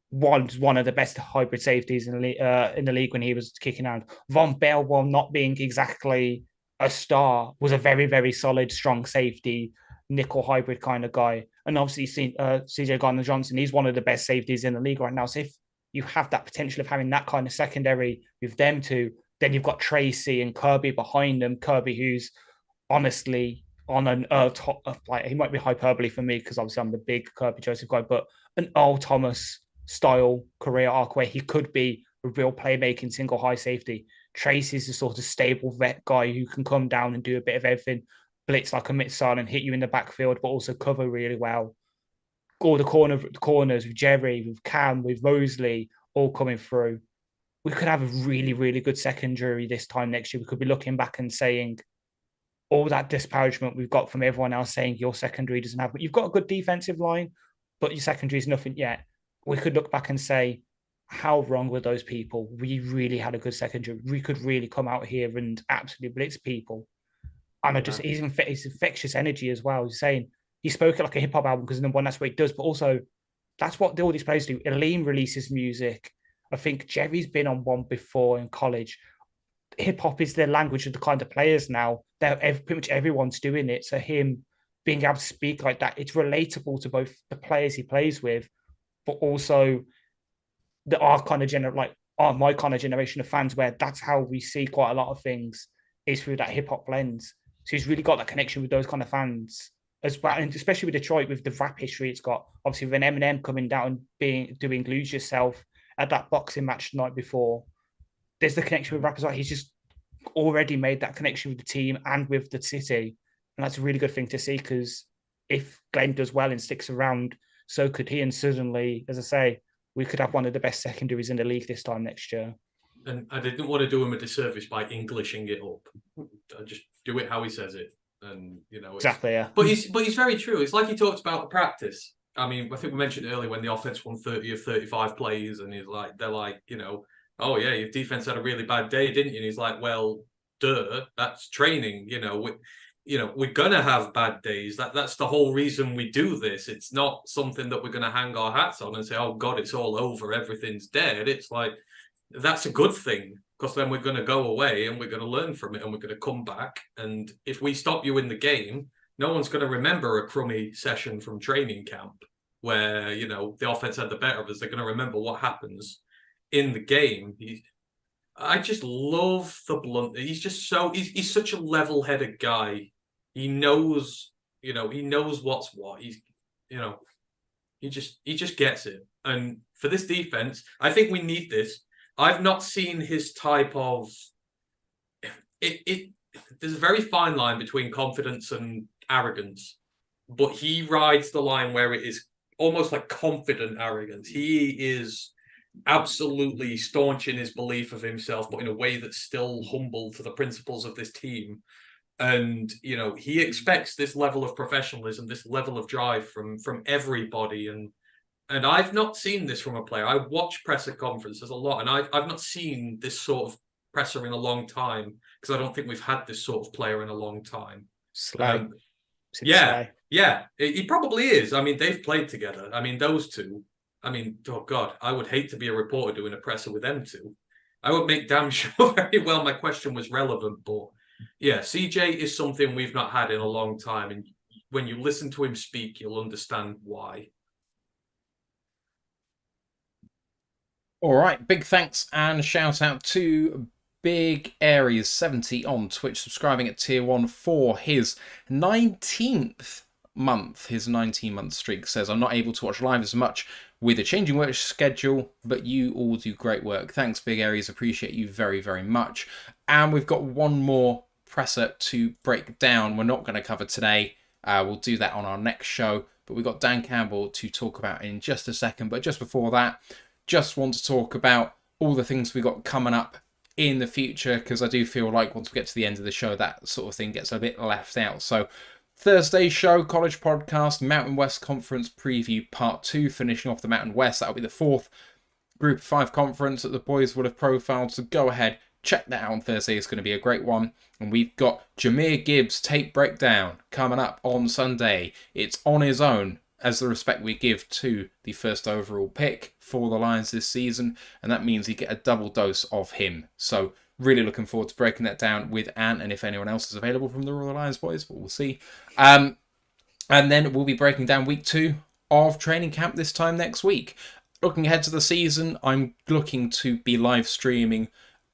was one of the best hybrid safeties in the league when he was kicking out. Von Bell, while not being exactly a star, was a very, very solid, strong safety, nickel hybrid kind of guy. And obviously, CJ Gardner-Johnson, he's one of the best safeties in the league right now. So if you have that potential of having that kind of secondary with them two, then you've got Tracy and Kirby behind them. Kirby, who's honestly on an top, like, he might be hyperbole for me because obviously I'm the big Kirby Joseph guy, but an Earl Thomas style career arc where he could be a real playmaking single high safety. Tracy's a sort of stable vet guy who can come down and do a bit of everything, blitz like a missile and hit you in the backfield, but also cover really well. All the corners with Jerry, with Cam, with Mosley, all coming through. We could have a really, really good secondary this time next year. We could be looking back and saying all that disparagement we've got from everyone else saying your secondary doesn't have, but you've got a good defensive line, but your secondary is nothing yet. We could look back and say, how wrong were those people? We really had a good secondary. We could really come out here and absolutely blitz people. And he's infectious energy as well. He's saying he spoke it like a hip hop album because number one, that's what he does, but also that's what all these players do. Aleem releases music. I think Jerry's been on one before in college. Hip hop is the language of the kind of players now. Pretty much everyone's doing it. So him being able to speak like that, it's relatable to both the players he plays with, but also my kind of generation of fans, where that's how we see quite a lot of things is through that hip hop lens. So he's really got that connection with those kind of fans as well, and especially with Detroit with the rap history it's got. Obviously, with an Eminem coming down and doing "Lose Yourself" at that boxing match the night before, there's the connection with rappers. Like, he's just already made that connection with the team and with the city, and that's a really good thing to see. Because if Glenn does well and sticks around, so could he. And suddenly, as I say, we could have one of the best secondaries in the league this time next year. And I didn't want to do him a disservice by Englishing it up. I just do it how he says it, and exactly. Yeah. But he's very true. It's like he talked about the practice. I mean, I think we mentioned earlier when the offense won 30 of 35 plays, and they're like, oh yeah, your defense had a really bad day, didn't you? And he's like, well, duh, that's training. We're gonna have bad days. That's the whole reason we do this. It's not something that we're gonna hang our hats on and say, oh God, it's all over, everything's dead. It's like, that's a good thing, because then we're going to go away and we're going to learn from it and we're going to come back. And if we stop you in the game, no one's going to remember a crummy session from training camp where, the offense had the better of us. They're going to remember what happens in the game. I just love the blunt. He's just he's such a level-headed guy. He knows, he knows what's what. He just gets it. And for this defense, I think we need this. I've not seen his type of it. There's a very fine line between confidence and arrogance, but he rides the line where it is almost like confident arrogance. He is absolutely staunch in his belief of himself, but in a way that's still humble to the principles of this team. And he expects this level of professionalism, this level of drive from everybody. And I've not seen this from a player. I watch presser conferences a lot, and I've not seen this sort of presser in a long time, because I don't think we've had this sort of player in a long time. Slay. Yeah, he probably is. I mean, they've played together. I mean, those two. I mean, oh God, I would hate to be a reporter doing a presser with them two. I would make damn sure very well my question was relevant, but yeah, CJ is something we've not had in a long time, and when you listen to him speak, you'll understand why. All right, big thanks and shout out to Big Aries 70 on Twitch, subscribing at tier 1 for his 19th month. His 19-month streak says, I'm not able to watch live as much with a changing work schedule, but you all do great work. Thanks, Big Aries. Appreciate you very, very much. And we've got one more presser to break down. We're not going to cover today. We'll do that on our next show, but we've got Dan Campbell to talk about in just a second. But just before that, just want to talk about all the things we got coming up in the future, because I do feel like once we get to the end of the show, that sort of thing gets a bit left out. So Thursday's show, College Podcast, Mountain West Conference Preview Part 2, finishing off the Mountain West. That'll be the 4th Group of 5 conference that the boys would have profiled. So go ahead, check that out on Thursday. It's going to be a great one. And we've got Jameer Gibbs tape breakdown coming up on Sunday. It's on his own, as the respect we give to the first overall pick for the Lions this season. And that means you get a double dose of him. So really looking forward to breaking that down with Ant and if anyone else is available from the Royal Lions boys, but we'll see. And then we'll be breaking down week 2 of training camp this time next week. Looking ahead to the season, I'm looking to be live streaming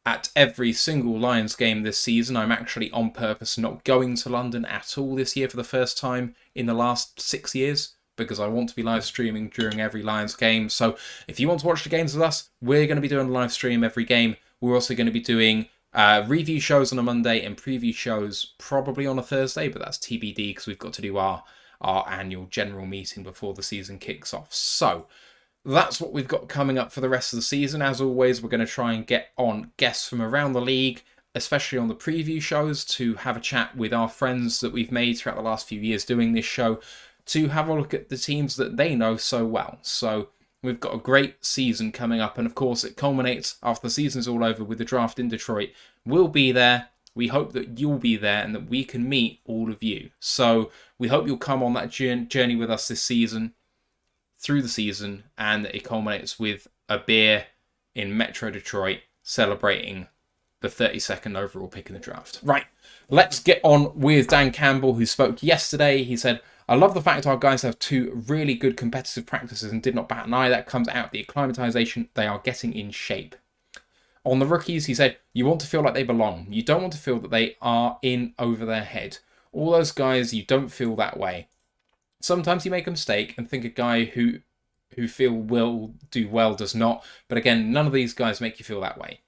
at every single Lions game this season. I'm actually on purpose not going to London at all this year for the first time in the last 6 years, because I want to be live streaming during every Lions game. So if you want to watch the games with us, we're going to be doing a live stream every game. We're also going to be doing review shows on a Monday and preview shows probably on a Thursday, but that's TBD because we've got to do our annual general meeting before the season kicks off. So that's what we've got coming up for the rest of the season. As always, we're going to try and get on guests from around the league, especially on the preview shows, to have a chat with our friends that we've made throughout the last few years doing this show, to have a look at the teams that they know so well. So we've got a great season coming up, and of course it culminates after the season's all over with the draft in Detroit. We'll be there. We hope that you'll be there and that we can meet all of you. So we hope you'll come on that journey with us this season, through the season, and it culminates with a beer in Metro Detroit celebrating the 32nd overall pick in the draft. Right, let's get on with Dan Campbell, who spoke yesterday. He said, "I love the fact our guys have 2 really good competitive practices and did not bat an eye. That comes out the acclimatization. They are getting in shape." On the rookies, he said, "You want to feel like they belong. You don't want to feel that they are in over their head. All those guys, you don't feel that way. Sometimes you make a mistake and think a guy who feel will do well does not. But again, none of these guys make you feel that way."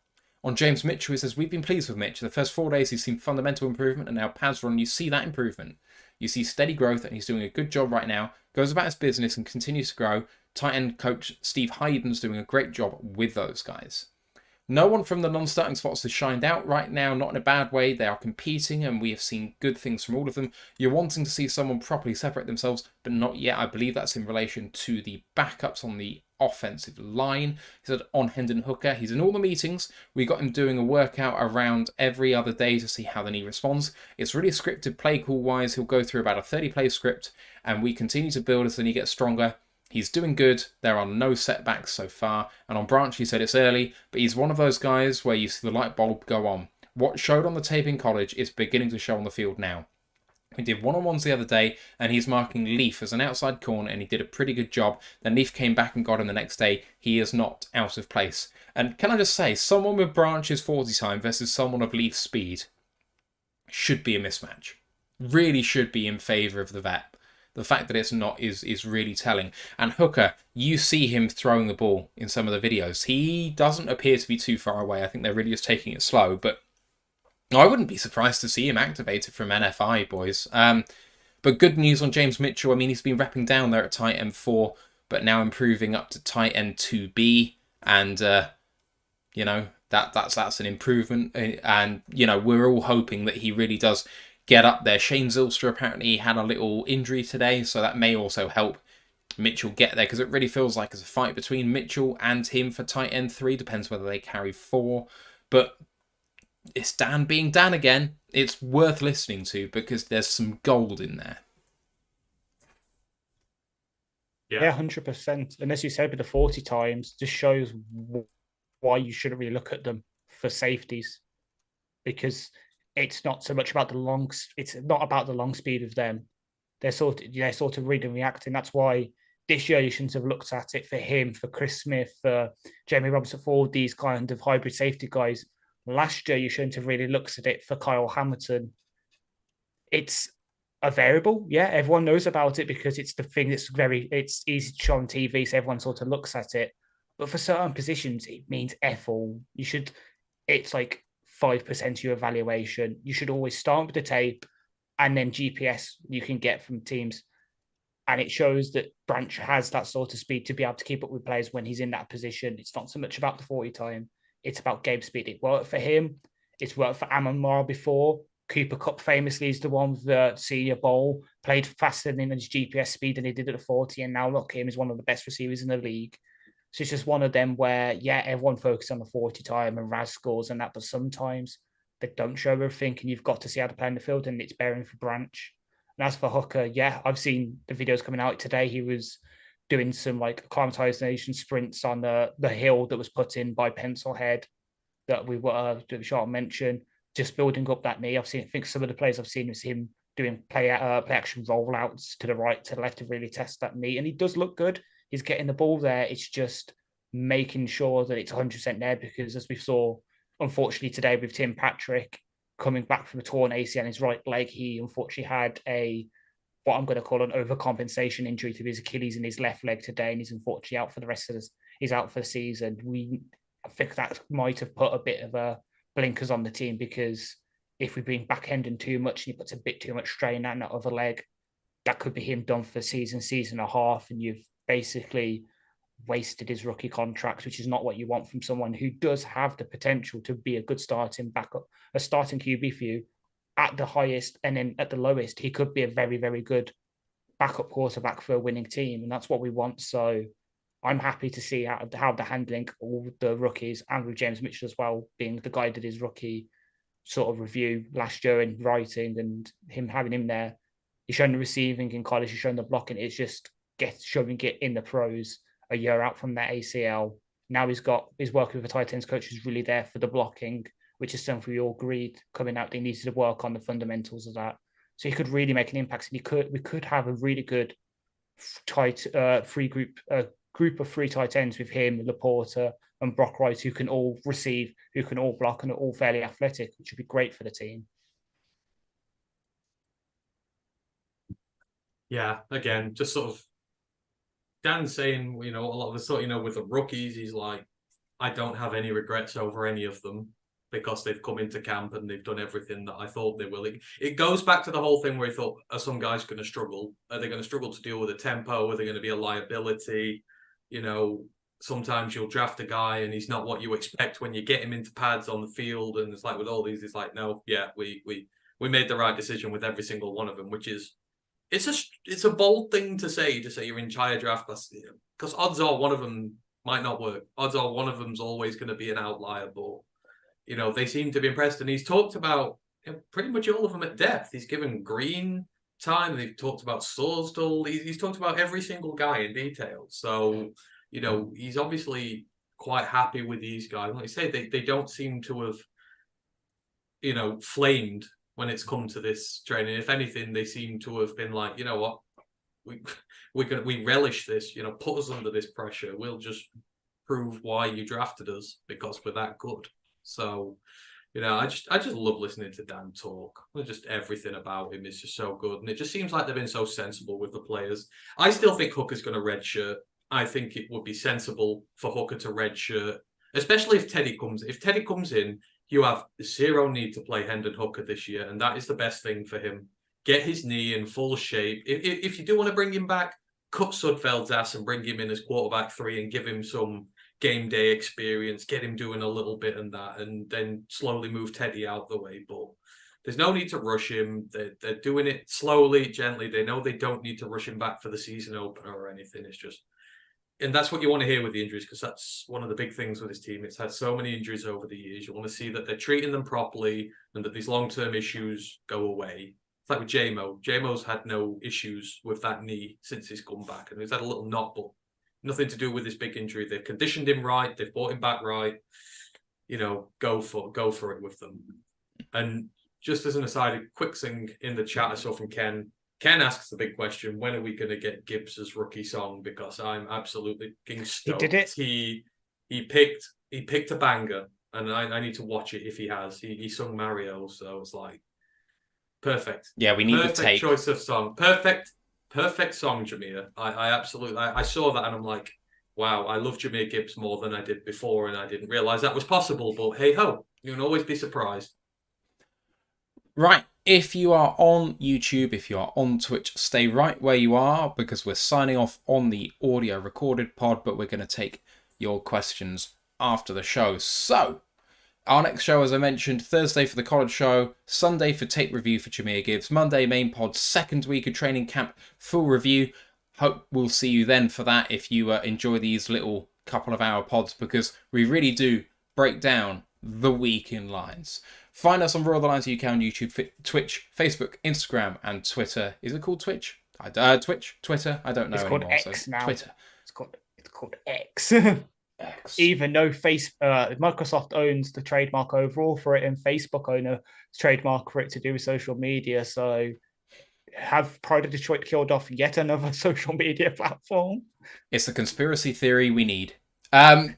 On James Mitchell, he says, "We've been pleased with Mitch. The first 4 days, he's seen fundamental improvement, and now pads run. You see that improvement. You see steady growth, and he's doing a good job right now. Goes about his business and continues to grow. Tight end coach Steve Hayden's doing a great job with those guys. No one from the non-starting spots has shined out right now, not in a bad way. They are competing, and we have seen good things from all of them. You're wanting to see someone properly separate themselves, but not yet. I believe that's in relation to the backups on the offensive line." He said on Hendon Hooker, "He's in all the meetings. We got him doing a workout around every other day to see how the knee responds. It's really scripted play call wise. He'll go through about a 30-play script, and we continue to build as the knee gets stronger. He's doing good. There are no setbacks so far." And on Branch, he said it's early, but he's one of those guys where you see the light bulb go on. What showed on the tape in college is beginning to show on the field now. We did one-on-ones the other day, and he's marking Leaf as an outside corner, and he did a pretty good job. Then Leaf came back and got him the next day. He is not out of place. And can I just say, someone with Branch's 40 time versus someone of Leaf's speed should be a mismatch. Really should be in favour of the vet. The fact that it's not is really telling. And Hooker, you see him throwing the ball in some of the videos. He doesn't appear to be too far away. I think they're really just taking it slow. But I wouldn't be surprised to see him activated from NFI, boys. But good news on James Mitchell. I mean, he's been repping down there at tight end 4, but now improving up to tight end 2B. And, that's an improvement. And, we're all hoping that he really does get up there. Shane Zylstra apparently had a little injury today, so that may also help Mitchell get there, because it really feels like it's a fight between Mitchell and him for tight end 3. Depends whether they carry 4. But it's Dan being Dan again. It's worth listening to because there's some gold in there. Yeah, 100%. And as you said, with the 40 times, just shows why you shouldn't really look at them for safeties, because it's not so much about it's not about the long speed of them. They're sort of read and reacting. That's why this year you shouldn't have looked at it for him, for Chris Smith, for Jamie Robinson, for all these kind of hybrid safety guys. Last year you shouldn't have really looked at it for Kyle Hamilton. It's a variable, yeah. Everyone knows about it because it's the thing it's easy to show on TV, so everyone sort of looks at it. But for certain positions, it means F all. It's like 5% of your evaluation. You should always start with the tape and then GPS you can get from teams. And it shows that Branch has that sort of speed to be able to keep up with players when he's in that position. It's not so much about the 40 time. It's about game speed. It worked for him. It's worked for Amon Ra before. Cooper Kupp famously is the one with the Senior Bowl, played faster than his GPS speed than he did at the 40. And now look, him is one of the best receivers in the league. So it's just one of them where, yeah, everyone focuses on the 40 time and Raz scores and that, but sometimes they don't show everything and you've got to see how to play in the field, and it's bearing for Branch. And as for Hooker, yeah, I've seen the videos coming out today. He was doing some like acclimatization sprints on the hill that was put in by Pencilhead that we were Sharp mentioned, just building up that knee. I think some of the plays I've seen is him doing play action rollouts to the right, to the left to really test that knee, and he does look good. He's getting the ball there. It's just making sure that it's 100% there, because as we saw, unfortunately today with Tim Patrick coming back from a torn ACL in his right leg, he unfortunately had what I'm going to call an overcompensation injury to his Achilles in his left leg today, and he's unfortunately out for the rest of this. He's out for the season. I think that might have put a bit of a blinkers on the team, because if we bring back-ending too much and he puts a bit too much strain on that other leg, that could be him done for season and a half, and you've basically wasted his rookie contract, which is not what you want from someone who does have the potential to be a good starting backup, a starting QB for you at the highest, and then at the lowest, he could be a very, very good backup quarterback for a winning team, and that's what we want. So I'm happy to see how they're handling all the rookies, and with James Mitchell as well, being the guy that his rookie sort of review last year in writing, and him having him there. He's shown the receiving in college, he's shown the blocking. It's just showing it in the pros a year out from that ACL. Now he's working with a tight ends coach who's really there for the blocking, which is something we all agreed coming out. They needed to work on the fundamentals of that. So he could really make an impact, and we could have a really good tight group of three tight ends with him, Laporta, and Brock Wright, who can all receive, who can all block, and are all fairly athletic, which would be great for the team. Yeah, again, just sort of Dan saying, a lot of the sort, with the rookies, he's like, I don't have any regrets over any of them because they've come into camp and they've done everything that I thought they will. It goes back to the whole thing where he thought, are some guys going to struggle? Are they going to struggle to deal with the tempo? Are they going to be a liability? Sometimes you'll draft a guy and he's not what you expect when you get him into pads on the field. And it's like with all these, it's like, no, yeah, we made the right decision with every single one of them, which is, it's a bold thing to say your entire draft class, because odds are one of them might not work. Odds are one of them's always going to be an outlier, but they seem to be impressed. And he's talked about pretty much all of them at depth. He's given Green time. They've talked about Sorsdal. He's talked about every single guy in detail. So, he's obviously quite happy with these guys. Like I say, they don't seem to have, flamed when it's come to this training. If anything, they seem to have been like, you know what, we relish this. Put us under this pressure. We'll just prove why you drafted us, because we're that good. So, I just love listening to Dan talk. Just everything about him is just so good, and it just seems like they've been so sensible with the players. I still think Hooker's going to redshirt. I think it would be sensible for Hooker to redshirt, especially if Teddy comes. If Teddy comes in, you have zero need to play Hendon Hooker this year, and that is the best thing for him. Get his knee in full shape. If you do want to bring him back, cut Sudfeld's ass and bring him in as quarterback 3 and give him some game day experience, get him doing a little bit and that, and then slowly move Teddy out the way. But there's no need to rush him. They're doing it slowly, gently. They know they don't need to rush him back for the season opener or anything. It's just, and that's what you want to hear with the injuries, because that's one of the big things with this team. It's had so many injuries over the years. You want to see that they're treating them properly and that these long-term issues go away. It's like with JMO. JMO's had no issues with that knee since he's come back, and he's had a little knock, but nothing to do with this big injury. They've conditioned him right. They've brought him back right. Go for it with them. And just as an aside, a quick thing in the chat I saw from Ken. Ken asks the big question: when are we going to get Gibbs's rookie song? Because I'm absolutely stoked. He did it. He picked a banger, and I need to watch it if he has. He sung Mario, so it's like perfect. Yeah, we need the tape. Choice of song. Perfect song, Jameer. I absolutely I saw that and I'm like, wow, I love Jameer Gibbs more than I did before, and I didn't realize that was possible. But hey ho, you can always be surprised. Right, if you are on YouTube, if you are on Twitch, stay right where you are, because we're signing off on the audio recorded pod, but we're going to take your questions after the show. So, our next show, as I mentioned, Thursday for the college show, Sunday for tape review for Jameer Gibbs, Monday main pod, second week of training camp, full review. Hope we'll see you then for that if you enjoy these little couple of hour pods because we really do break down the week in lines. Find us on Royal The Lines UK on YouTube, Twitch, Facebook, Instagram, and Twitter. Is it called Twitch? Twitch, Twitter. I don't know It's anymore. called X so now. Twitter. It's called X. X. Even though Microsoft owns the trademark overall for it, and Facebook own a trademark for it to do with social media. So, have Pride of Detroit killed off yet another social media platform? It's the conspiracy theory we need. The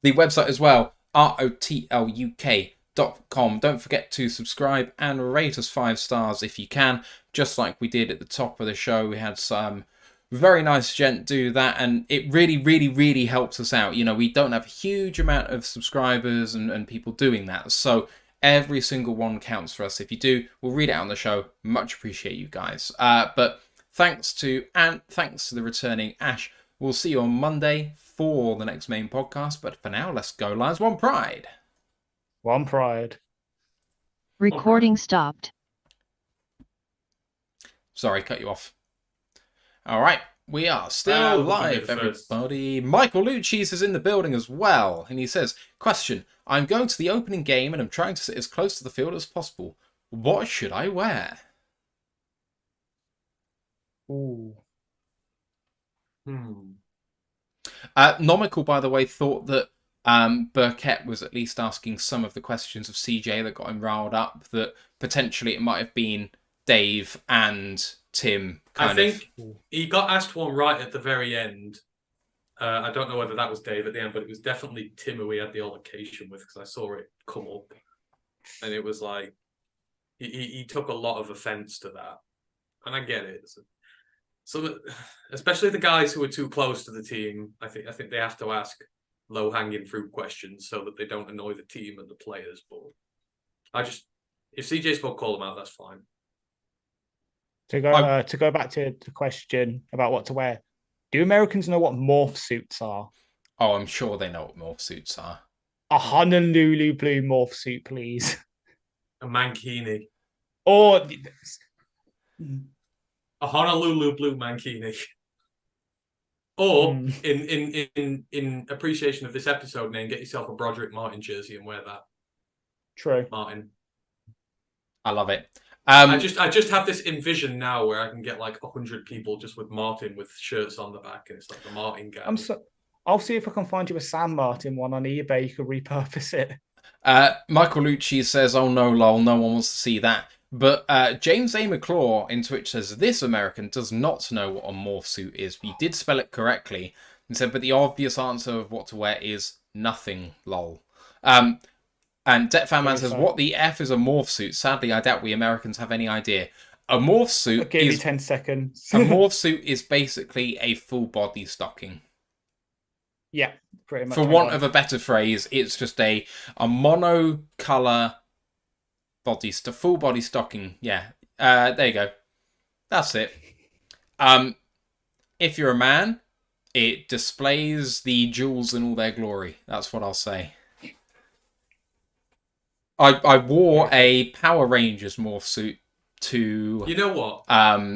website as well, rotluk.com. Don't forget to subscribe and rate us 5 stars if you can, just like we did at the top of the show. We had some very nice gent do that, and it really, really, really helps us out. You know, we don't have a huge amount of subscribers and people doing that, so every single one counts for us. If you do, we'll read it out on the show. Much appreciate you guys. But thanks to the returning Ash. We'll see you on Monday for the next main podcast. But for now, let's go Lions. One Pride. One Pride. Recording stopped. Sorry, cut you off. All right, we are still live, everybody. Michael Lucchese is in the building as well, and he says, question, I'm going to the opening game and I'm trying to sit as close to the field as possible. What should I wear? Ooh. Nomical, by the way, thought that Burkett was at least asking some of the questions of CJ that got him riled up, that potentially it might have been Dave and Tim. I think he got asked one right at the very end. I don't know whether that was Dave at the end, but it was definitely Tim who he had the altercation with, because I saw it come up. And it was like, he took a lot of offence to that. And I get it. So, especially the guys who are too close to the team, I think they have to ask low-hanging fruit questions so that they don't annoy the team and the players. But if CJ's going to call them out, that's fine. To go back to the question about what to wear, do Americans know what morph suits are? Oh, I'm sure they know what morph suits are. A Honolulu blue morph suit, please. A mankini. Or a Honolulu blue mankini. Or in appreciation of this episode name, get yourself a Broderick Martin jersey and wear that. True. Martin. I love it. I just have this envision now where I can get like 100 people just with Martin with shirts on the back, and it's like the Martin guy. I'll see if I can find you a San Martin one on eBay. You can repurpose it. Michael Lucci says, "Oh no, lol, no one wants to see that." But James A. McClaw in Twitch says, "This American does not know what a morph suit is. He did spell it correctly." And said, "But the obvious answer of what to wear is nothing, lol." And Detfanman says, "What the F is a morph suit? Sadly, I doubt we Americans have any idea." A morph suit Give me 10 seconds. A morph suit is basically a full body stocking. Yeah, pretty much. For want of a better phrase, it's just a monocolor full body stocking. Yeah, there you go. That's it. If you're a man, it displays the jewels in all their glory. That's what I'll say. I wore a Power Rangers morph suit to... You know what?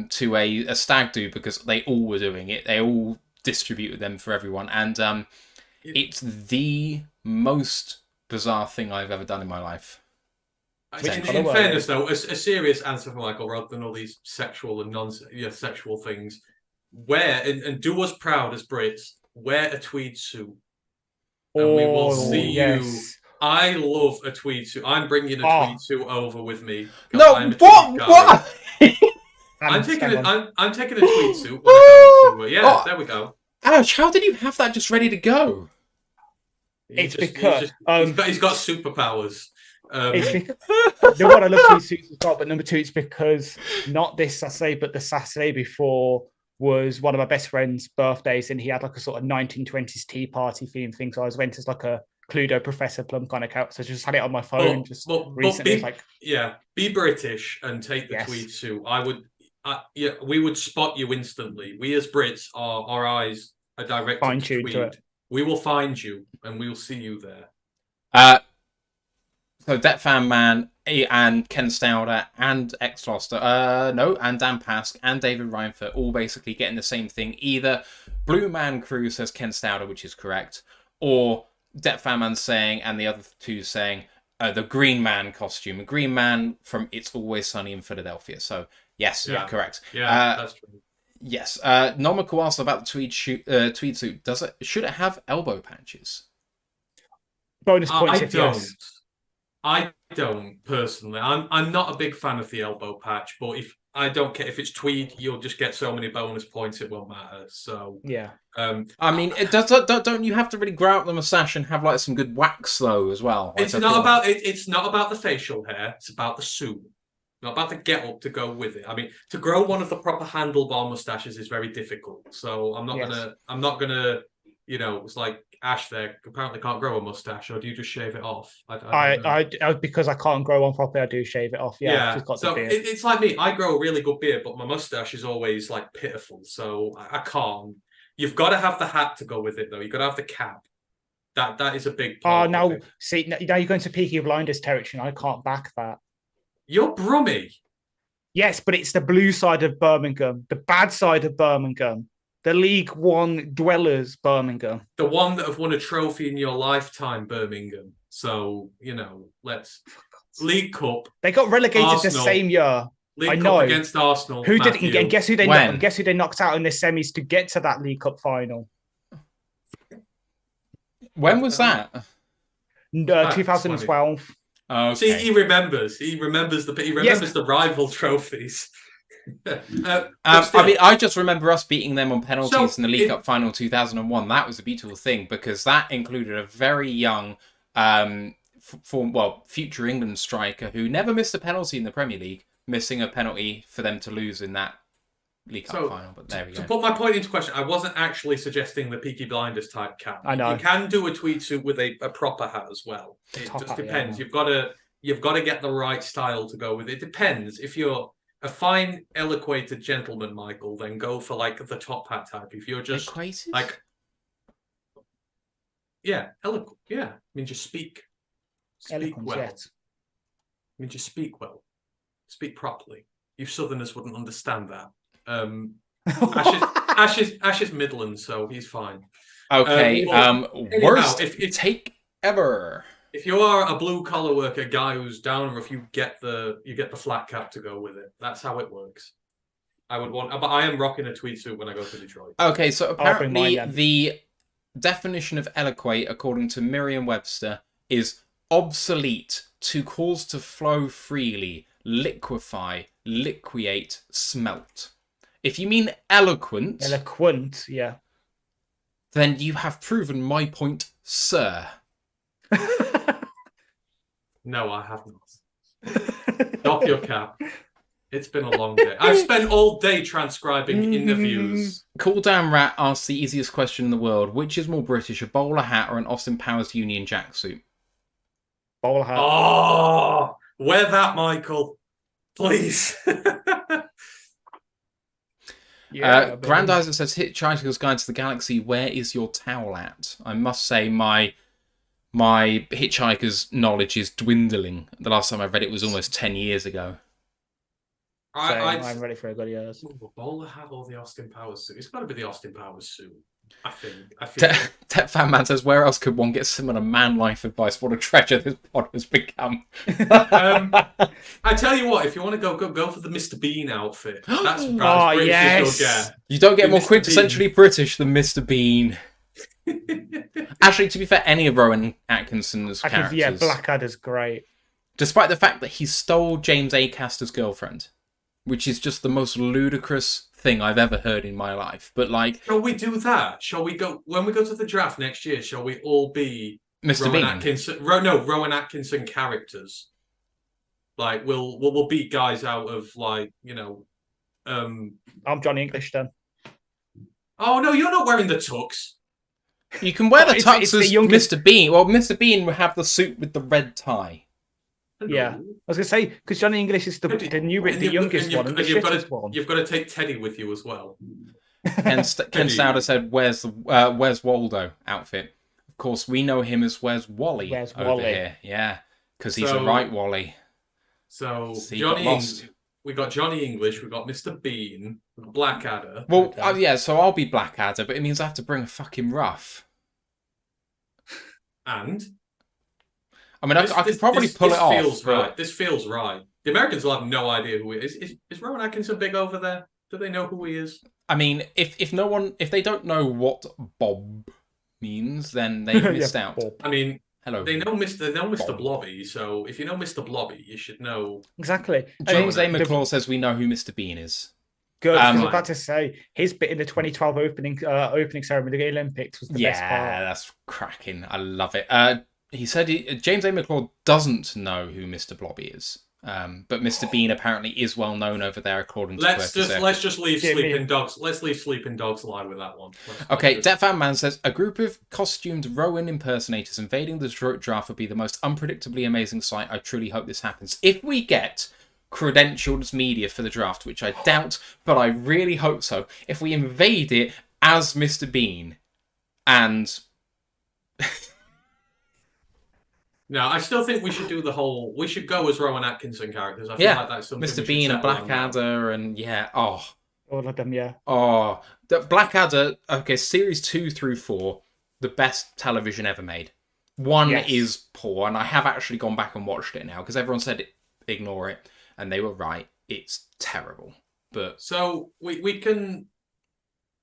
To a stag do because they all were doing it. They all distributed them for everyone. And it's the most bizarre thing I've ever done in my life. In fairness, though, a serious answer from Michael, rather than all these sexual and non-sexual things, wear, and do us proud as Brits, wear a tweed suit. And we will see you... I love a tweed suit. I'm bringing a tweed suit over with me. No, what? I'm taking a tweed suit. When I go to, there we go. Ash, how did you have that just ready to go? Because he's got superpowers. It's one, I love tweed suits as well, but number two, it's because not this Saturday, but the Saturday before was one of my best friend's birthdays, and he had like a sort of 1920s tea party theme thing. So I went as like a Cluedo Professor Plum kind of character. So I just had it on my phone recently. Be British and take the tweed suit. We would spot you instantly. We as Brits, our eyes are directed to tweed. We will find you and we will see you there. So Det Fan Man and Ken Stauder and X Foster, and Dan Pask and David Reinfeldt all basically getting the same thing. Either Blue Man Crew says Ken Stauder, which is correct, or Det Fan Man saying, and the other two saying, the Green Man costume. A Green Man from It's Always Sunny in Philadelphia. So, yes, correct. Yeah, that's true. Yes. Nomical asked about the tweed suit. Should it have elbow patches? Bonus points if yes. I don't personally. I'm not a big fan of the elbow patch, but if I don't care if it's tweed, you'll just get so many bonus points it won't matter. So yeah. I mean, it does. Don't you have to really grow out the mustache and have like some good wax though as well? It's not about it. It's not about the facial hair. It's about the suit. Not about the get up to go with it. I mean, to grow one of the proper handlebar mustaches is very difficult. So I'm not gonna. You know, it's like Ash there apparently can't grow a mustache, or do you just shave it off? I because I can't grow one properly, I do shave it off. Yeah. So it's like me. I grow a really good beard, but my mustache is always like pitiful. So I can't. You've got to have the hat to go with it, though. You've got to have the cap. That is a big part. Now you're going to Peaky Blinders territory, and I can't back that. You're Brummy. Yes, but it's the blue side of Birmingham, the bad side of Birmingham. The League One dwellers, Birmingham. The one that have won a trophy in your lifetime, Birmingham. So, you know, let's... League Cup. They got relegated Arsenal. The same year. League Cup against Arsenal. Who didn't? Guess who they knocked out in the semis to get to that League Cup final? When was that? 2012. Okay. See, he remembers. He remembers the rival trophies. I mean, I just remember us beating them on penalties in the League Cup final 2001. That was a beautiful thing because that included a very young, future England striker who never missed a penalty in the Premier League, missing a penalty for them to lose in that League Cup final. But there we go. To put my point into question, I wasn't actually suggesting the Peaky Blinders type cap. I know. You can do a tweed suit with a proper hat as well. It just depends. Yeah. You've got to get the right style to go with it. It depends. If you're a fine, eloquated gentleman, Michael, then go for like the top hat type. If you're just eloquated? Like, eloquent. Yeah, I mean, just speak well. Yet. I mean, just speak well, speak properly. You Southerners wouldn't understand that. Ash is Midland, so he's fine. Okay. Worst take ever. If you are a blue collar worker guy who's down, or if you get the flat cap to go with it, that's how it works. But I am rocking a tweed suit when I go to Detroit. Okay, so apparently the definition of eloquate, according to Merriam-Webster, is obsolete, to cause to flow freely, liquefy, liqueate, smelt. If you mean eloquent, yeah, then you have proven my point, sir. No, I have not. Doff your cap. It's been a long day. I've spent all day transcribing interviews. Cool Down Rat asks the easiest question in the world. Which is more British, a bowler hat or an Austin Powers Union Jack suit? Bowler hat. Oh, wear that, Michael. Please. Grandizer says, Hitchhiker's Guide to the Galaxy, where is your towel at? I must say my Hitchhiker's knowledge is dwindling. The last time I read it was almost 10 years ago. I'm ready for a good years. The bowler hat or the Austin Powers suit? It's got to be the Austin Powers suit. I feel Tet Fan Man says, where else could one get similar man life advice? What a treasure this pod has become. I tell you what, if you want to go for the Mr. Bean outfit. That's about as British as you'll get. You don't get more quintessentially British than Mr. Bean. Actually, to be fair, any of Rowan Atkinson's characters. Yeah, Blackadder's great. Despite the fact that he stole James Acaster's girlfriend, which is just the most ludicrous thing I've ever heard in my life. But like, shall we do that? Shall we go when we go to the draft next year? Shall we all be Mr. Rowan Bean? Atkinson? Rowan Atkinson characters. Like we'll beat guys out of like I'm Johnny English then. Oh no, you're not wearing the tux. You can wear the tux as Mr. Bean. Well, Mr. Bean would have the suit with the red tie. Yeah, I was going to say, because Johnny English is the youngest one, and the shittest one. You've got to take Teddy with you as well. Ken Stauder said, "Where's Waldo outfit?" Of course, we know him as Where's Wally over here. Yeah, Because he's a So- right Wally. So So you got lost. we got Johnny English, we got Mr. Bean, we got Blackadder. Well, yeah, so I'll be Blackadder, but it means I have to bring a fucking ruff. And I mean, I could probably pull it off. Feels but- right. This feels right. The Americans will have no idea who he is. Is Rowan Atkinson big over there? Do they know who he is? I mean, if they don't know what Bob means, then they've missed out. Bob. I mean, Hello. they know Mr. Bob. Blobby. So if you know Mr. Blobby, you should know. Exactly. James A. I mean, McClaw says we know who Mr. Bean is. Good. 'Cause I was Right. about to say his bit in the 2012 opening ceremony of the Olympics was the best part. Yeah, that's cracking. I love it. He said James A. McClaw doesn't know who Mr. Blobby is. But Mr. Bean apparently is well known over there, according to Let's just leave Yeah, Sleeping Dogs. Let's leave Sleeping Dogs lie with that one. Okay, Let's Death Fan Man says a group of costumed Rowan impersonators invading the Detroit draft would be the most unpredictably amazing sight. I truly hope this happens. If we get credentialed media for the draft, which I doubt, but I really hope so. If we invade it as Mr. Bean, and No, I still think we should do the whole. We should go as Rowan Atkinson characters. I feel Yeah, like that's something we Mr. should Bean and settle on now. Blackadder, and yeah, All of them, yeah. the Blackadder. Okay, series 2 through 4, the best television ever made. 1 Yes. is poor, and I have actually gone back and watched it now because everyone said ignore it, and they were right. It's terrible, but So we can,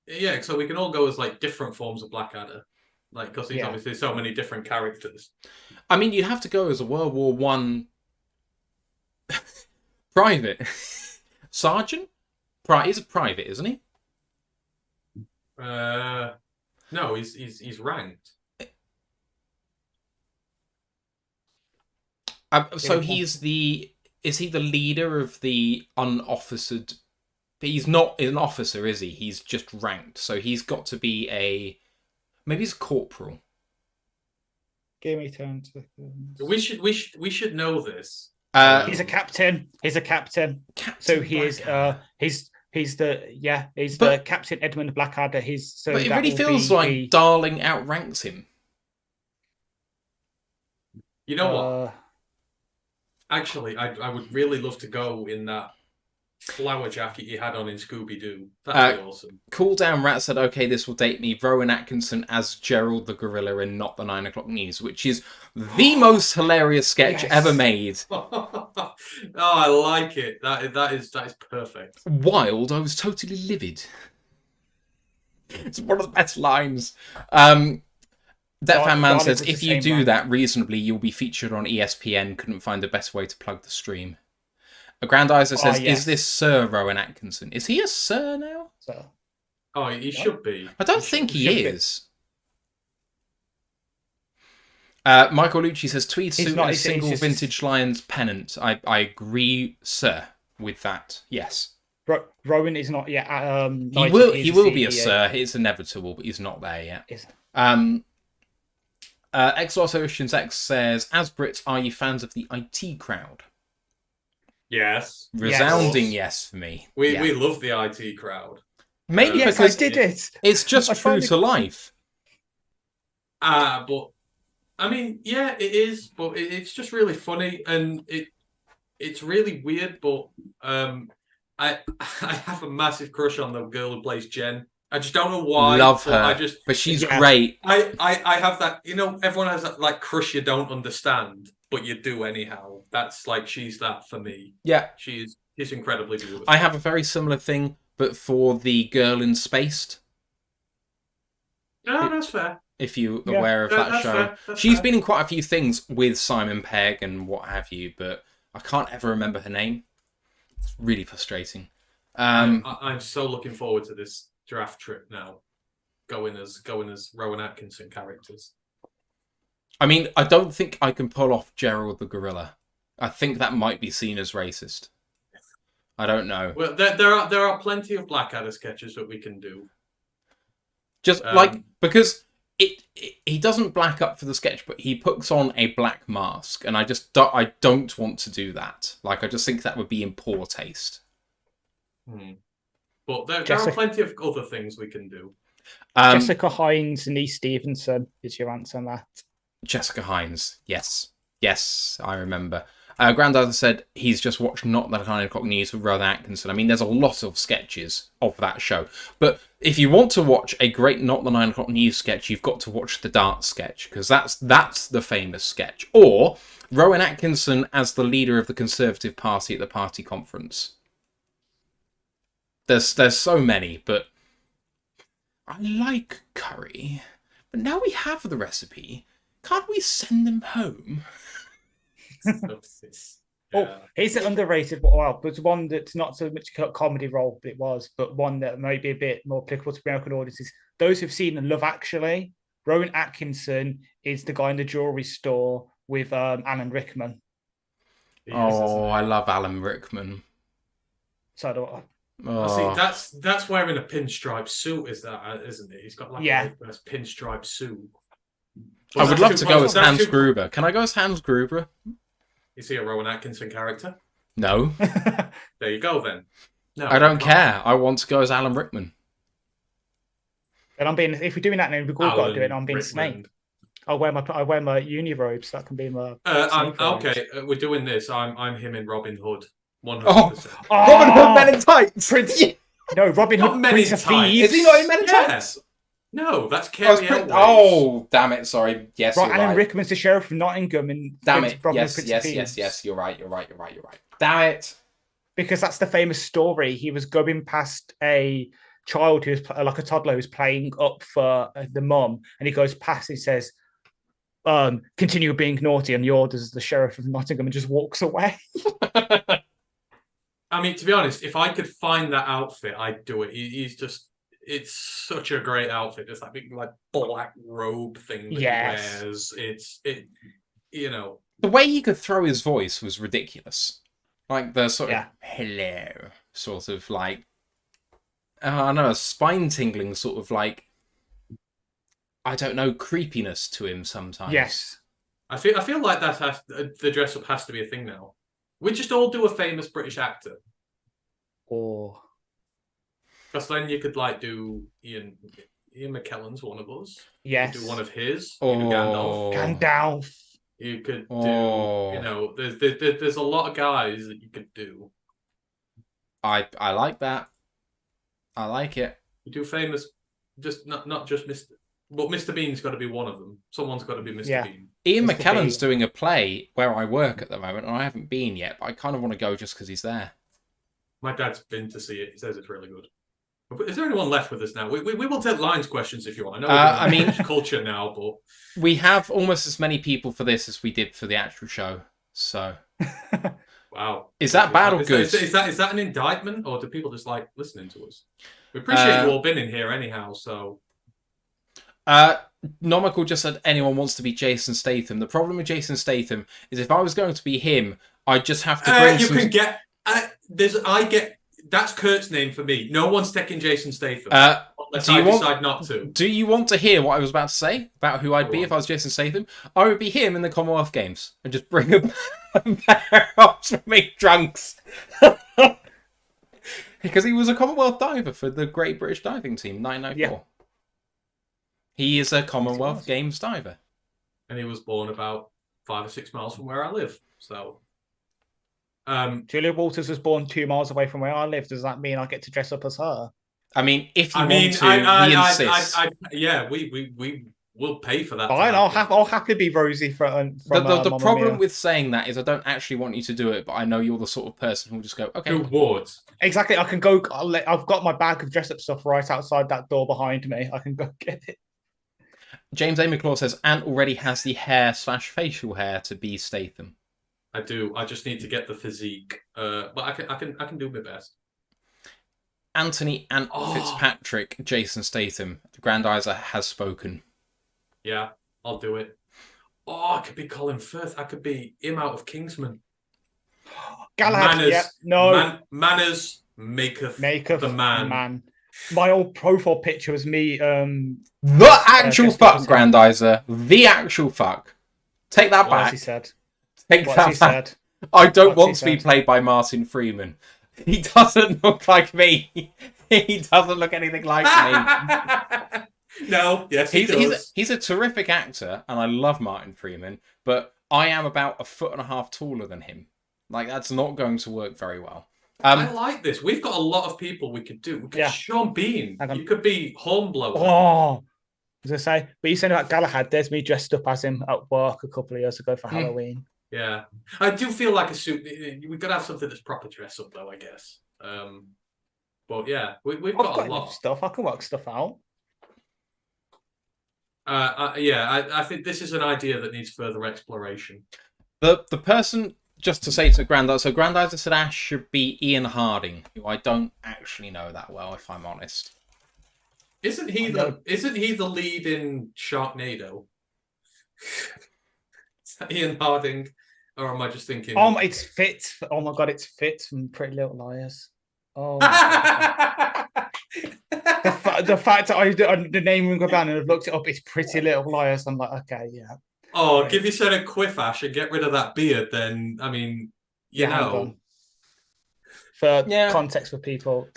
yeah. So we can all go as like different forms of Blackadder, like because he's Yeah. obviously so many different characters. I mean, you'd have to go as a World War One private sergeant. He's a private, isn't he? No, he's ranked. So Yeah. is he the leader of the unofficered? But he's not an officer, is he? He's just ranked. So he's got to be maybe he's a corporal. Give me 10 seconds. We should know this. He's a captain. He's a captain. Captain So he is. Blackadder. He's the But- Captain Edmund Blackadder. So But it that really will feels be like the, Darling outranks him. You know what? uh, Actually, I would really love to go in that flower jacket you had on in Scooby Doo. That'd be awesome. Cool Down Rat said, okay, this will date me. Rowan Atkinson as Gerald the Gorilla in Not the 9 O'Clock News, which is the most hilarious sketch Yes. ever made. Oh, I like it. That is perfect. Wild, I was totally livid. It's one of the best lines. That fan man Garlic says, was if the you same do line. that reasonably, you'll be featured on ESPN. Couldn't find a best way to plug the stream. A Grandizer says, yes. is this Sir Rowan Atkinson? Is he a Sir now? so Oh, he should be. I don't think he should be. is. Michael Lucci says, tweed He's suit not, and a he's single just- vintage Lions pennant. I agree, sir, with that. Yes. Rowan is not yet. He will be a Sir. It's inevitable, but he's not there yet. Is- Exos Oceans X says, as Brits, are you fans of the IT crowd? Yes. Resounding yes for me. We Yeah. we love the IT crowd. Maybe Yes, because I did it. it's just I true finally- to life. But I mean, yeah, it is, but it's just really funny and it's really weird. But I have a massive crush on the girl who plays Jen. I just don't know why. Love but her. But she's Yeah. great. I have that. You know, everyone has that like crush you don't understand, but you do anyhow. That's like she's that for me. Yeah. She's incredibly beautiful. I have a very similar thing, but for the girl in Spaced, No, that's fair. if you're Yeah. aware of that That's show. fair, that's She's fair. been in quite a few things with Simon Pegg and what have you, but I can't ever remember her name. It's really frustrating. I'm so looking forward to this draft trip now. Going as Rowan Atkinson characters. I mean, I don't think I can pull off Gerald the Gorilla. I think that might be seen as racist. I don't know. Well, there are plenty of Blackadder sketches that we can do. Just because he doesn't black up for the sketch, but he puts on a black mask, and I don't want to do that. Like, I just think that would be in poor taste. But there are Jessica- plenty of other things we can do. Jessica Hines and E. Stevenson is your answer on that. Jessica Hines, yes. Yes, I remember. Grandad said he's just watched Not That 9 O'Clock News with Rowan Atkinson. I mean, there's a lot of sketches of that show. But if you want to watch a great Not the 9 O'Clock News sketch, you've got to watch the dart sketch, because that's the famous sketch. Or Rowan Atkinson as the leader of the Conservative Party at the party conference. There's so many, but I like curry. But now we have the recipe. Can't we send them home? Oh, he's an underrated. Well, but one that's not so much a comedy role, but it was, but one that may be a bit more applicable to American audiences. Those who've seen Love Actually, Rowan Atkinson is the guy in the jewelry store with Alan Rickman. I love Alan Rickman. So I don't. See, that's wearing a pinstripe suit, isn't it? He's got like a nice pinstripe suit. I would love to go as Hans Gruber. Can I go as Hans Gruber? Is he a Rowan Atkinson character? No. There you go then. No, I don't care. I want to go as Alan Rickman. And I'm being. If we're doing that now, we've all got to do it. I'm being Rickman. Snape. I wear my uni robes. That can be my. Okay. We're doing this. I'm him in Robin Hood. 100%. Robin Hood Men in Tights. No, Robin Hood Men in Prince of Tights. Thieves. Is he not in Men in Tights? No, that's Carrie Elwes. Oh, damn it! Sorry. Yes, Right, you're Alan right. Rickman's the sheriff of Nottingham, and Damn Prince it! Robin Yes, Prince of yes, Thieves. yes, yes. You're right. Damn it! Because that's the famous story. He was going past a child who was like a toddler who's playing up for the mum, and he goes past. He says, "Continue being naughty," and he orders the sheriff of Nottingham and just walks away. I mean, to be honest, if I could find that outfit, I'd do it. It's such a great outfit. Just that big like black robe thing that he wears. The way he could throw his voice was ridiculous. Like the sort of hello, sort of like I don't know, a spine-tingling sort of like, I don't know, creepiness to him sometimes. Yes. I feel like the dress up has to be a thing now. We just all do a famous British actor. Or Because then you could like do Ian McKellen's one of us. Yes. You could do one of his. Oh. You could Gandalf. Gandalf. You could do. There's a lot of guys that you could do. I like that. I like it. You do famous, just not just Mr. But Mr. Bean's got to be one of them. Someone's got to be Mr. Bean. Ian Mr. McKellen's Bean. doing a play where I work at the moment, and I haven't been yet, but I kind of want to go just because he's there. My dad's been to see it. He says it's really good. Is there anyone left with us now? We will take lines questions if you want. I know we're doing culture now, but we have almost as many people for this as we did for the actual show. So, wow, is that bad or good? Is that an indictment, or do people just like listening to us? We appreciate you all being in here anyhow. So, Nomical just said anyone wants to be Jason Statham. The problem with Jason Statham is if I was going to be him, I'd just have to bring you can get. That's Kurt's name for me. No one's taking Jason Statham. Unless I decide not to. Do you want to hear what I was about to say about who I'd be if I was Jason Statham? I would be him in the Commonwealth Games and just bring a pair of swimming trunks. Because he was a Commonwealth diver for the Great British Diving Team, 1994. Yeah. He is a Commonwealth Games diver. And he was born about 5 or 6 miles from where I live. So, Julia Walters was born 2 miles away from where I live. Does that mean I get to dress up as her? I mean, if you want to, we insist. We will pay for that. Fine, I'll happily be Rosie from the problem with saying that is I don't actually want you to do it, but I know you're the sort of person who will just go, okay. Who would? Exactly. I can go. I've got my bag of dress up stuff right outside that door behind me. I can go get it. James A. McClaw says Ant already has the hair/facial hair to be Statham. I do. I just need to get the physique. But I can do my best. Anthony Ant Fitzpatrick, Jason Statham. The Grandizer has spoken. Yeah, I'll do it. I could be Colin Firth. I could be him out of Kingsman. Galahad. Manners, yeah, no. Manners maketh the man. My old profile picture was me. The actual fuck, Grandizer. The actual fuck. Take that back. What's he said? Take that back. I don't want to be played by Martin Freeman. He doesn't look like me. He doesn't look anything like me. No, yes, he does. He's a terrific actor, and I love Martin Freeman. But I am about 1.5 feet taller than him. Like, that's not going to work very well. I like this. We've got a lot of people we could do. Sean Bean. You could be Hornblower. Oh, I was going to say, but you said about Galahad. There's me dressed up as him at work a couple of years ago for Halloween. Yeah. I do feel like a suit. We've got to have something that's proper dress up, though, I guess. But yeah, we've got a lot of stuff. I can work stuff out. I think this is an idea that needs further exploration. The person, just to say to Grandizer, so Grandizer said Ash should be Ian Harding, who I don't actually know that well, if I'm honest. Isn't he the lead in Sharknado? Is that Ian Harding, or am I just thinking? Oh, it's Fitz. Oh my god, it's Fitz from Pretty Little Liars. Oh. The fact that the name ring down and I've looked it up, it's Pretty Little Liars. I'm like, okay, yeah. Oh, right. Give yourself a quiff, Ash, and get rid of that beard. Then, I mean, you know. For context for people,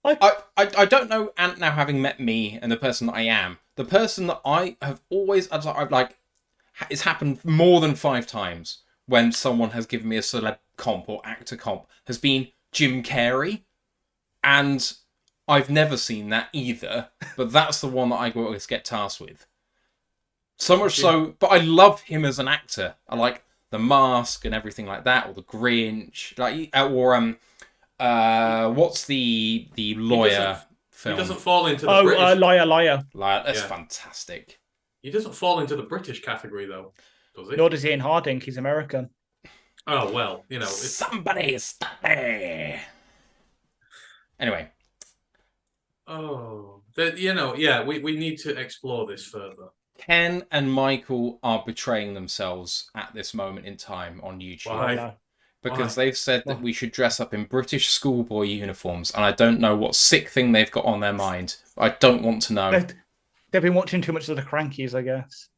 I don't know. Ant now having met me and the person that I am, the person that I have always it's happened more than 5 times when someone has given me a celeb comp or actor comp has been Jim Carrey, and I've never seen that either, but that's the one that I always get tasked with. So much so, but I love him as an actor. I like The Mask and everything like that, or The Grinch, what's the lawyer film? He doesn't fall into the British. Liar. That's fantastic. He doesn't fall into the British category, though, does he? Nor does Ian Harding. He's American. Oh, well, you know. Somebody stop me! Anyway. Oh, we need to explore this further. Ken and Michael are betraying themselves at this moment in time on YouTube. Why? Because they've said that we should dress up in British schoolboy uniforms, and I don't know what sick thing they've got on their mind. I don't want to know. They've been watching too much of the Crankies, I guess.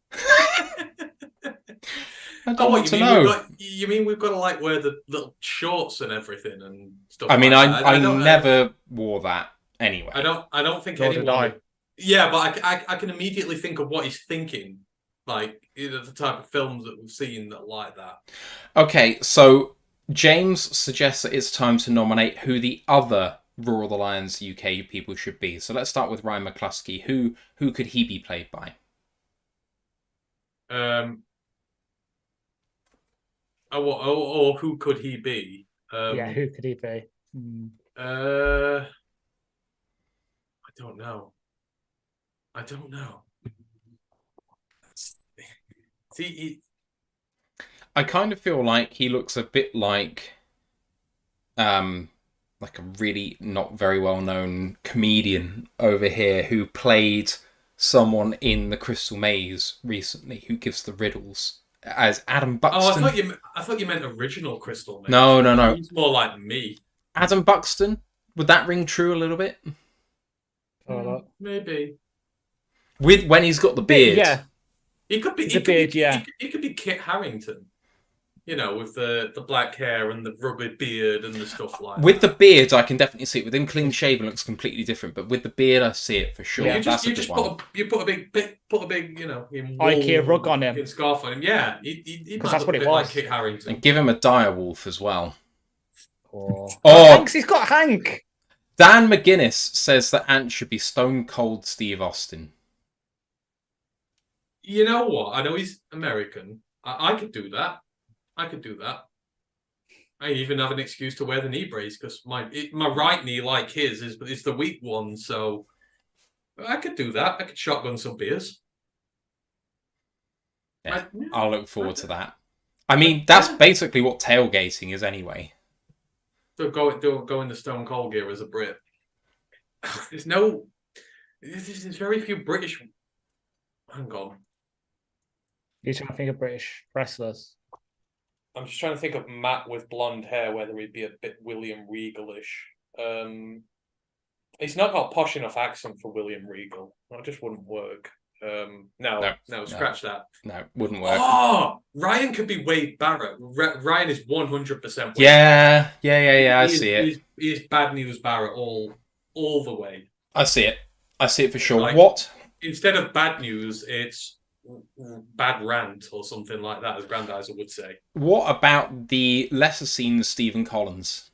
I don't want to know. You mean we've got to like wear the little shorts and everything and stuff? I mean, I never wore that anyway. I don't think anyone. Yeah, but I can immediately think of what he's thinking, like the type of films that we've seen that are like that. Okay, so James suggests that it's time to nominate who the other Roar the Lions UK people should be. So let's start with Ryan McCluskey. Who could he be played by? Or who could he be? Who could he be? I don't know. See, I kind of feel like he looks a bit like a really not very well-known comedian over here who played someone in The Crystal Maze recently who gives the riddles as Adam Buxton. Oh, I thought you meant original Crystal Maze. No. He's more like me. Adam Buxton? Would that ring true a little bit? Maybe. When he's got the beard. Yeah. He could be He could be Kit Harington. You know, with the black hair and the rugged beard and the stuff like that. With the beard, I can definitely see it. With him clean shaven, looks completely different. But with the beard, I see it for sure. Yeah, you put a big, IKEA rug on him, scarf on him. Yeah, because that's what it was. Like Kit Harington. And give him a direwolf as well. Hanks, he's got Hank. Dan McGuinness says that Ant should be Stone Cold Steve Austin. You know what? I know he's American. I could do that. I even have an excuse to wear the knee brace because my right knee, like his, is the weak one. So I could do that. I could shotgun some beers. Yeah, I'll look forward to that. I mean, that's basically what tailgating is anyway. So go in the Stone Cold gear as a Brit. There's very few British. Hang on. You're trying to think of British wrestlers. I'm just trying to think of Matt with blonde hair, whether he'd be a bit William Regal-ish. He's not got a posh enough accent for William Regal. That just wouldn't work. No, scratch that. No, wouldn't work. Oh, Ryan could be Wade Barrett. Ryan is 100% Wade Yeah, I see it. He is Bad News Barrett all the way. I see it for sure. Like, what? Instead of Bad News, it's bad rant or something like that, as Grandizer would say. What about the lesser seen Stephen Collins?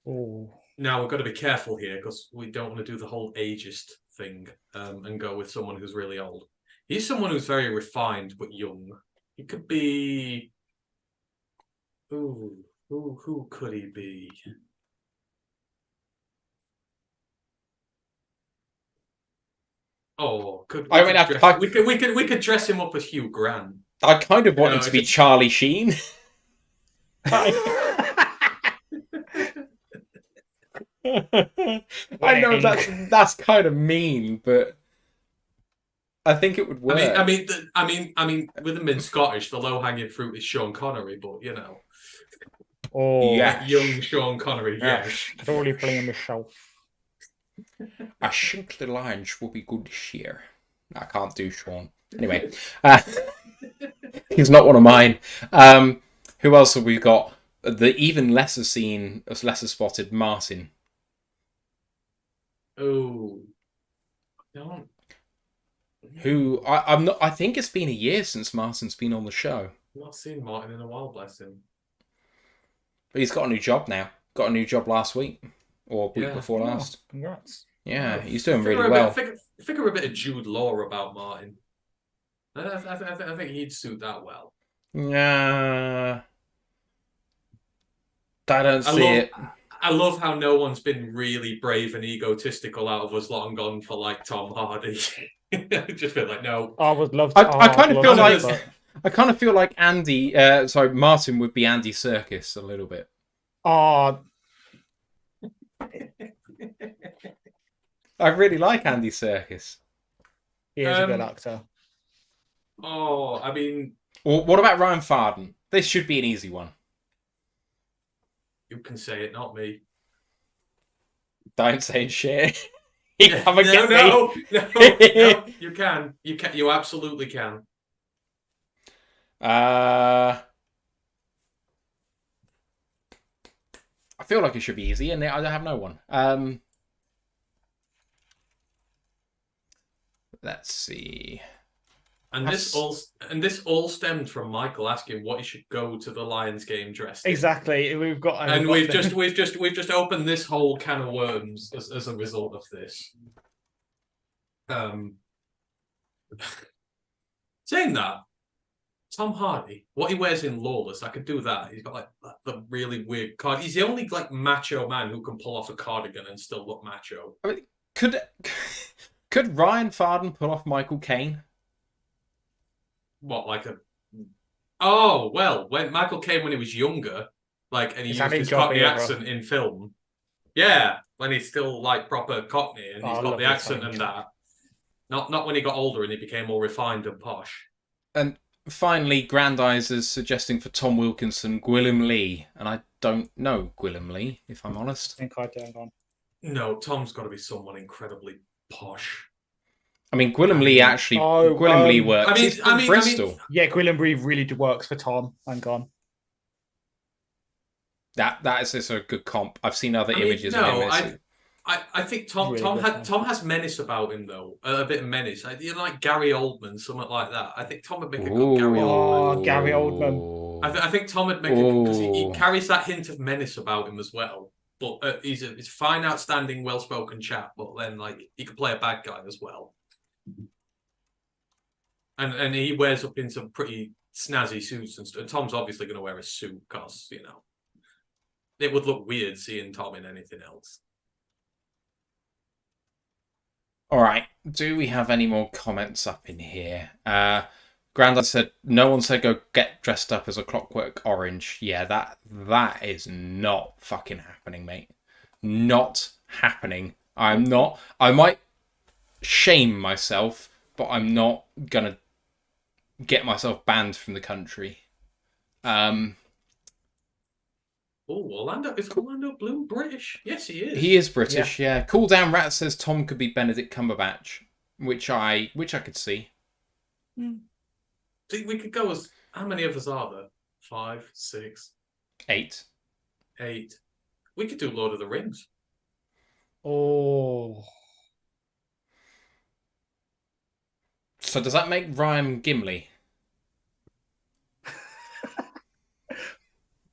Oh, Now we've got to be careful here because we don't want to do the whole ageist thing and go with someone who's really old. He's someone who's very refined but young. He could be. Ooh, who could he be? Oh, we could dress him up as Hugh Grant. I kind of want him to be Charlie Sheen. I know that's kind of mean, but I think it would work. I mean, with him being Scottish, the low-hanging fruit is Sean Connery, but you know, yeah, young Sean Connery, yes, totally playing myself. I think the lines will be good this year. I can't do Sean. Anyway, he's not one of mine. Who else have we got? The even lesser seen, lesser spotted Martin. Oh, don't. Who I'm not. I think it's been a year since Martin's been on the show. I've not seen Martin in a while, bless him. But he's got a new job now. Got a new job last week or week before last. Congrats. Yeah, he's doing really well. Figure a bit of Jude Law about Martin. I think he'd suit that well. Yeah, I don't see it. I love how no one's been really brave and egotistical out of us lot and gone for like Tom Hardy. Just feel like no. I would love. I kind of feel like I kind of feel like Martin would be Andy Serkis a little bit. I really like Andy Serkis. He is a good actor. Oh, I mean, well, what about Ryan Farden? This should be an easy one. You can say it, not me. Don't say shit. Come and get no, me. No, you can. You absolutely can. I feel like it should be easy, and I have no one. Let's see. And this all stemmed from Michael asking what he should go to the Lions game dressed in. Exactly. We've just opened this whole can of worms as a result of this. Saying that, Tom Hardy, what he wears in Lawless, I could do that. He's got like the really weird card. He's the only like macho man who can pull off a cardigan and still look macho. I mean, could Ryan Farden pull off Michael Caine? What, like a? Oh well, when Michael Caine when he was younger, like, and he used his Cockney accent in film. Yeah, when he's still like proper Cockney and he's got the accent and that. Not when he got older and he became more refined and posh. And finally, Grandizer's suggesting for Tom Wilkinson, Gwilym Lee, and I don't know Gwilym Lee, if I'm honest. I think I turned on. No, Tom's got to be someone incredibly posh. I mean, Gwilym Lee actually. Gwilym Lee works. I mean, Bristol. Yeah, Gwilym Lee really works for Tom. I'm gone. That is a good comp. I've seen other images of him. I think Tom has menace about him though, a bit of menace. You know, like Gary Oldman, something like that. I think Tom would make a good Gary Oldman. Oh, Gary Oldman. I think Tom would make it because he carries that hint of menace about him as well. But he's a fine, outstanding, well-spoken chap. But then, like, he could play a bad guy as well. And he wears up in some pretty snazzy suits and stuff. Tom's obviously going to wear a suit because, you know, it would look weird seeing Tom in anything else. All right. Do we have any more comments up in here? Grandad said, no one said go get dressed up as a Clockwork Orange. Yeah, that is not fucking happening, mate. Not happening. I might shame myself, but I'm not going to get myself banned from the country. Is Orlando Bloom British? Yes, he is. He is British, yeah. Cool Down Rat says Tom could be Benedict Cumberbatch, which I could see. See, we could go as... How many of us are there? 5, 6... 8. 8. We could do Lord of the Rings. Oh. So does that make Ryan Gimli?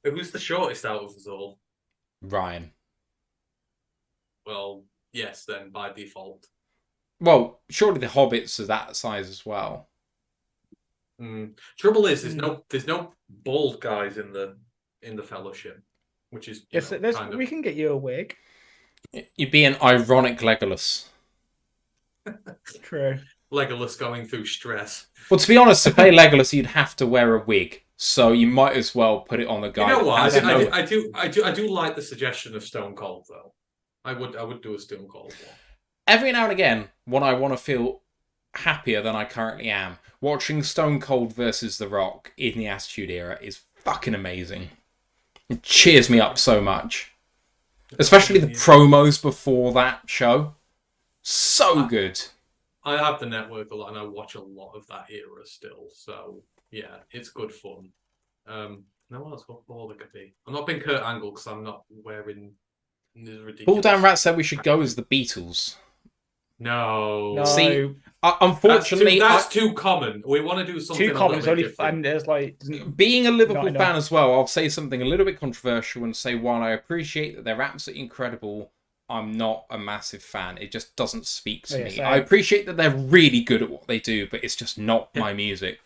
Who's the shortest out of us all? Ryan. Well, yes, then by default. Surely the hobbits are that size as well. Trouble is, there's no bald guys in the Fellowship, which is we can get you a wig. You'd be an ironic Legolas. True. Legolas going through stress. Well, to be honest, to play Legolas, you'd have to wear a wig, so you might as well put it on the guy. You know what? I do like the suggestion of Stone Cold though. I would do a Stone Cold one. Every now and again, when I want to feel happier than I currently am, watching Stone Cold versus The Rock in the Attitude Era is fucking amazing. It cheers me up so much. Especially the promos before that show. So good. I have the network a lot and I watch a lot of that era still. So, yeah, it's good fun. No one else what ball it could be. I'm not being Kurt Angle because I'm not wearing this ridiculous... Paul Dan Rat said we should go as the Beatles. No. See, unfortunately... That's too common. We want to do something too common. Only fun. There's like... Being a Liverpool fan as well, I'll say something a little bit controversial and say while I appreciate that they're absolutely incredible, I'm not a massive fan. It just doesn't speak to me. Same. I appreciate that they're really good at what they do, but it's just not my music.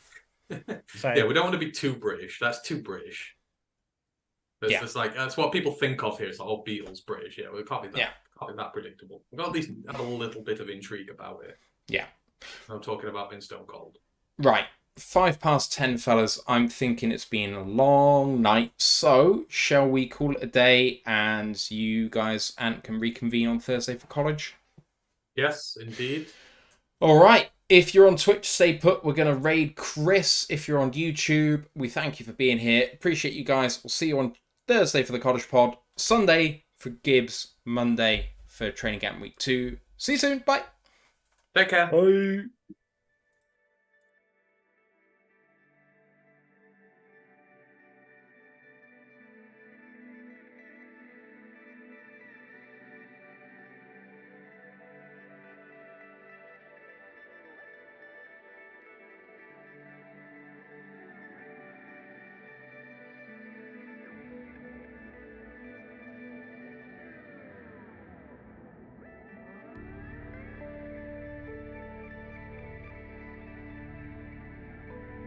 Yeah, we don't want to be too British. That's too British. It's like that's what people think of here. It's like, oh, Beatles, British. Yeah, we can't be that. Yeah. Can't be that predictable. We've got to at least have a little bit of intrigue about it. Yeah. I'm talking about in Stone Cold. Right. 10:05, fellas. I'm thinking it's been a long night. So, shall we call it a day and you guys can reconvene on Thursday for college? Yes, indeed. All right. If you're on Twitch, stay put. We're going to raid Chris. If you're on YouTube, we thank you for being here. Appreciate you guys. We'll see you on Thursday for the College Pod. Sunday for Gibbs. Monday for Training Camp Week 2. See you soon. Bye. Take care. Bye.